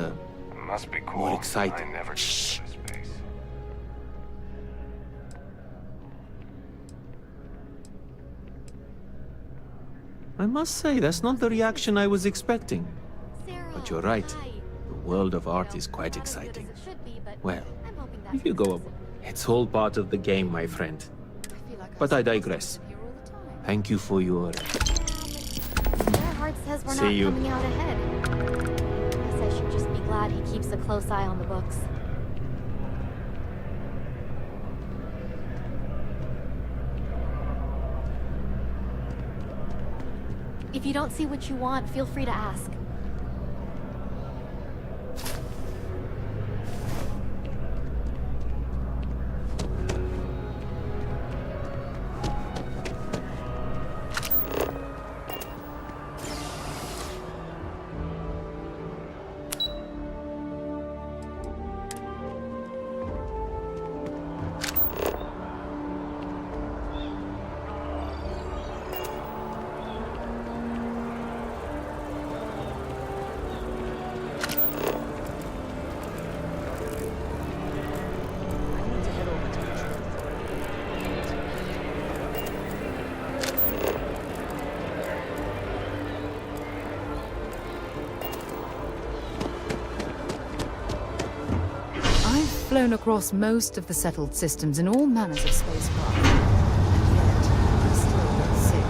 Must be cool. more exciting. I never Shh. did space. I must say, that's not the reaction I was expecting. But you're right. The world of art is quite exciting. Well, if you go up, it's all part of the game, my friend. But I digress. Thank you for your... Earhart says we're See not you. coming out ahead. Guess I should just be glad he keeps a close eye on the books. If you don't see what you want, feel free to ask. Flown across most of the settled systems in all manners of spacecraft. And yet, I still get sick.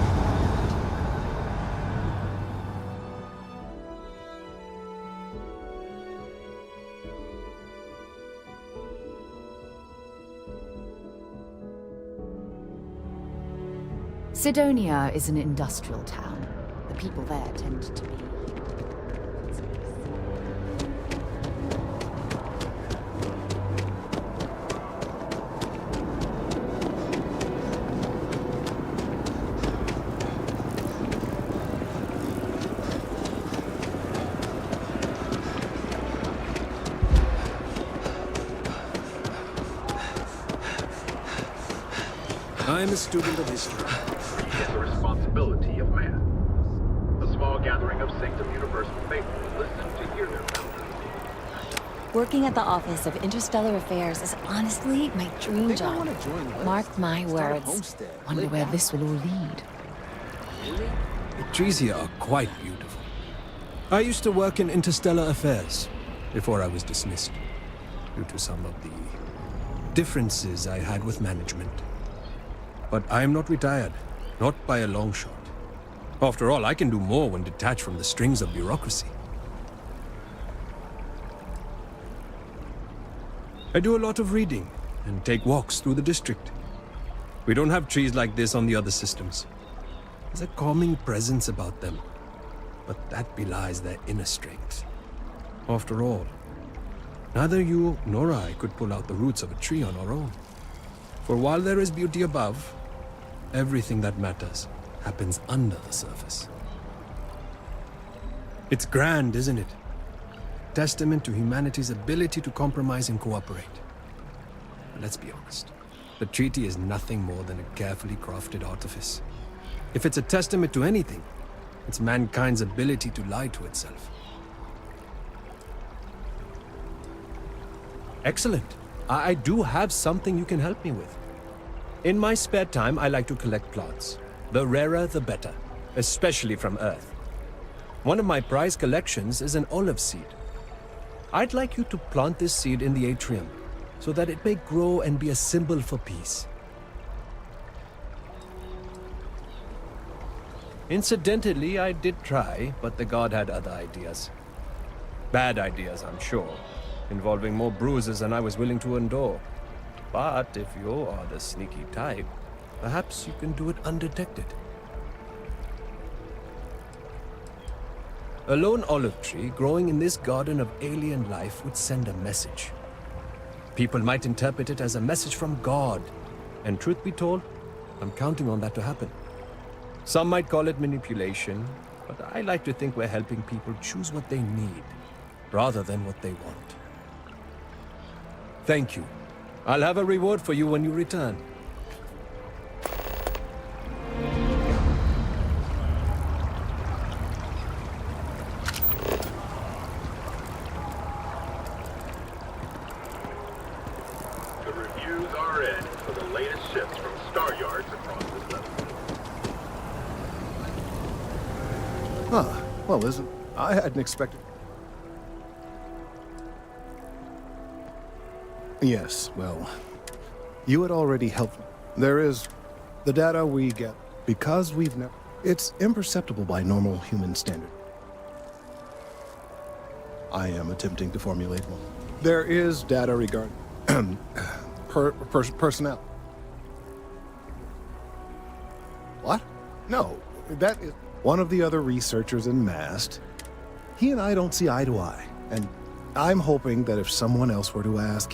Sidonia is an industrial town. The people there tend to be... I'm a student of history. Is the responsibility of man. A small gathering of Sanctum Universal faithful listen to hear their founders. Working at the Office of Interstellar Affairs is honestly my dream job. Mark my words. Wonder where this will all lead. The trees here are quite beautiful. I used to work in interstellar affairs before I was dismissed. due to some of the differences I had with management. But I am not retired, not by a long shot. After all, I can do more when detached from the strings of bureaucracy. I do a lot of reading and take walks through the district. We don't have trees like this on the other systems. There's a calming presence about them, but that belies their inner strength. After all, neither you nor I could pull out the roots of a tree on our own. For while there is beauty above, everything that matters happens under the surface. It's grand, isn't it? Testament to humanity's ability to compromise and cooperate. But let's be honest. The treaty is nothing more than a carefully crafted artifice. If it's a testament to anything, it's mankind's ability to lie to itself. Excellent. I do have something you can help me with. In my spare time, I like to collect plants. The rarer, the better, especially from Earth. One of my prized collections is an olive seed. I'd like you to plant this seed in the atrium, so that it may grow and be a symbol for peace. Incidentally, I did try, but the god had other ideas. Bad ideas, I'm sure, involving more bruises than I was willing to endure. But if you are the sneaky type, perhaps you can do it undetected. A lone olive tree growing in this garden of alien life would send a message. People might interpret it as a message from God, and truth be told, I'm counting on that to happen. Some might call it manipulation, but I like to think we're helping people choose what they need, rather than what they want. Thank you. I'll have a reward for you when you return. The reviews are in for the latest ships from star yards across the system. Huh. Well, listen, I hadn't expected... Yes, well, you had already helped me. There is the data we get, because we've never... It's imperceptible by normal human standard. I am attempting to formulate one. There is data regarding personnel. What? No, that is one of the other researchers in MAST. He and I don't see eye to eye, and I'm hoping that if someone else were to ask,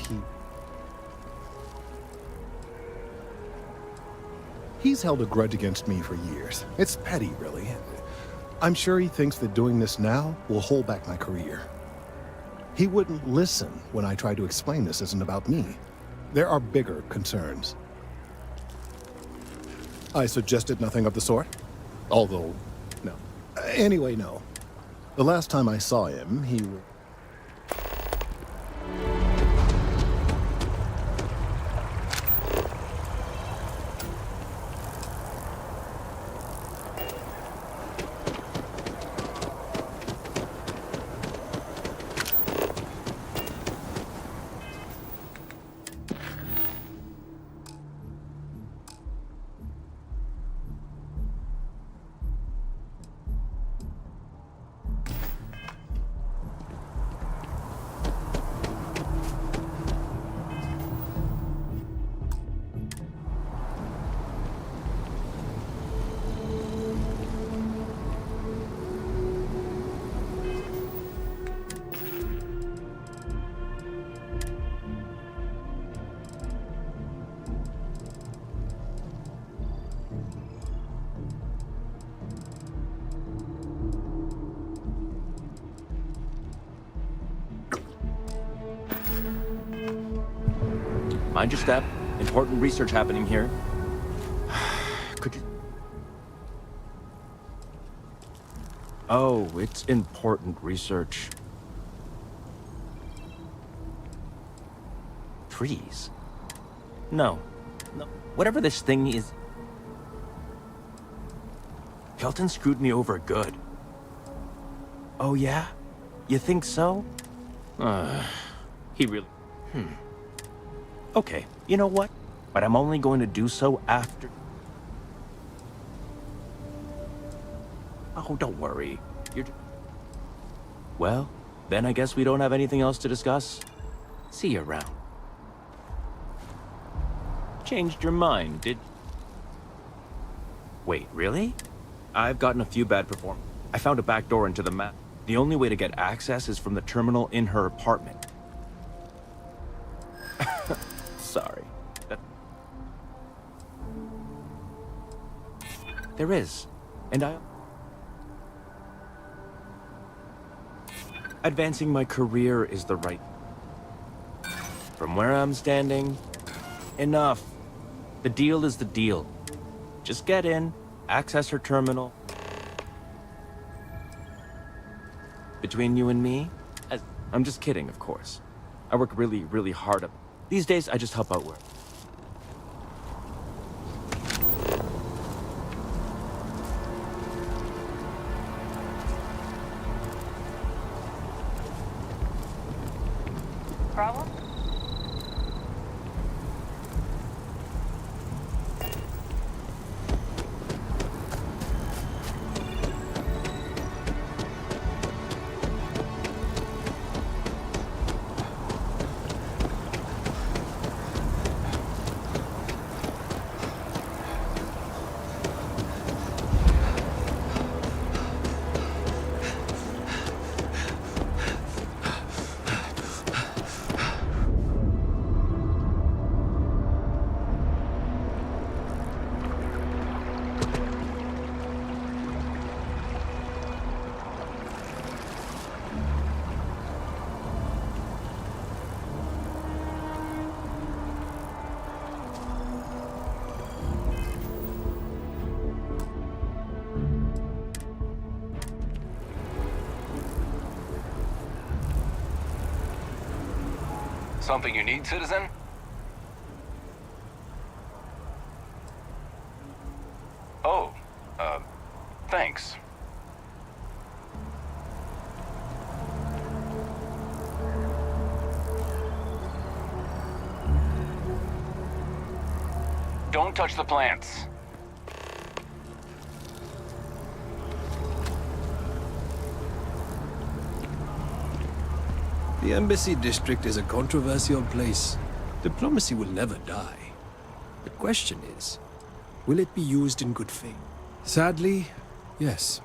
He's held a grudge against me for years. It's petty, really. I'm sure he thinks that doing this now will hold back my career. He wouldn't listen when I tried to explain this isn't about me. There are bigger concerns. I suggested nothing of the sort. Although, no. Anyway, no. The last time I saw him, he was... Mind your step. Important research happening here. Could you... Oh, it's important research. Trees? No. No. Whatever this thing is... Kelton screwed me over good. Oh, yeah? You think so? He really... Okay, you know what? But I'm only going to do so after... Oh, don't worry. Well, then I guess we don't have anything else to discuss. See you around. Changed your mind, did... Wait, really? I've gotten a few bad performances. I found a back door into the map. The only way to get access is from the terminal in her apartment. Sorry. There is. And advancing my career is the right... From where I'm standing, enough. The deal is the deal. Just get in, access her terminal. Between you and me, I'm just kidding, of course. I work really, really hard up. These days, I just help out work. Problem? Something you need, citizen? Oh, thanks. Don't touch the plants. The Embassy District is a controversial place. Diplomacy will never die. The question is, will it be used in good faith? Sadly, yes.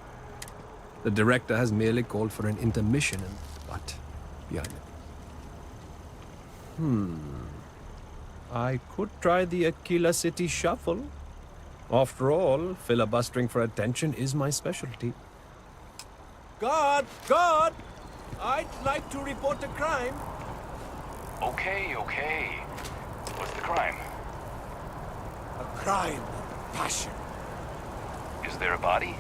The director has merely called for an intermission and what behind it. I could try the Aquila City Shuffle. After all, filibustering for attention is my specialty. God! God! I'd like to report a crime. Okay. What's the crime? A crime of passion. Is there a body?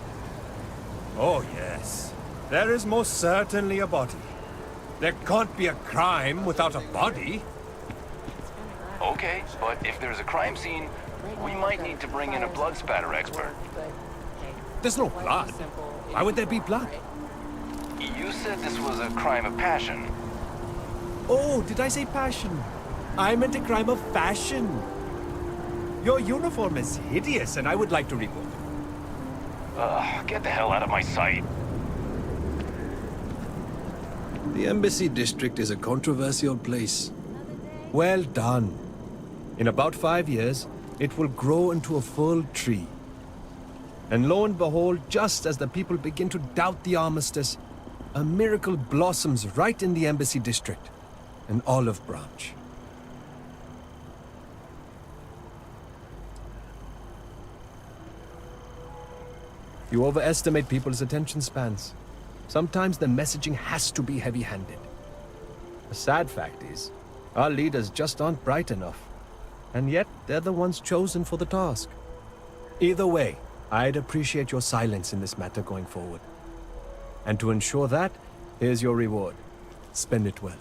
Oh, yes. There is most certainly a body. There can't be a crime without a body. Okay, but if there's a crime scene, we might need to bring in a blood spatter expert. There's no blood. Why would there be blood? You said this was a crime of passion. Oh, did I say passion? I meant a crime of fashion. Your uniform is hideous, and I would like to report it. Get the hell out of my sight. The Embassy District is a controversial place. Well done. In about 5 years, it will grow into a full tree. And lo and behold, just as the people begin to doubt the armistice, a miracle blossoms right in the Embassy District, an olive branch. You overestimate people's attention spans. Sometimes the messaging has to be heavy-handed. The sad fact is, our leaders just aren't bright enough. And yet, they're the ones chosen for the task. Either way, I'd appreciate your silence in this matter going forward. And to ensure that, here's your reward. Spend it well.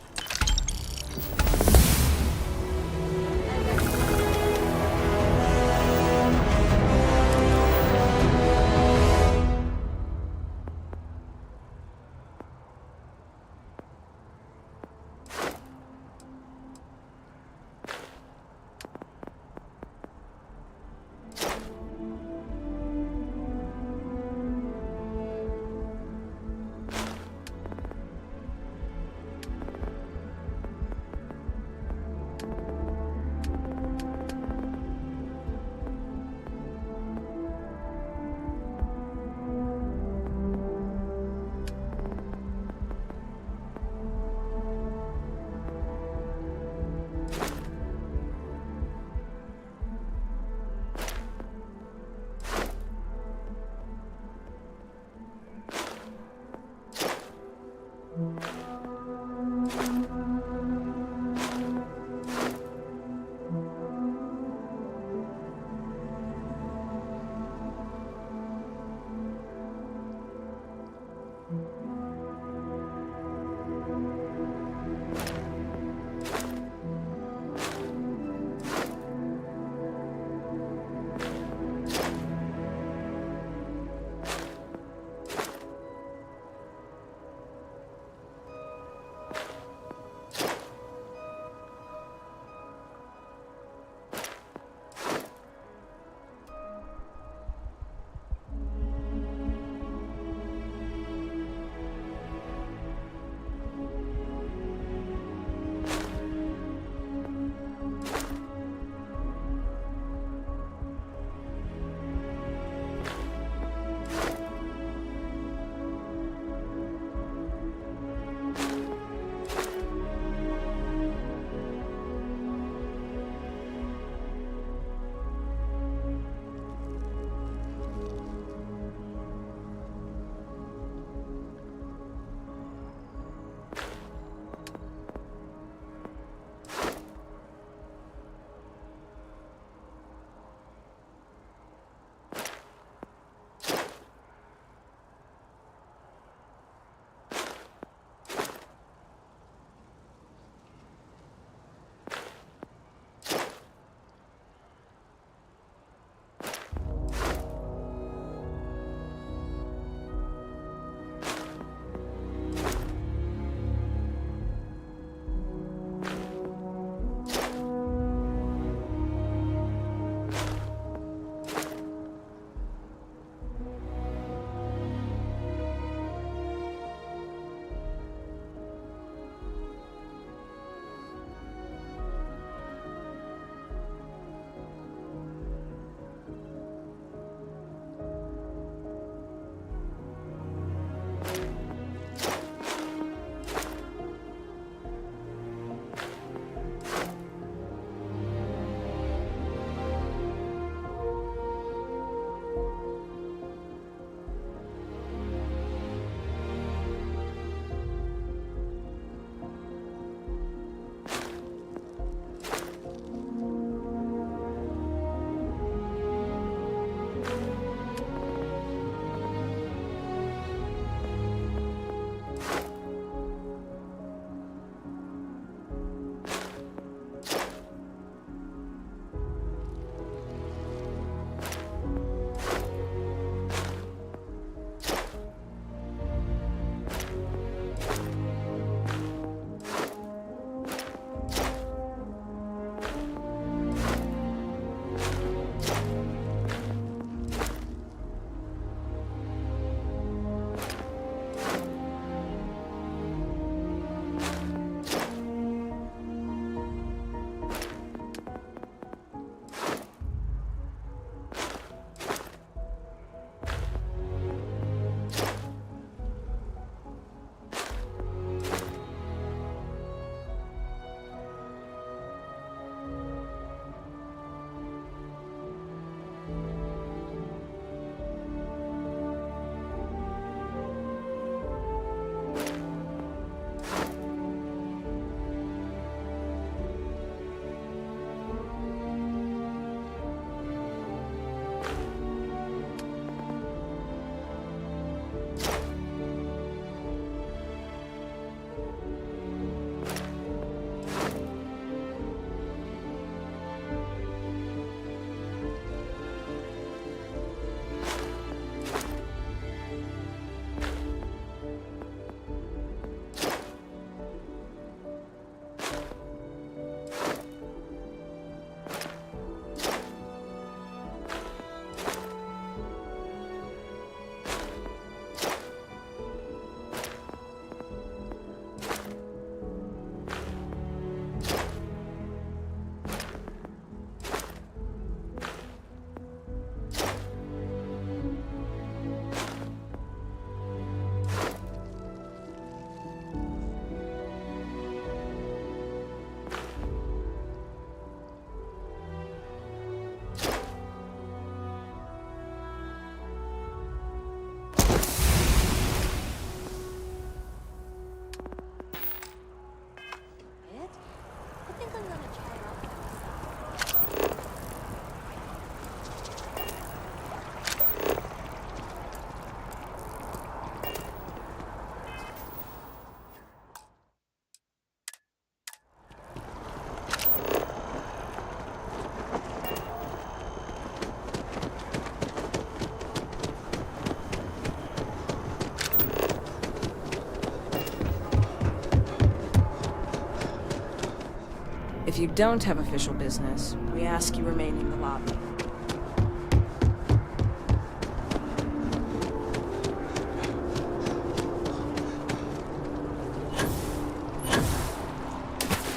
If you don't have official business, we ask you remain in the lobby.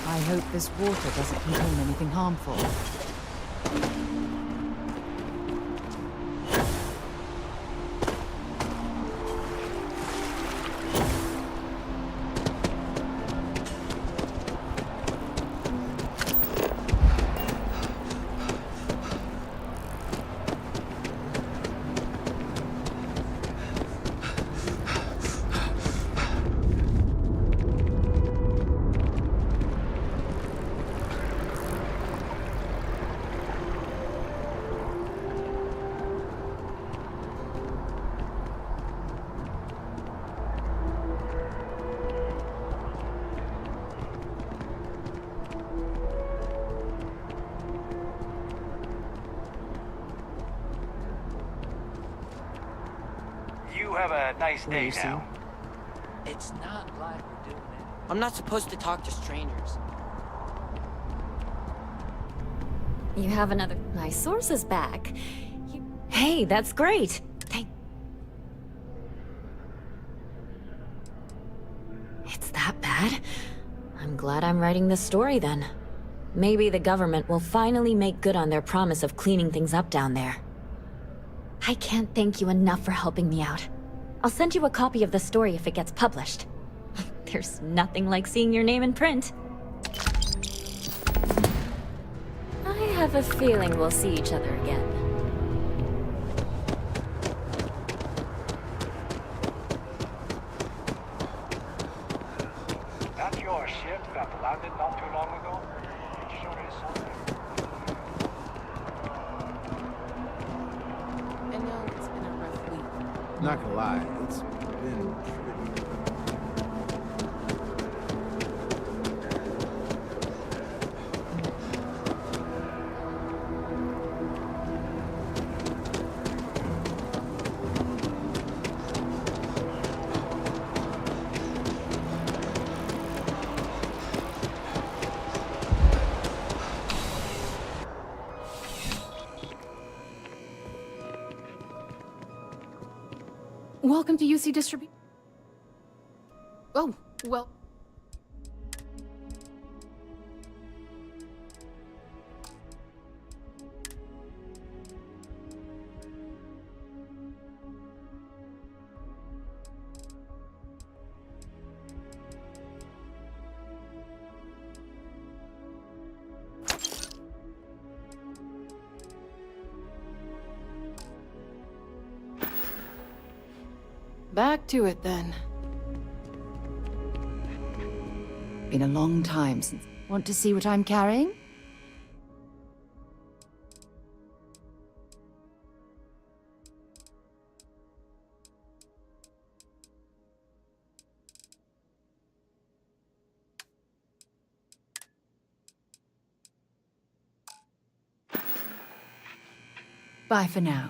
I hope this water doesn't contain anything harmful. You have a nice day now. It's not like we're doing it. I'm not supposed to talk to strangers. You have another... My source is back. Hey, that's great. It's that bad? I'm glad I'm writing this story then. Maybe the government will finally make good on their promise of cleaning things up down there. I can't thank you enough for helping me out. I'll send you a copy of the story if it gets published. There's nothing like seeing your name in print. I have a feeling we'll see each other again. That's your ship that landed not too long ago? It sure is something. I know it's been a rough week. Not gonna lie, it's been pretty... Welcome to UC Distribution. Oh, well. Back to it then. Been a long time since... Want to see what I'm carrying? Bye for now.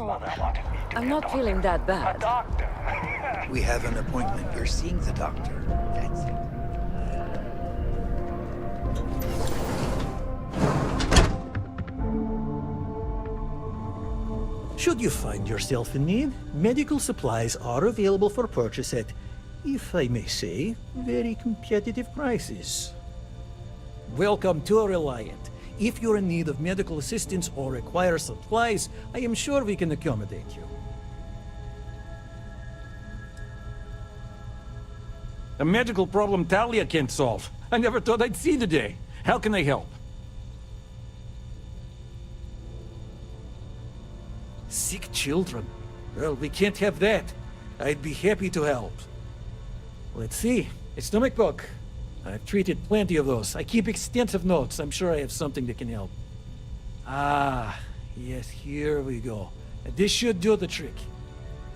Mother wanted me to I'm not feeling that bad. a doctor. We have an appointment. You're seeing the doctor. That's it. Should you find yourself in need, medical supplies are available for purchase at, if I may say, very competitive prices. Welcome to Reliant. If you're in need of medical assistance or require supplies, I am sure we can accommodate you. A medical problem Talia can't solve. I never thought I'd see the day. How can I help? Sick children. Well, we can't have that. I'd be happy to help. Let's see. A stomach bug. I've treated plenty of those. I keep extensive notes. I'm sure I have something that can help. Ah, yes, here we go. This should do the trick.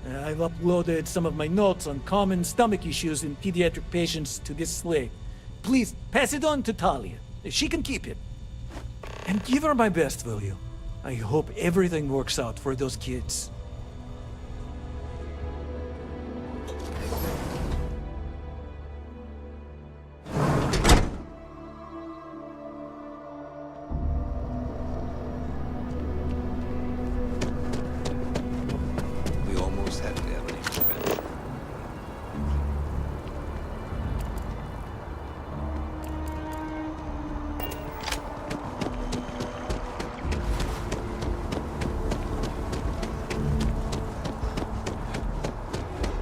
I've uploaded some of my notes on common stomach issues in pediatric patients to this slate. Please, pass it on to Talia. She can keep it. And give her my best, will you? I hope everything works out for those kids. We almost have to have an intervention.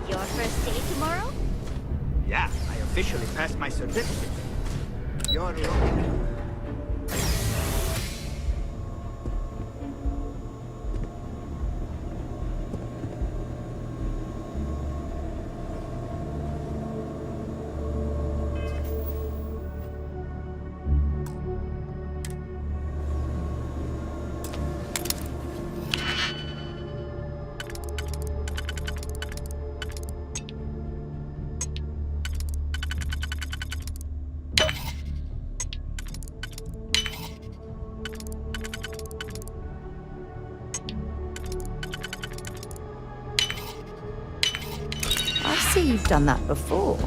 Your first day tomorrow? Yeah, I officially passed my certificate. You're welcome. I see you've done that before.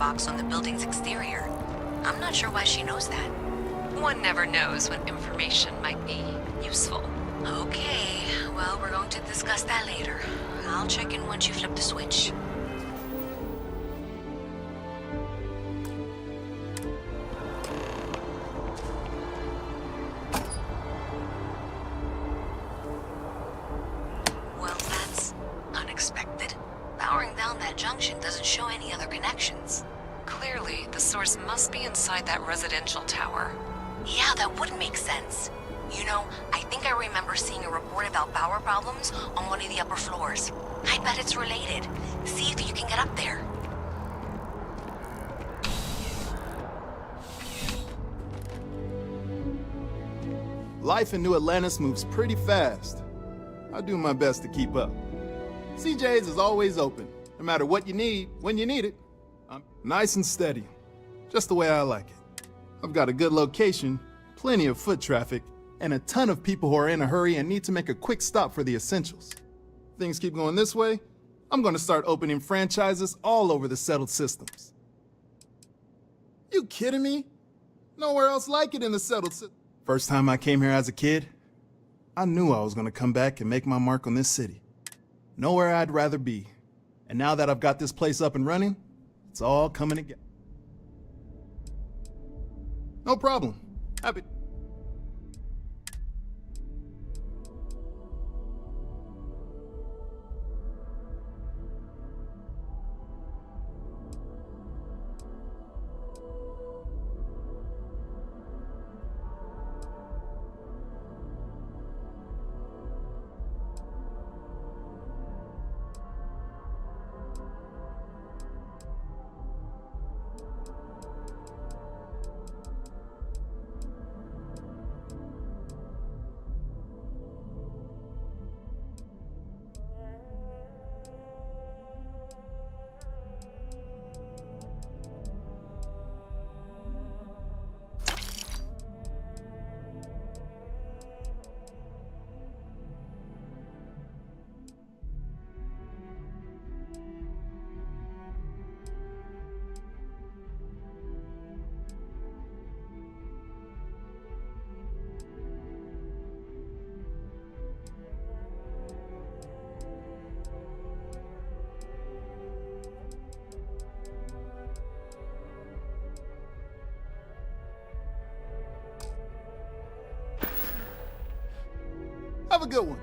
box on the building's exterior. I'm not sure why she knows that. One never knows when information might be useful. Okay, well, we're going to discuss that later. I'll check in once you flip the switch. Well, that's unexpected. Powering down that junction doesn't show any other connections. Clearly, the source must be inside that residential tower. Yeah, that would make sense. You know, I think I remember seeing a report about power problems on one of the upper floors. I bet it's related. See if you can get up there. Life in New Atlantis moves pretty fast. I do my best to keep up. CJ's is always open, no matter what you need, when you need it. I'm nice and steady, just the way I like it. I've got a good location, plenty of foot traffic, and a ton of people who are in a hurry and need to make a quick stop for the essentials. Things keep going this way, I'm gonna start opening franchises all over the settled systems. You kidding me? Nowhere else like it in the settled system. First time I came here as a kid, I knew I was gonna come back and make my mark on this city. Nowhere I'd rather be. And now that I've got this place up and running, it's all coming together. No problem. Happy. Have a good one.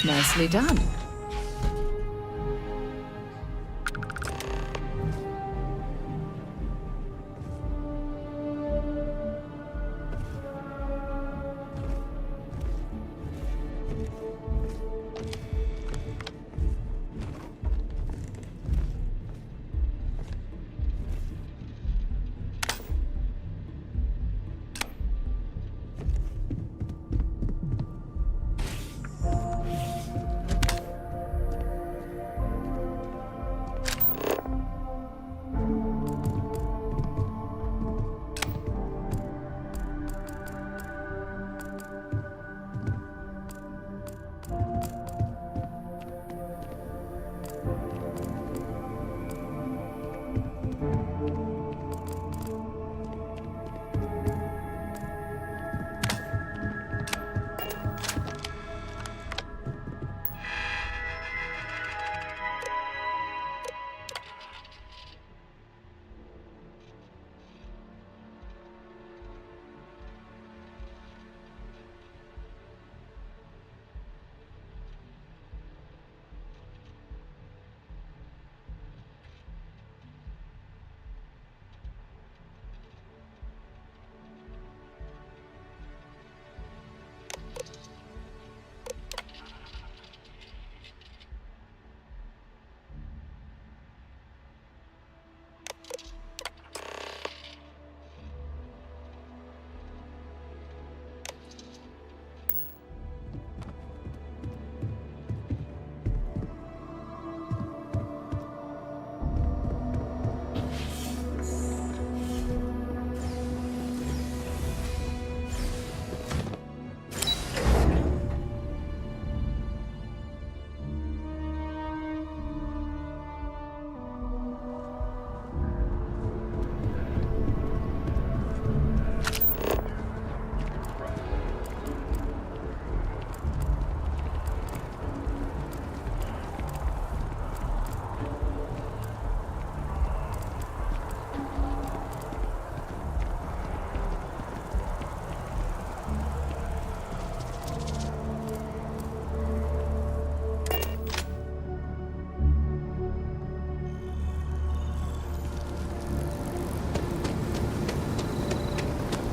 Nicely done.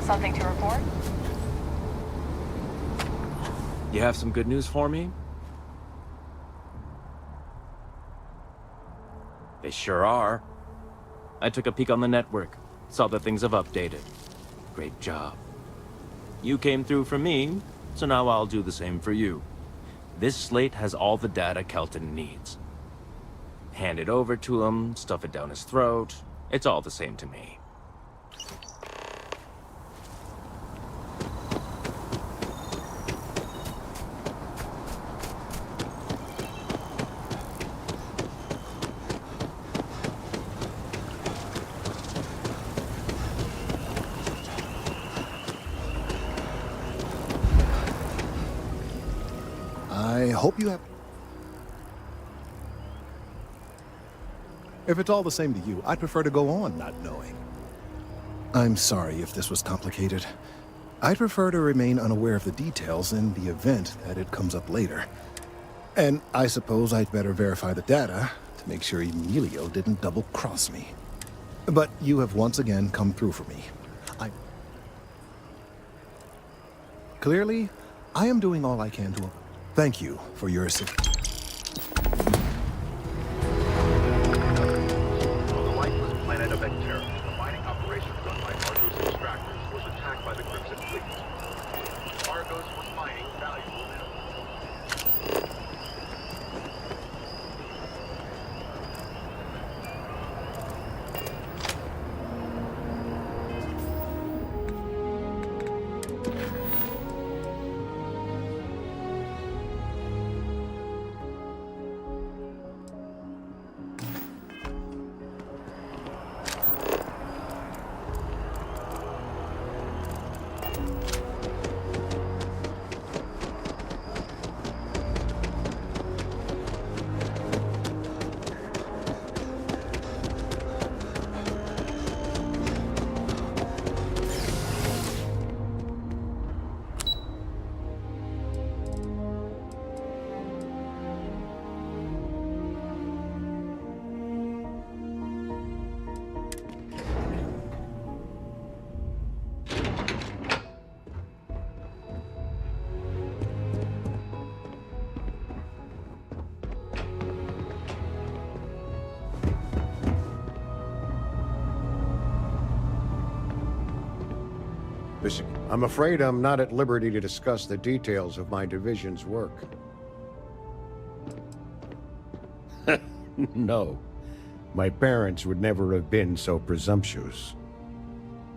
Something to report? You have some good news for me? They sure are. I took a peek on the network, saw that things have updated. Great job. You came through for me, so now I'll do the same for you. This slate has all the data Kelton needs. Hand it over to him, stuff it down his throat. It's all the same to me. I hope you have... If it's all the same to you, I'd prefer to go on not knowing. I'm sorry if this was complicated. I'd prefer to remain unaware of the details in the event that it comes up later. And I suppose I'd better verify the data to make sure Emilio didn't double-cross me. But you have once again come through for me. Clearly, I am doing all I can to... Thank you for your assistance. On the lifeless planet of Vectera, the mining operation run by Argos extractors was attacked by the Crimson Fleet. Argos was mining valuable minerals. I'm afraid I'm not at liberty to discuss the details of my division's work. No. My parents would never have been so presumptuous.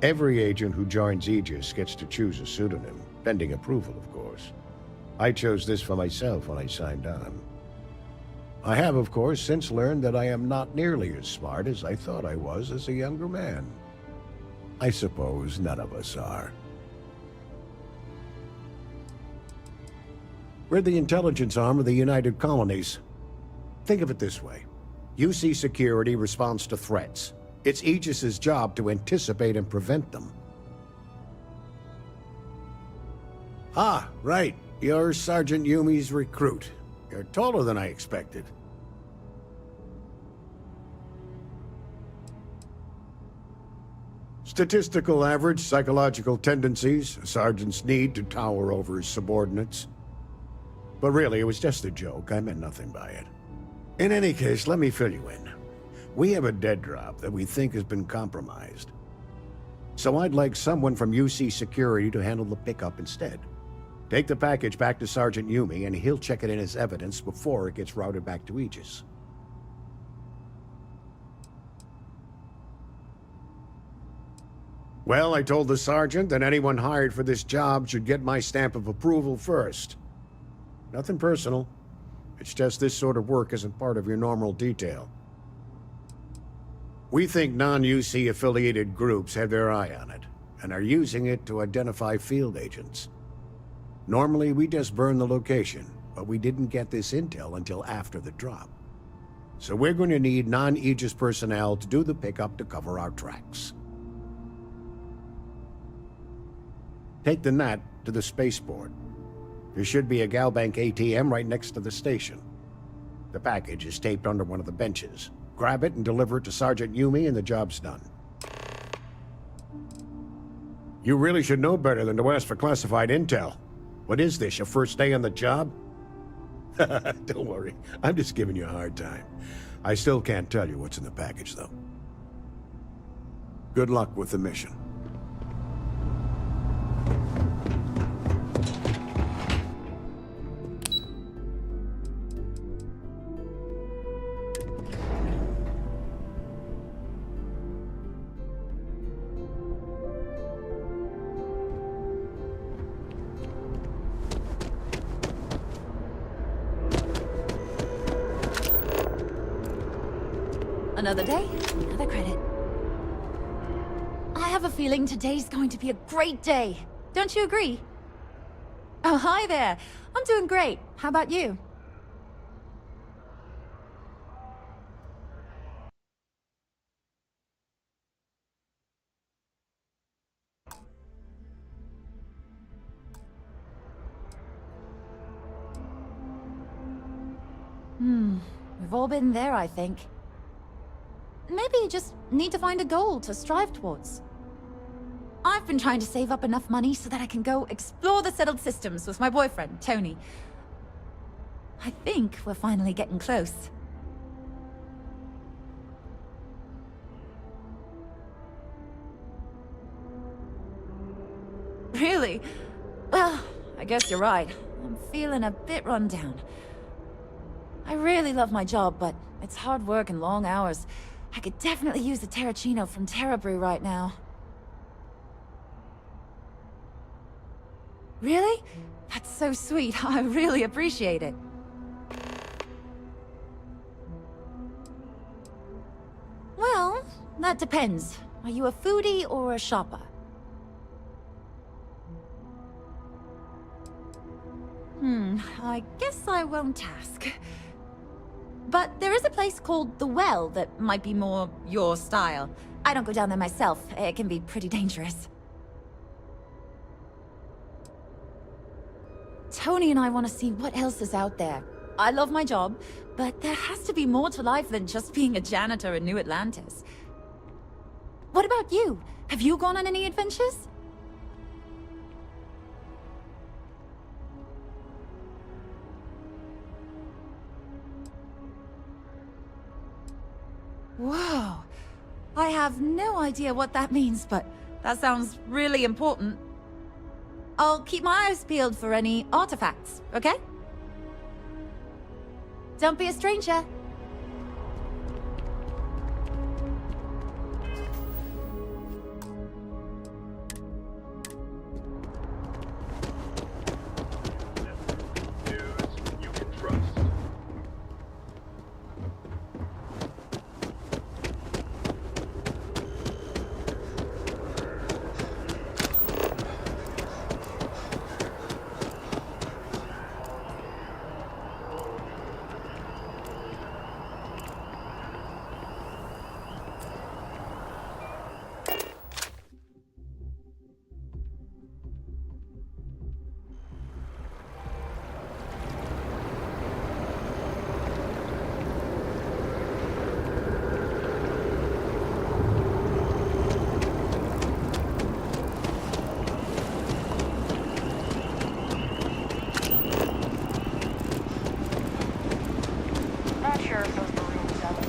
Every agent who joins Aegis gets to choose a pseudonym, pending approval, of course. I chose this for myself when I signed on. I have, of course, since learned that I am not nearly as smart as I thought I was as a younger man. I suppose none of us are. We're the intelligence arm of the United Colonies. Think of it this way. UC Security responds to threats. It's Aegis's job to anticipate and prevent them. Ah, right. You're Sergeant Yumi's recruit. You're taller than I expected. Statistical average psychological tendencies, a sergeant's need to tower over his subordinates. But really, it was just a joke. I meant nothing by it. In any case, let me fill you in. We have a dead drop that we think has been compromised. So I'd like someone from UC Security to handle the pickup instead. Take the package back to Sergeant Yumi, and he'll check it in as evidence before it gets routed back to Aegis. Well, I told the sergeant that anyone hired for this job should get my stamp of approval first. Nothing personal. It's just this sort of work isn't part of your normal detail. We think non-UC affiliated groups have their eye on it, and are using it to identify field agents. Normally, we just burn the location, but we didn't get this intel until after the drop. So we're going to need non-Aegis personnel to do the pickup to cover our tracks. Take the NAT to the spaceport. There should be a Galbank ATM right next to the station. The package is taped under one of the benches. Grab it and deliver it to Sergeant Yumi and the job's done. You really should know better than to ask for classified intel. What is this, your first day on the job? Don't worry, I'm just giving you a hard time. I still can't tell you what's in the package, though. Good luck with the mission. Another day, another credit. I have a feeling today's going to be a great day. Don't you agree? Oh, hi there. I'm doing great. How about you? We've all been there, I think. Maybe you just need to find a goal to strive towards. I've been trying to save up enough money so that I can go explore the settled systems with my boyfriend, Tony. I think we're finally getting close. Really? Well, I guess you're right. I'm feeling a bit run down. I really love my job, but it's hard work and long hours. I could definitely use a Terracino from Terra Brew right now. Really? That's so sweet. I really appreciate it. Well, that depends. Are you a foodie or a shopper? I guess I won't ask. But there is a place called The Well that might be more your style. I don't go down there myself. It can be pretty dangerous. Tony and I want to see what else is out there. I love my job, but there has to be more to life than just being a janitor in New Atlantis. What about you? Have you gone on any adventures? Whoa. I have no idea what that means, but that sounds really important. I'll keep my eyes peeled for any artifacts, okay? Don't be a stranger. You can trust. Not sure if those Marines have us.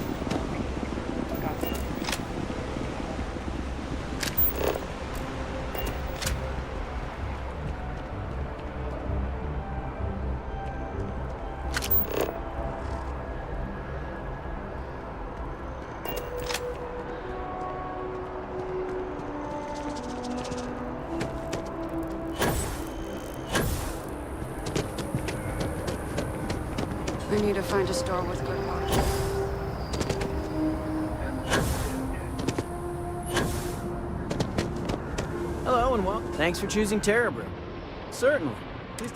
We need to find a store with good margins. Hello and welcome. Thanks for choosing Terra Brew. Certainly. Please.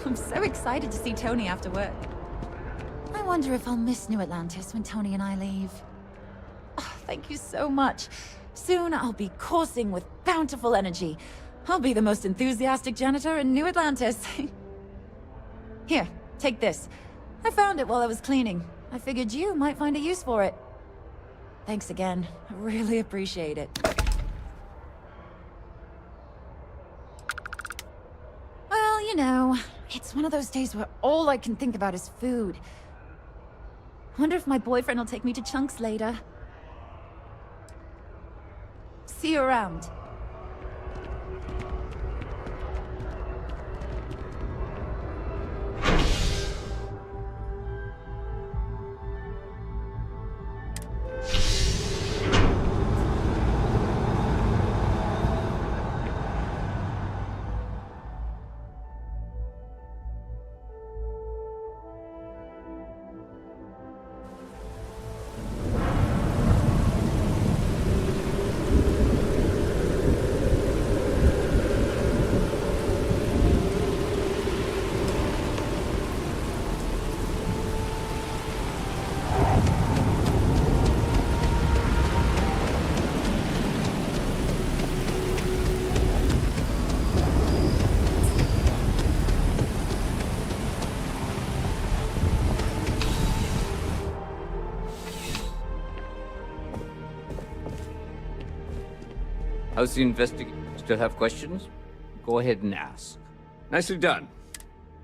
I'm so excited to see Tony after work. I wonder if I'll miss New Atlantis when Tony and I leave. Oh, thank you so much. Soon I'll be coursing with bountiful energy. I'll be the most enthusiastic janitor in New Atlantis. Here, take this. I found it while I was cleaning. I figured you might find a use for it. Thanks again. I really appreciate it. Well, you know, it's one of those days where all I can think about is food. Wonder if my boyfriend will take me to Chunks later. See you around. How's the investigation? Still have questions? Go ahead and ask. Nicely done.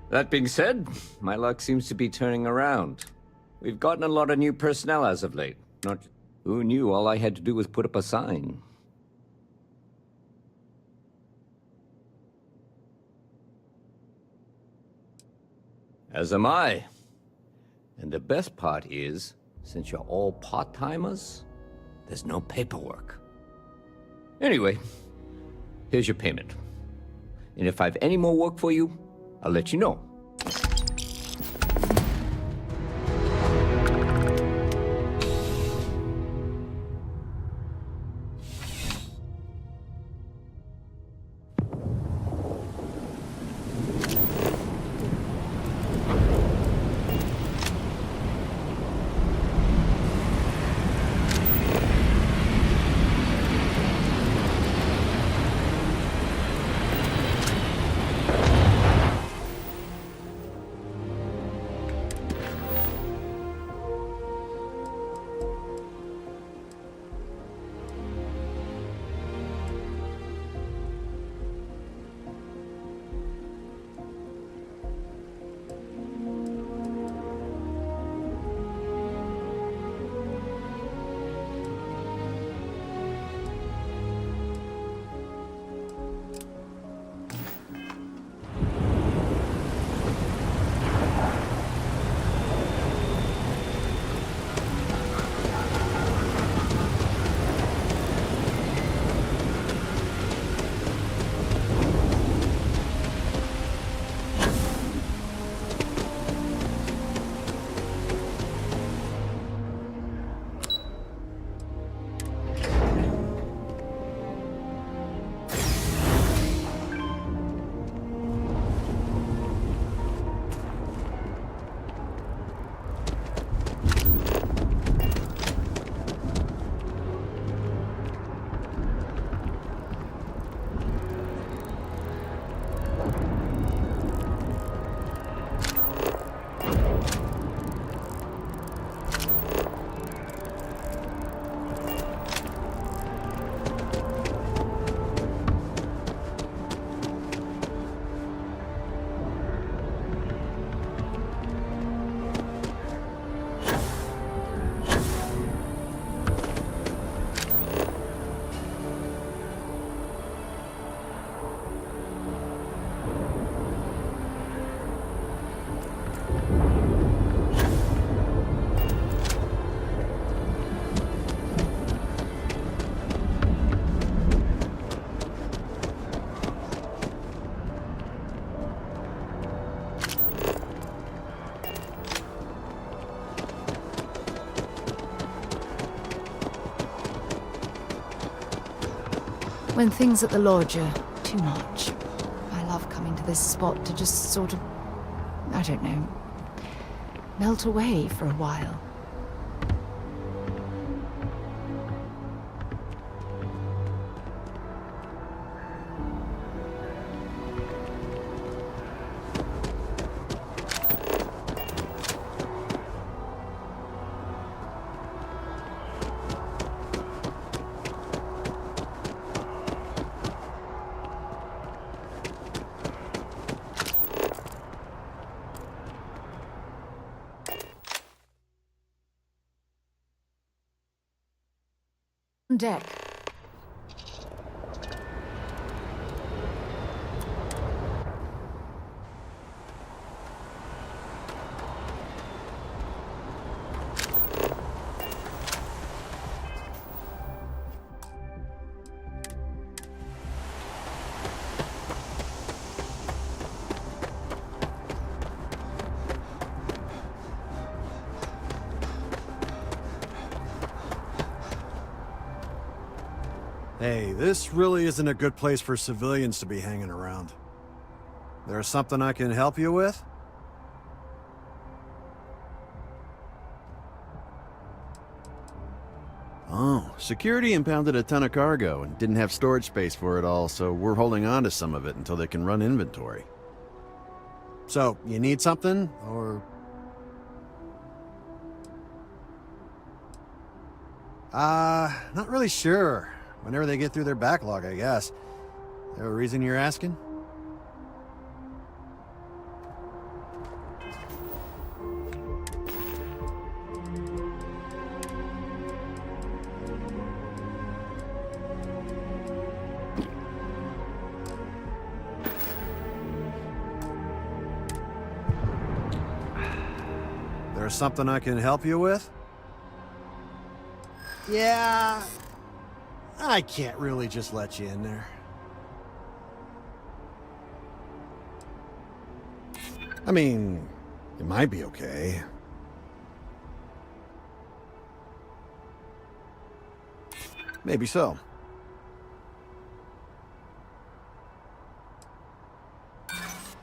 That being said, my luck seems to be turning around. We've gotten a lot of new personnel as of late. Who knew all I had to do was put up a sign? As am I. And the best part is, since you're all part-timers, there's no paperwork. Anyway, here's your payment. And if I have any more work for you, I'll let you know. When things at the lodge are too much, I love coming to this spot to just sort of, I don't know, melt away for a while. Deck. Hey, this really isn't a good place for civilians to be hanging around. There's something I can help you with? Oh, security impounded a ton of cargo and didn't have storage space for it all, so we're holding on to some of it until they can run inventory. So, you need something, or...? Not really sure. Whenever they get through their backlog, I guess. There a reason you're asking? There's something I can help you with? Yeah... I can't really just let you in there. I mean, it might be okay. Maybe so.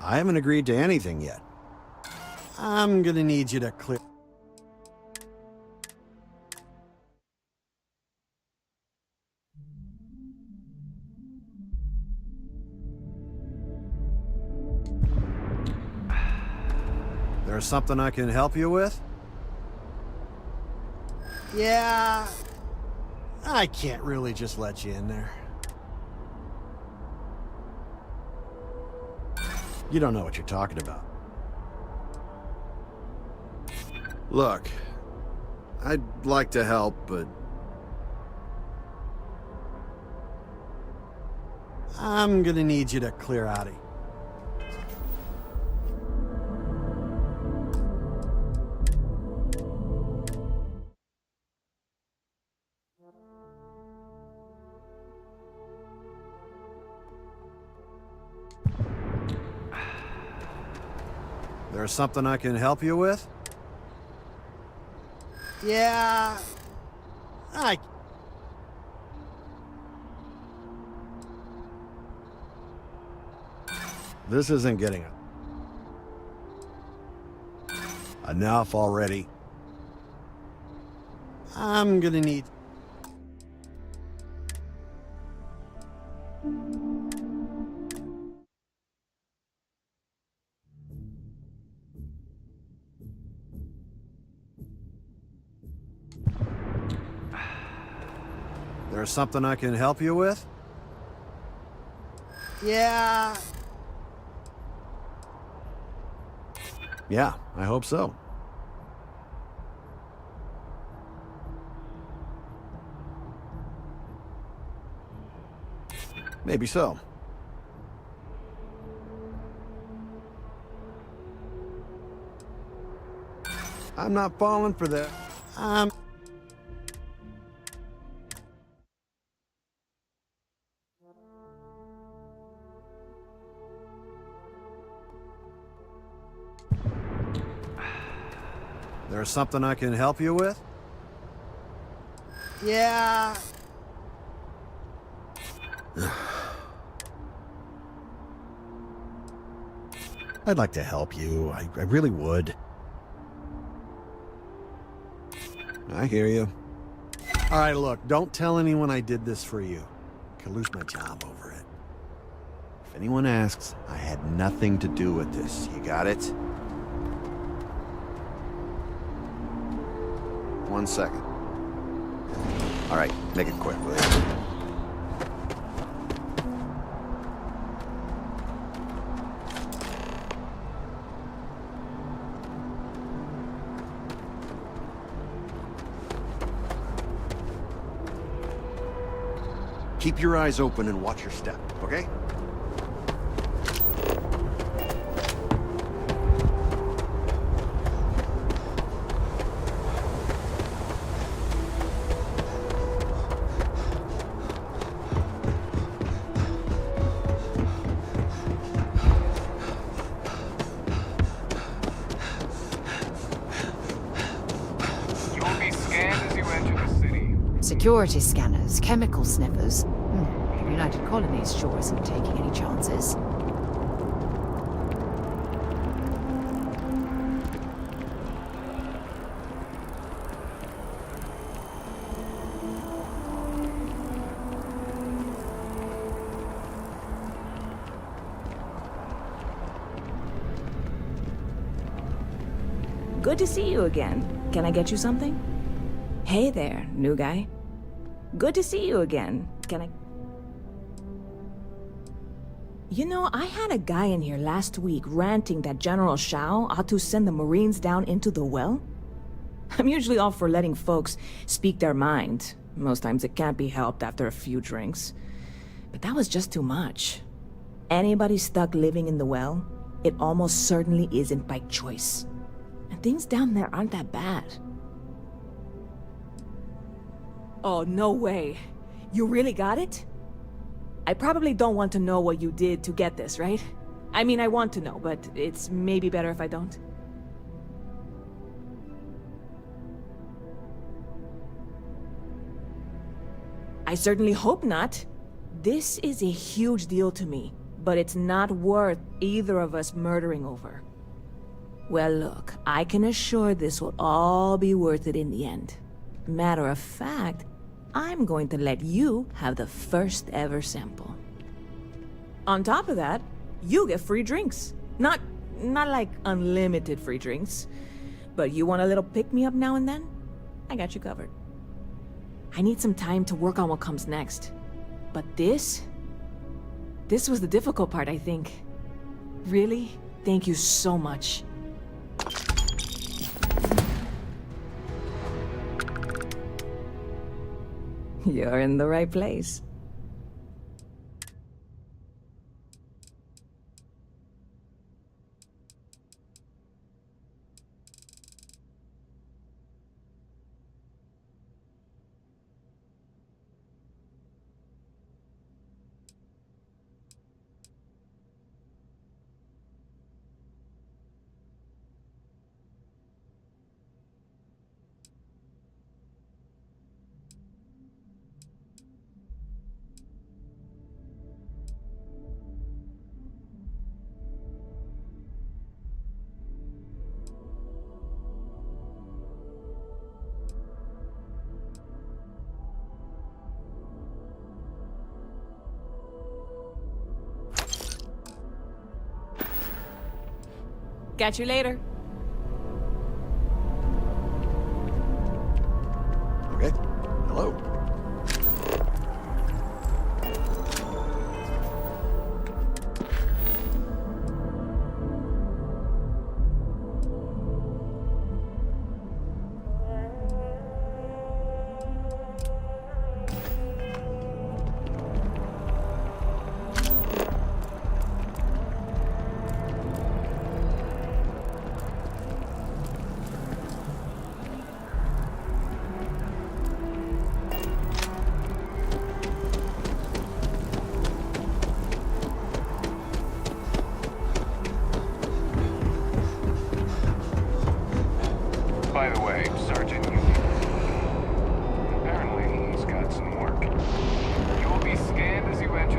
I haven't agreed to anything yet. I'm gonna need you to clear... There's something I can help you with? Yeah... I can't really just let you in there. You don't know what you're talking about. Look, I'd like to help, but... I'm gonna need you to clear out of here. There's something I can help you with? Yeah... This isn't getting it. Enough already. I'm gonna need... There's something I can help you with? Yeah... Yeah, I hope so. Maybe so. I'm not falling for that. There's something I can help you with? Yeah... I'd like to help you. I really would. I hear you. All right, look, don't tell anyone I did this for you. I could lose my job over it. If anyone asks, I had nothing to do with this. You got it? 1 second. All right, make it quick, will you? Keep your eyes open and watch your step, okay? You'll be scanned as you enter the city. Security scanners, chemical sniffers. The United Colonies sure isn't taking any chances. Good to see you again. Can I get you something? Hey there, new guy. Good to see you again. Can I... You know, I had a guy in here last week ranting that General Shao ought to send the Marines down into the well. I'm usually all for letting folks speak their mind. Most times it can't be helped after a few drinks. But that was just too much. Anybody stuck living in the well, it almost certainly isn't by choice. And things down there aren't that bad. Oh, no way. You really got it? I probably don't want to know what you did to get this, right? I mean, I want to know, but it's maybe better if I don't. I certainly hope not. This is a huge deal to me, but it's not worth either of us murdering over. Well, look, I can assure this will all be worth it in the end. Matter of fact, I'm going to let you have the first ever sample. On top of that, you get free drinks. Not like unlimited free drinks, but you want a little pick-me-up now and then? I got you covered. I need some time to work on what comes next. But this was the difficult part, I think. Really, thank you so much. You're in the right place. Catch you later. Okay. Hello. By the way, Sergeant, apparently he's got some work. You will be scanned as you enter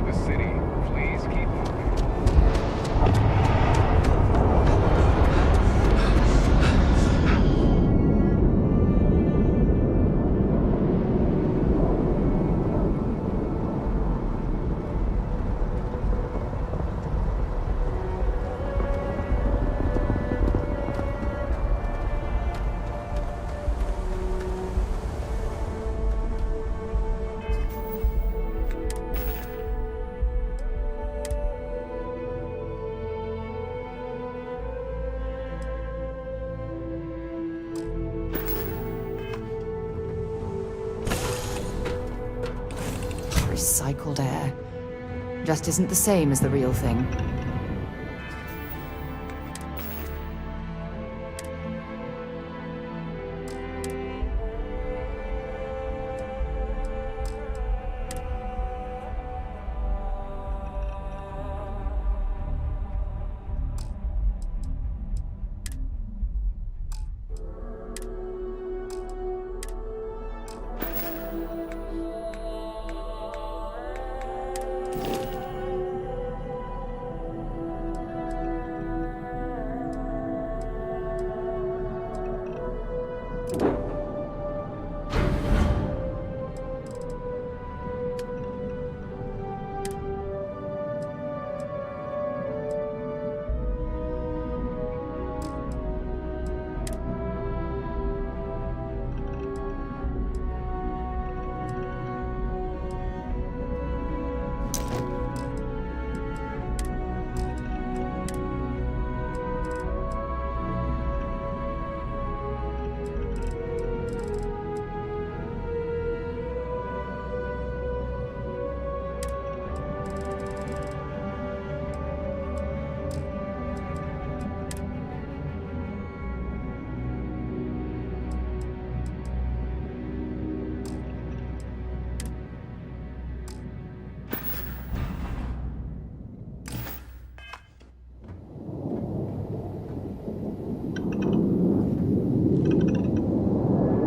recycled air. Just isn't the same as the real thing.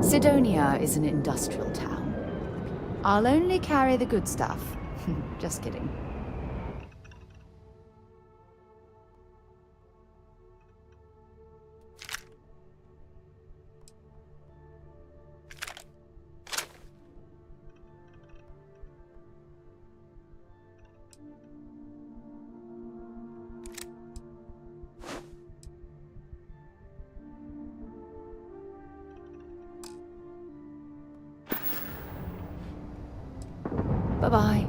Sidonia is an industrial town. I'll only carry the good stuff. Just kidding. Bye-bye.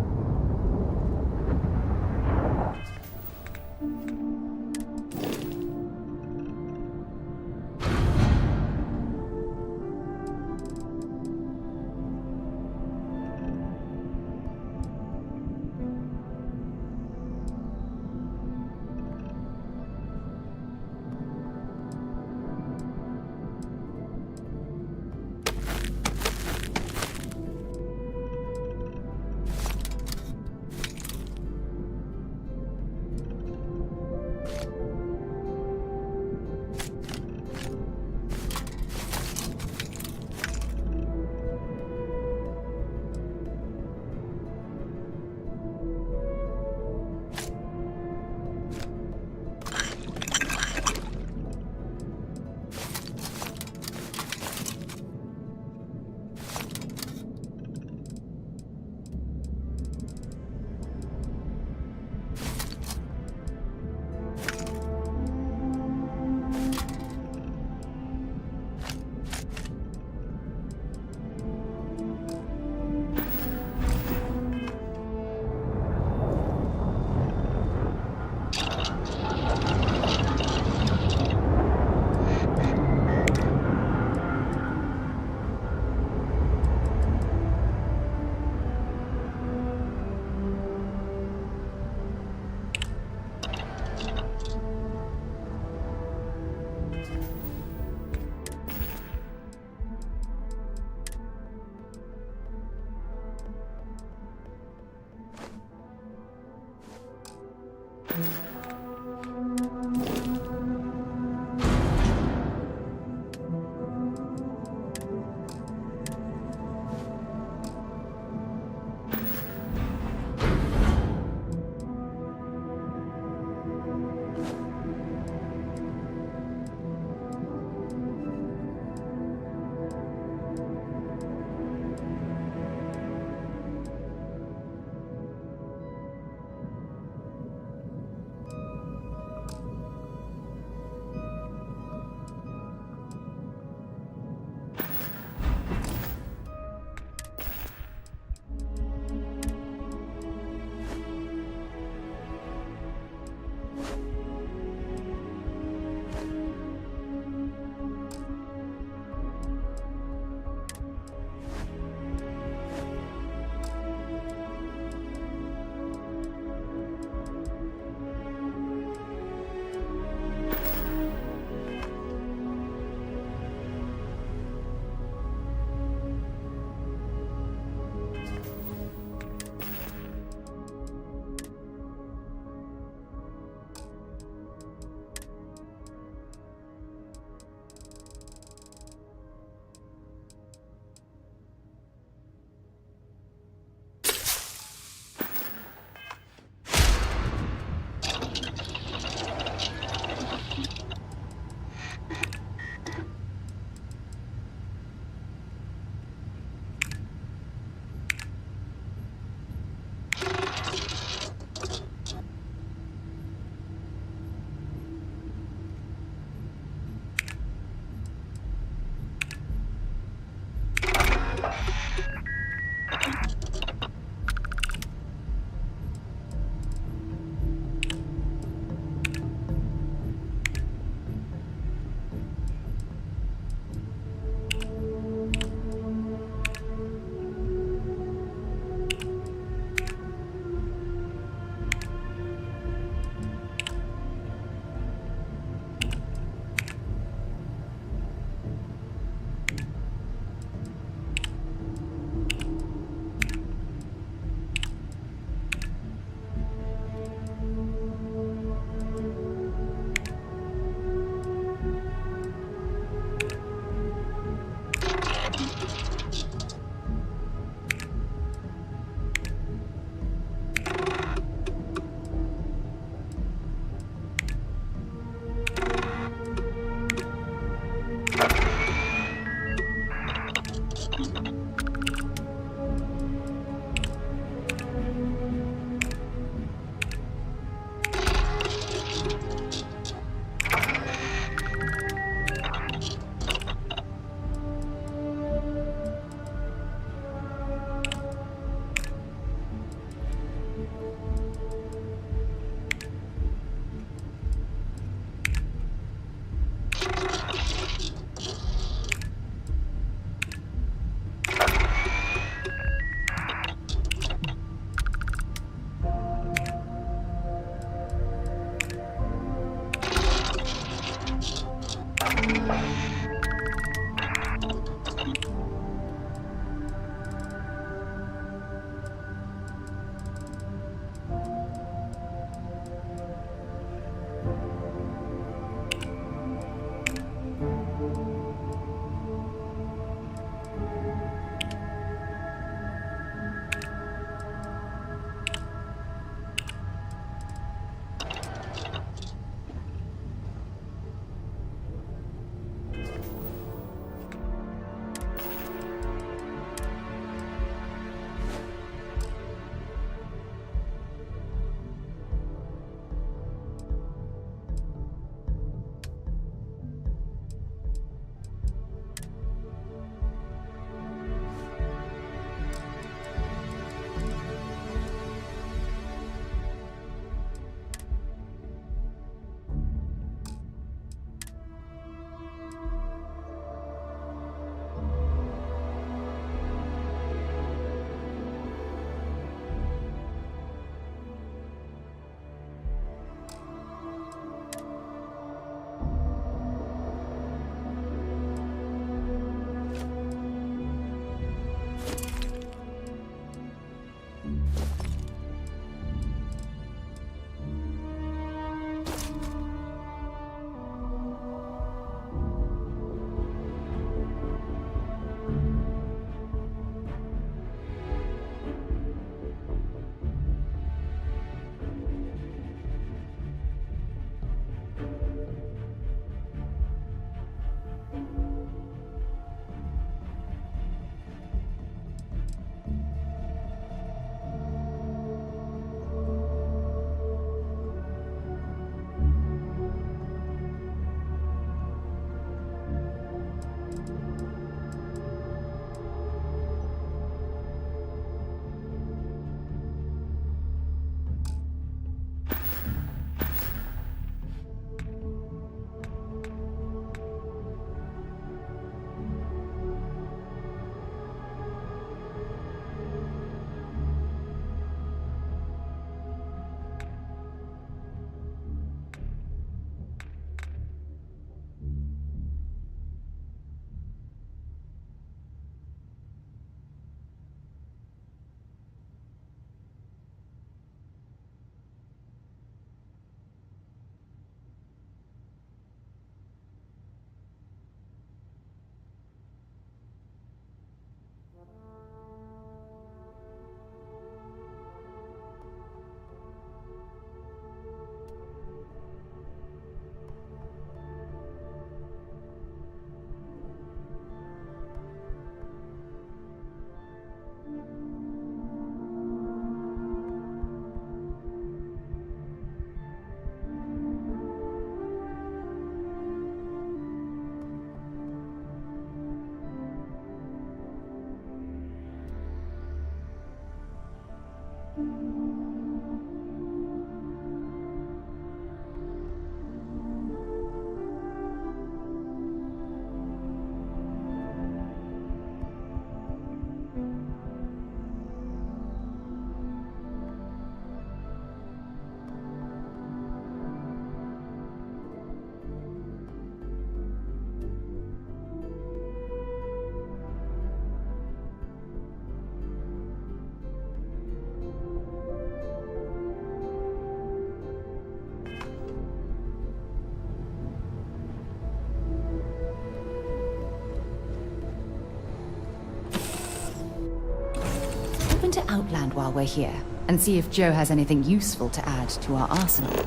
into Outland while we're here, and see if Joe has anything useful to add to our arsenal.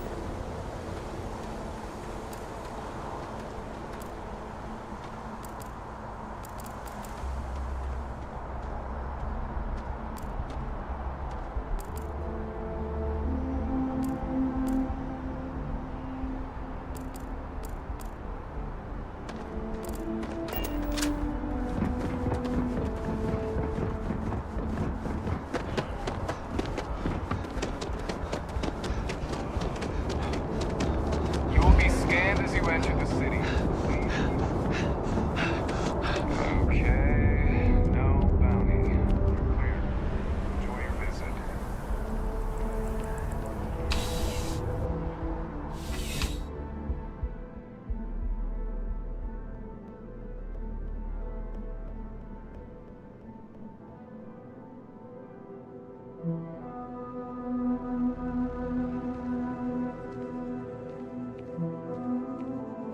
You will be scanned as you enter the city. Okay, no bounty. You're clear. Enjoy your visit.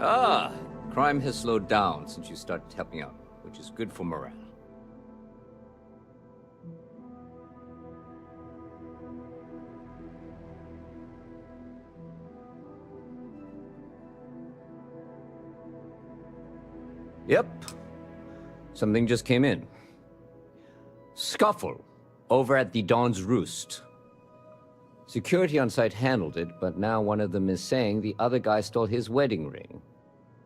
Ah, crime has slowed down since you started helping out, which is good for morale. Yep. Something just came in. Scuffle over at the Dawn's Roost. Security on site handled it, but now one of them is saying the other guy stole his wedding ring.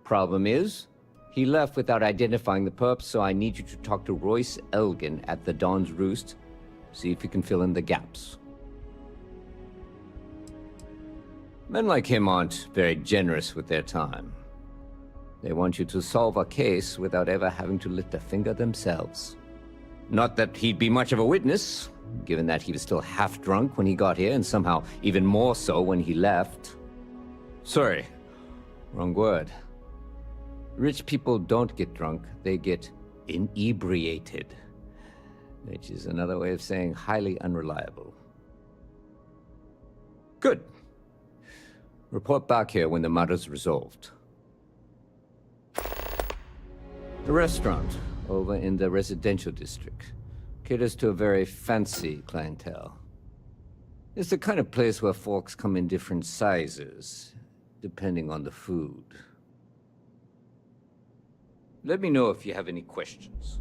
Problem is, he left without identifying the perp, so I need you to talk to Royce Elgin at the Dawn's Roost. See if you can fill in the gaps. Men like him aren't very generous with their time. They want you to solve a case without ever having to lift a finger themselves. Not that he'd be much of a witness, given that he was still half drunk when he got here, and somehow even more so when he left. Sorry, wrong word. Rich people don't get drunk, they get inebriated, which is another way of saying highly unreliable. Good. Report back here when the matter's resolved. The restaurant over in the residential district caters to a very fancy clientele. It's the kind of place where forks come in different sizes, depending on the food. Let me know if you have any questions.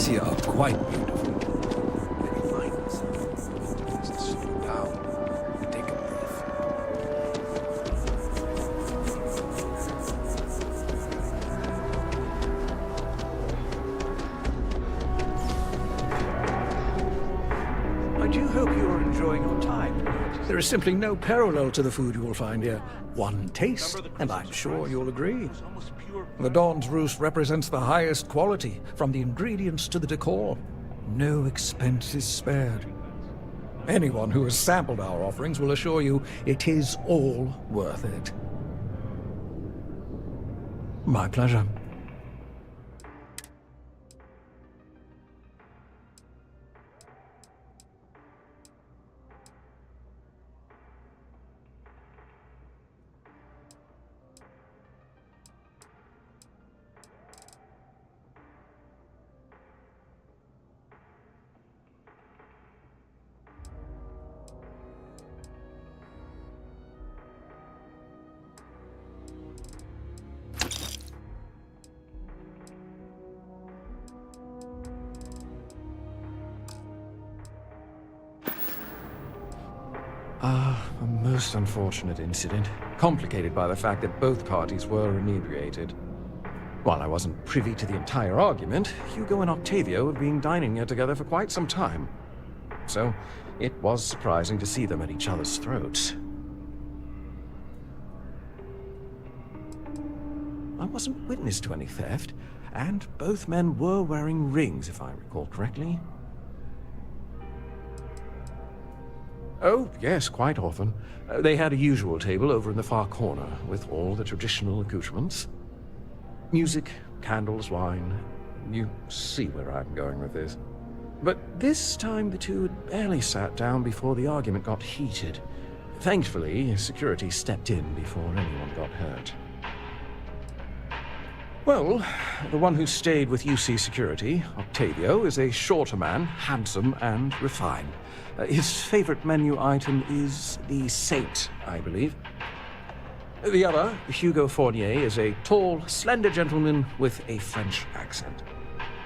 These here are quite beautiful. Let me find this. Just slow down. Take a breath. I do hope you are enjoying your time. There is simply no parallel to the food you will find here. One taste, and I'm sure you'll agree. The Dawn's Roost represents the highest quality, from the ingredients to the decor. No expense is spared. Anyone who has sampled our offerings will assure you it is all worth it. My pleasure. A most unfortunate incident, complicated by the fact that both parties were inebriated. While I wasn't privy to the entire argument, Hugo and Octavio have been dining here together for quite some time. So, it was surprising to see them at each other's throats. I wasn't witness to any theft, and both men were wearing rings, if I recall correctly. Oh, yes, quite often. They had a usual table over in the far corner, with all the traditional accoutrements. Music, candles, wine. You see where I'm going with this. But this time the two had barely sat down before the argument got heated. Thankfully, security stepped in before anyone got hurt. Well, the one who stayed with UC Security, Octavio, is a shorter man, handsome and refined. His favorite menu item is the Saint, I believe. The other, Hugo Fournier, is a tall, slender gentleman with a French accent.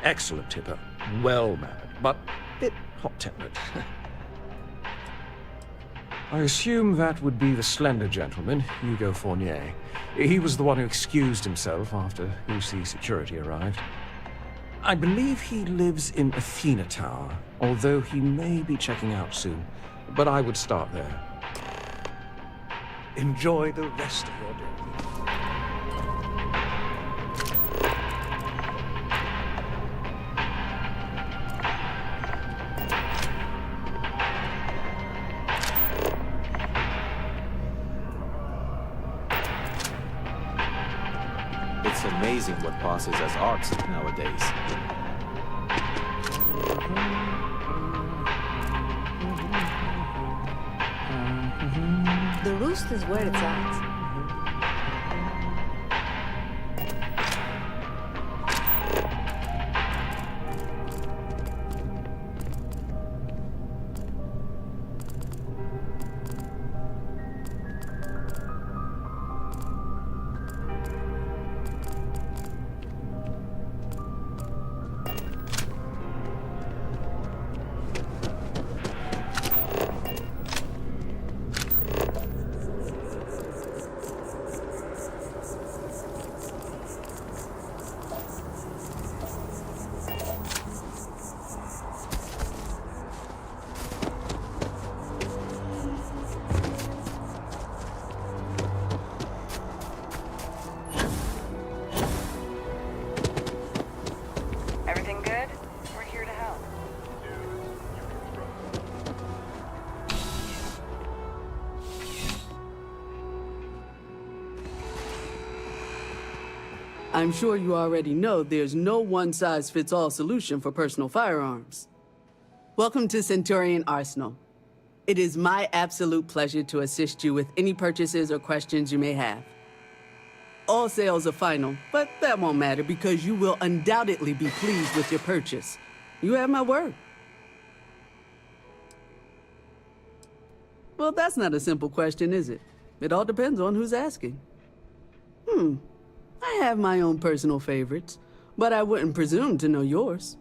Excellent tipper, well-mannered, but a bit hot-tempered. I assume that would be the slender gentleman, Hugo Fournier. He was the one who excused himself after UC Security arrived. I believe he lives in Athena Tower, although he may be checking out soon. But I would start there. Enjoy the rest of your day. It's amazing what passes as art nowadays. The roost is where it's at. Everything good? We're here to help. I'm sure you already know there's no one-size-fits-all solution for personal firearms. Welcome to Centurion Arsenal. It is my absolute pleasure to assist you with any purchases or questions you may have. All sales are final, but that won't matter because you will undoubtedly be pleased with your purchase. You have my word. Well, that's not a simple question, is it? It all depends on who's asking. I have my own personal favorites, but I wouldn't presume to know yours.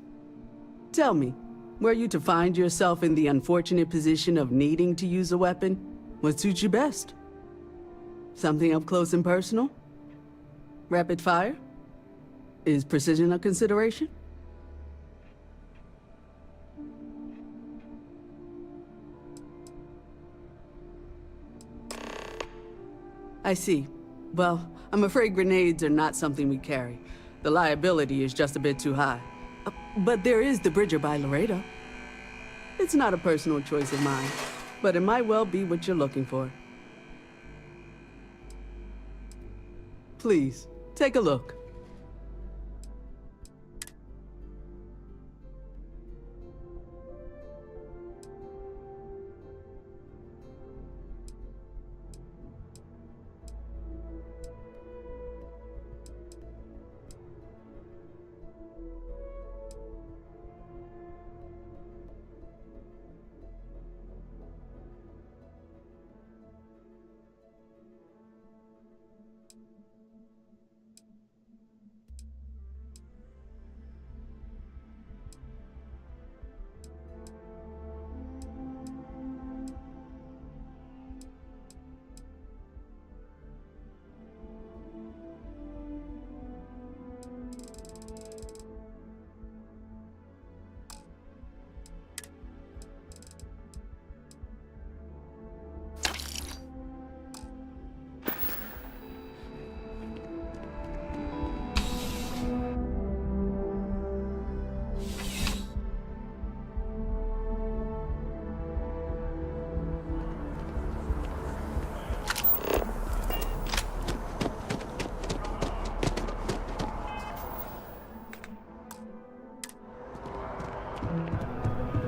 Tell me, were you to find yourself in the unfortunate position of needing to use a weapon, what suits you best? Something up close and personal? Rapid fire? Is precision a consideration? I see. Well, I'm afraid grenades are not something we carry. The liability is just a bit too high. But there is the Bridger by Laredo. It's not a personal choice of mine, but it might well be what you're looking for. Please, take a look.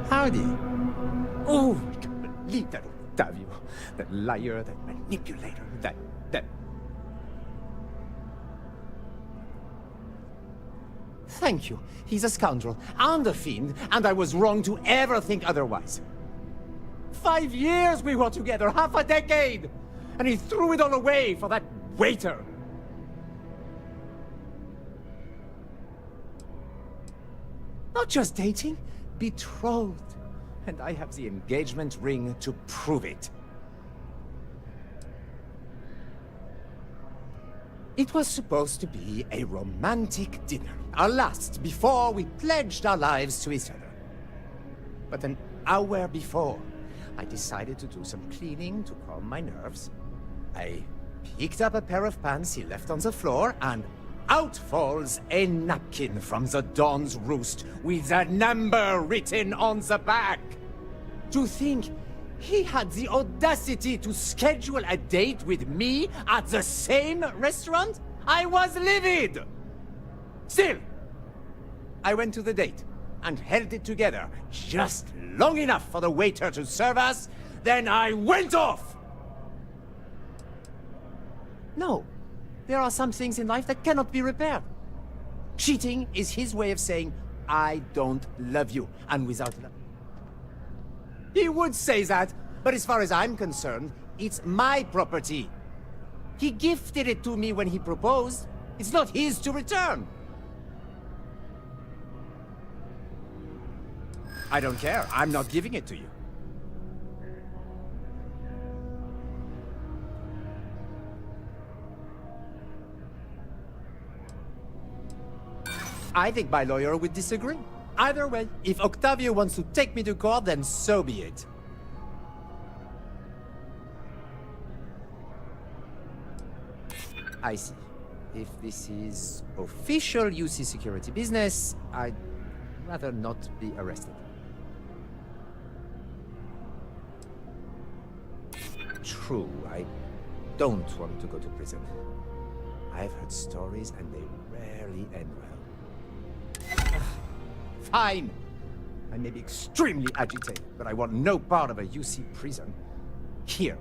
Howdy. Oh, I can't believe that Octavio. That liar, that manipulator, that... Thank you. He's a scoundrel and a fiend, and I was wrong to ever think otherwise. 5 years we were together, half a decade! And he threw it all away for that waiter. Not just dating, betrothed. And I have the engagement ring to prove it. It was supposed to be a romantic dinner, our last before we pledged our lives to each other. But an hour before, I decided to do some cleaning to calm my nerves. I picked up a pair of pants he left on the floor, and out falls a napkin from the Dawn's Roost with a number written on the back. To think he had the audacity to schedule a date with me at the same restaurant? I was livid! Still, I went to the date and held it together just long enough for the waiter to serve us, then I went off! No, there are some things in life that cannot be repaired. Cheating is his way of saying, I don't love you, and without love. He would say that, but as far as I'm concerned, it's my property. He gifted it to me when he proposed. It's not his to return. I don't care. I'm not giving it to you. I think my lawyer would disagree. Either way, if Octavio wants to take me to court, then so be it. I see. If this is official UC security business, I'd rather not be arrested. True, I don't want to go to prison. I've heard stories and they rarely end well. Fine! I may be extremely agitated, but I want no part of a UC prison. Here.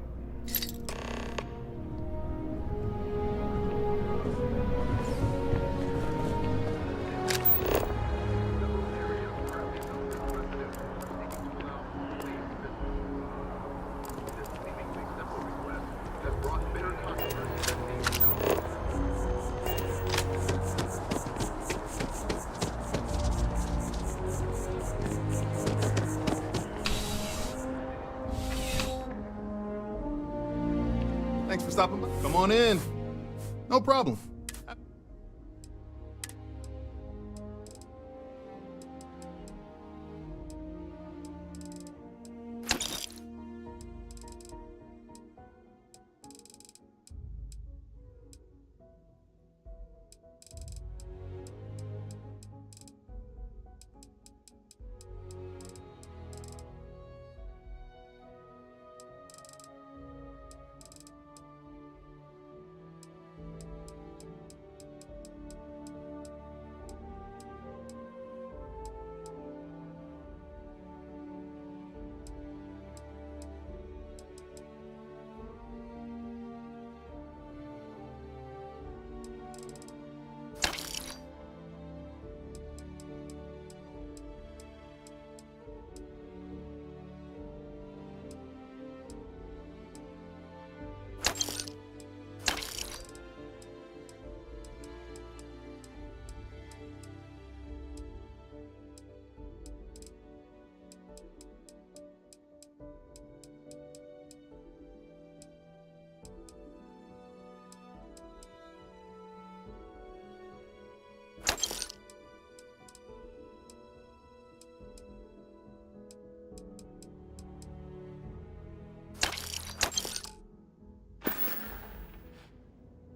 stopping by. Come on in. No problem.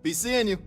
Be seeing you.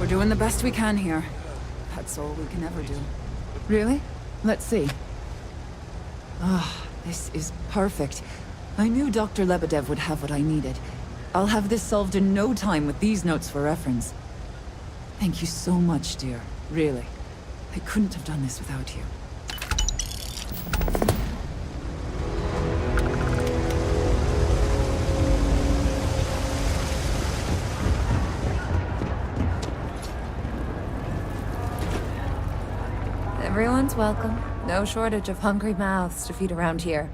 We're doing the best we can here. That's all we can ever do. Really? Let's see. Ah, this is perfect. I knew Dr. Lebedev would have what I needed. I'll have this solved in no time with these notes for reference. Thank you so much, dear. Really. I couldn't have done this without you. Everyone's welcome. No shortage of hungry mouths to feed around here.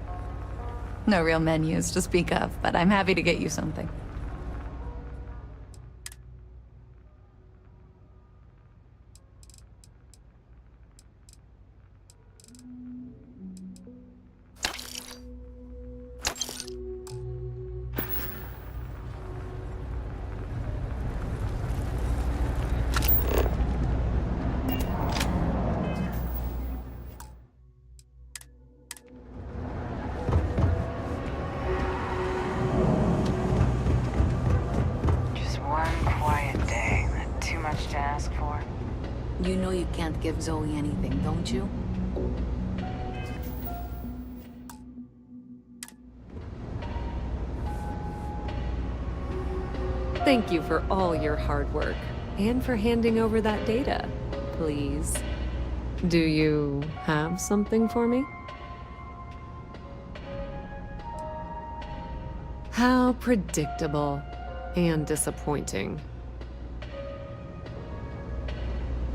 No real menus to speak of, but I'm happy to get you something. You know you can't give Zoe anything, don't you? Thank you for all your hard work, and for handing over that data, please. Do you have something for me? How predictable and disappointing.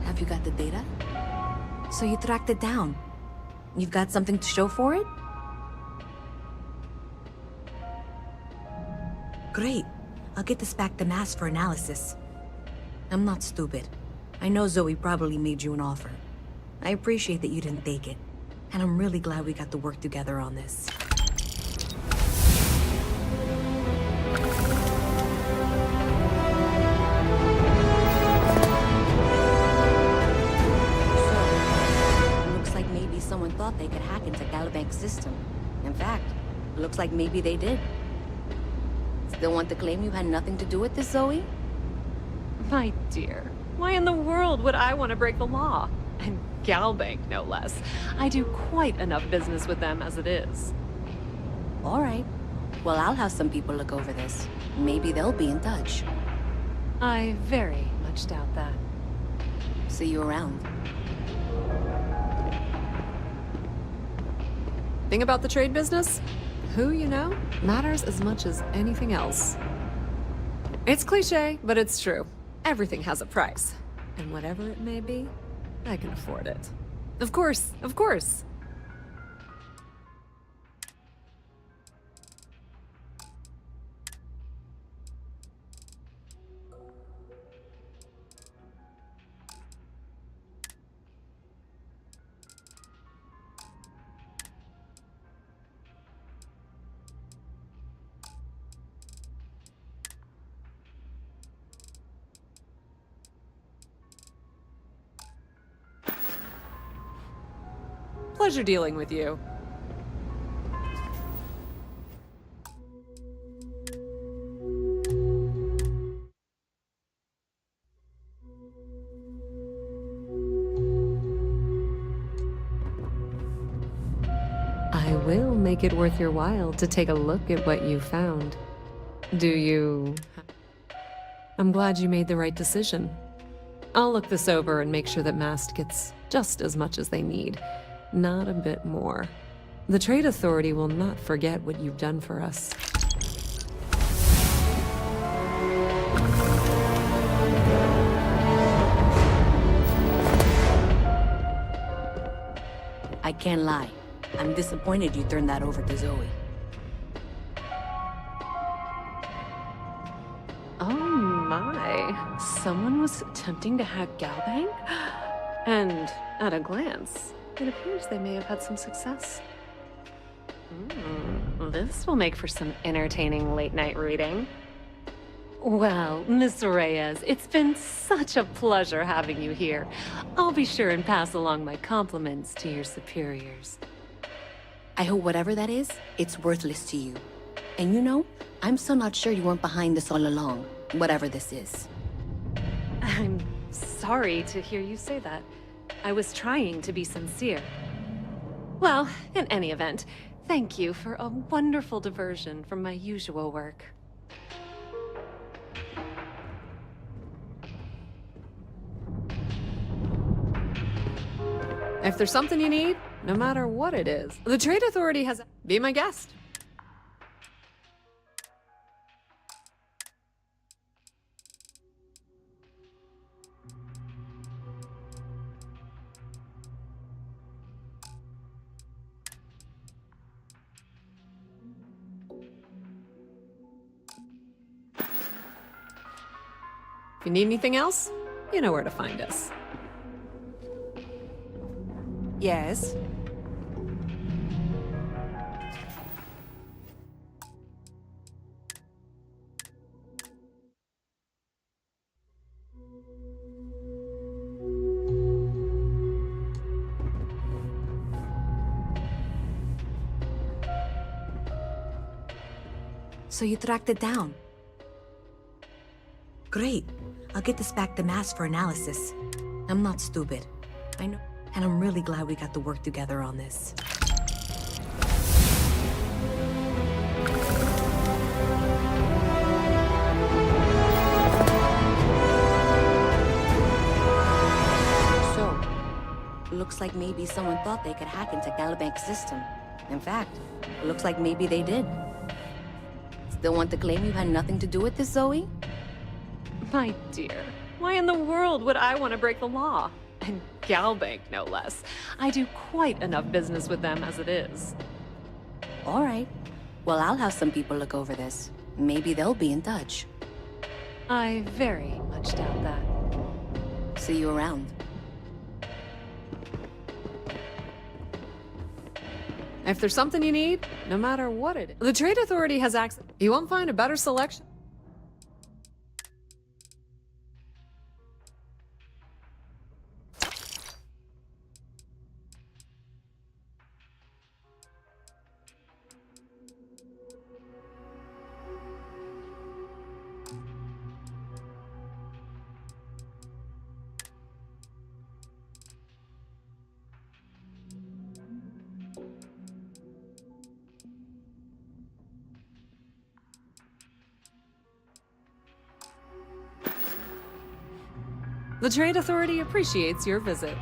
Have you got the data? So you tracked it down. You've got something to show for it? Great. I'll get this back to Mass for analysis. I'm not stupid. I know Zoe probably made you an offer. I appreciate that you didn't take it. And I'm really glad we got to work together on this. Someone thought they could hack into Galabank's system. In fact, it looks like maybe they did. Still want to claim you had nothing to do with this, Zoe? My dear, why in the world would I want to break the law? And Galbank, no less. I do quite enough business with them as it is. All right. Well, I'll have some people look over this. Maybe they'll be in touch. I very much doubt that. See you around. Thing about the trade business? Who you know matters as much as anything else. It's cliche, but it's true. Everything has a price. And whatever it may be, I can afford it. Of course, of course. Pleasure dealing with you. I will make it worth your while to take a look at what you found. Do you... I'm glad you made the right decision. I'll look this over and make sure that Mast gets just as much as they need. Not a bit more. The Trade Authority will not forget what you've done for us. I can't lie. I'm disappointed you turned that over to Zoe. Oh my. Someone was attempting to hack Galbank? And at a glance, it appears they may have had some success. This will make for some entertaining late-night reading. Well, Miss Reyes, it's been such a pleasure having you here. I'll be sure and pass along my compliments to your superiors. I hope whatever that is, it's worthless to you. And you know, I'm still not sure you weren't behind this all along, whatever this is. I'm sorry to hear you say that. I was trying to be sincere. Well, in any event, thank you for a wonderful diversion from my usual work. If there's something you need, no matter what it is, the Trade Authority has... Be my guest. If you need anything else, you know where to find us. Yes? So you tracked it down. Great. I'll get this back to Mass for analysis. I'm not stupid. I know. And I'm really glad we got to work together on this. So, looks like maybe someone thought they could hack into Galabank's system. In fact, looks like maybe they did. Still want to claim you had nothing to do with this, Zoe? My dear, why in the world would I want to break the law? And Galbank, no less. I do quite enough business with them as it is. All right. Well, I'll have some people look over this. Maybe they'll be in touch. I very much doubt that. See you around. If there's something you need, no matter what it is, the Trade Authority has access. You won't find a better selection. The Trade Authority appreciates your visit.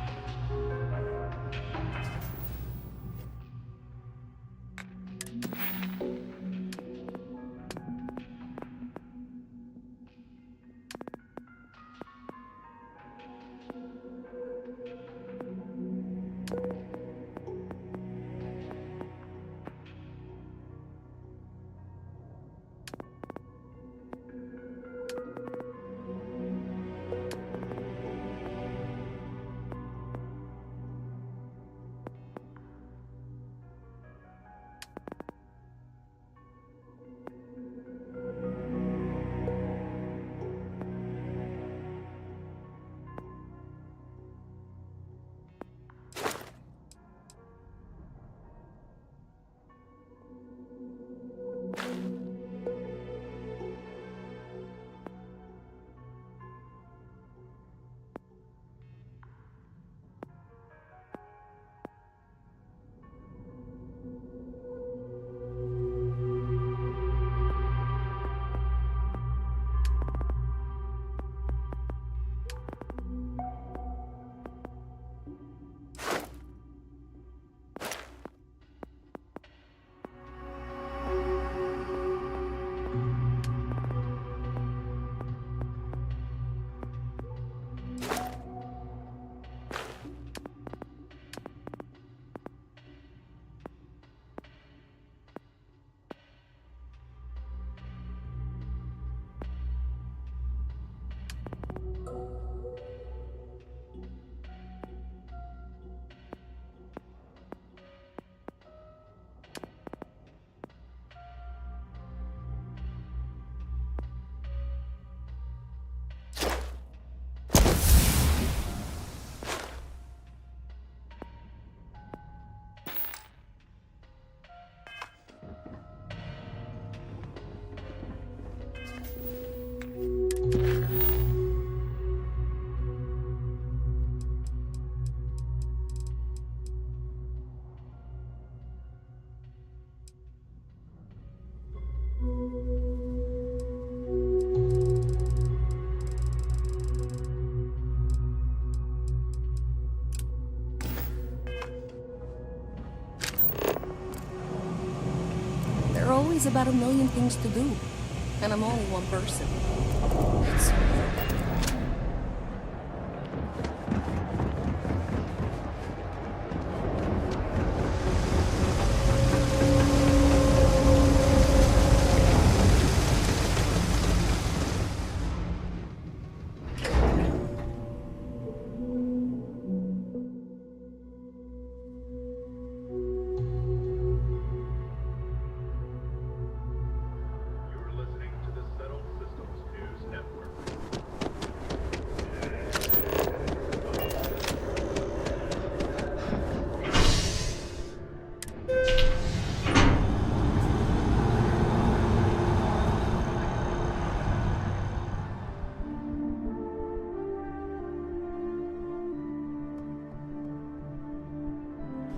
There are always about a million things to do, and I'm only one person. It's so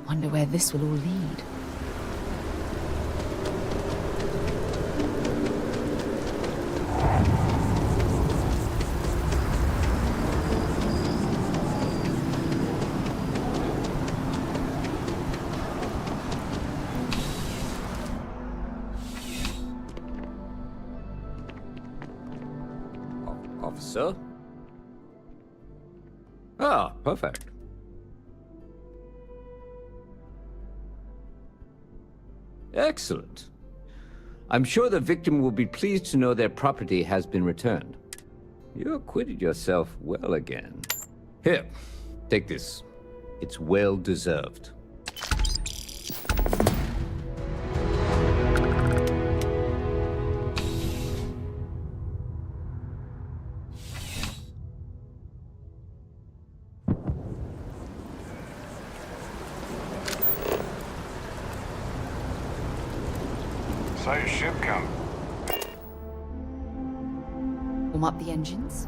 Wonder where this will all lead. sir. Ah, perfect. Excellent. I'm sure the victim will be pleased to know their property has been returned. You acquitted yourself well again. Here, take this. It's well deserved. Saw your ship come. Warm up the engines?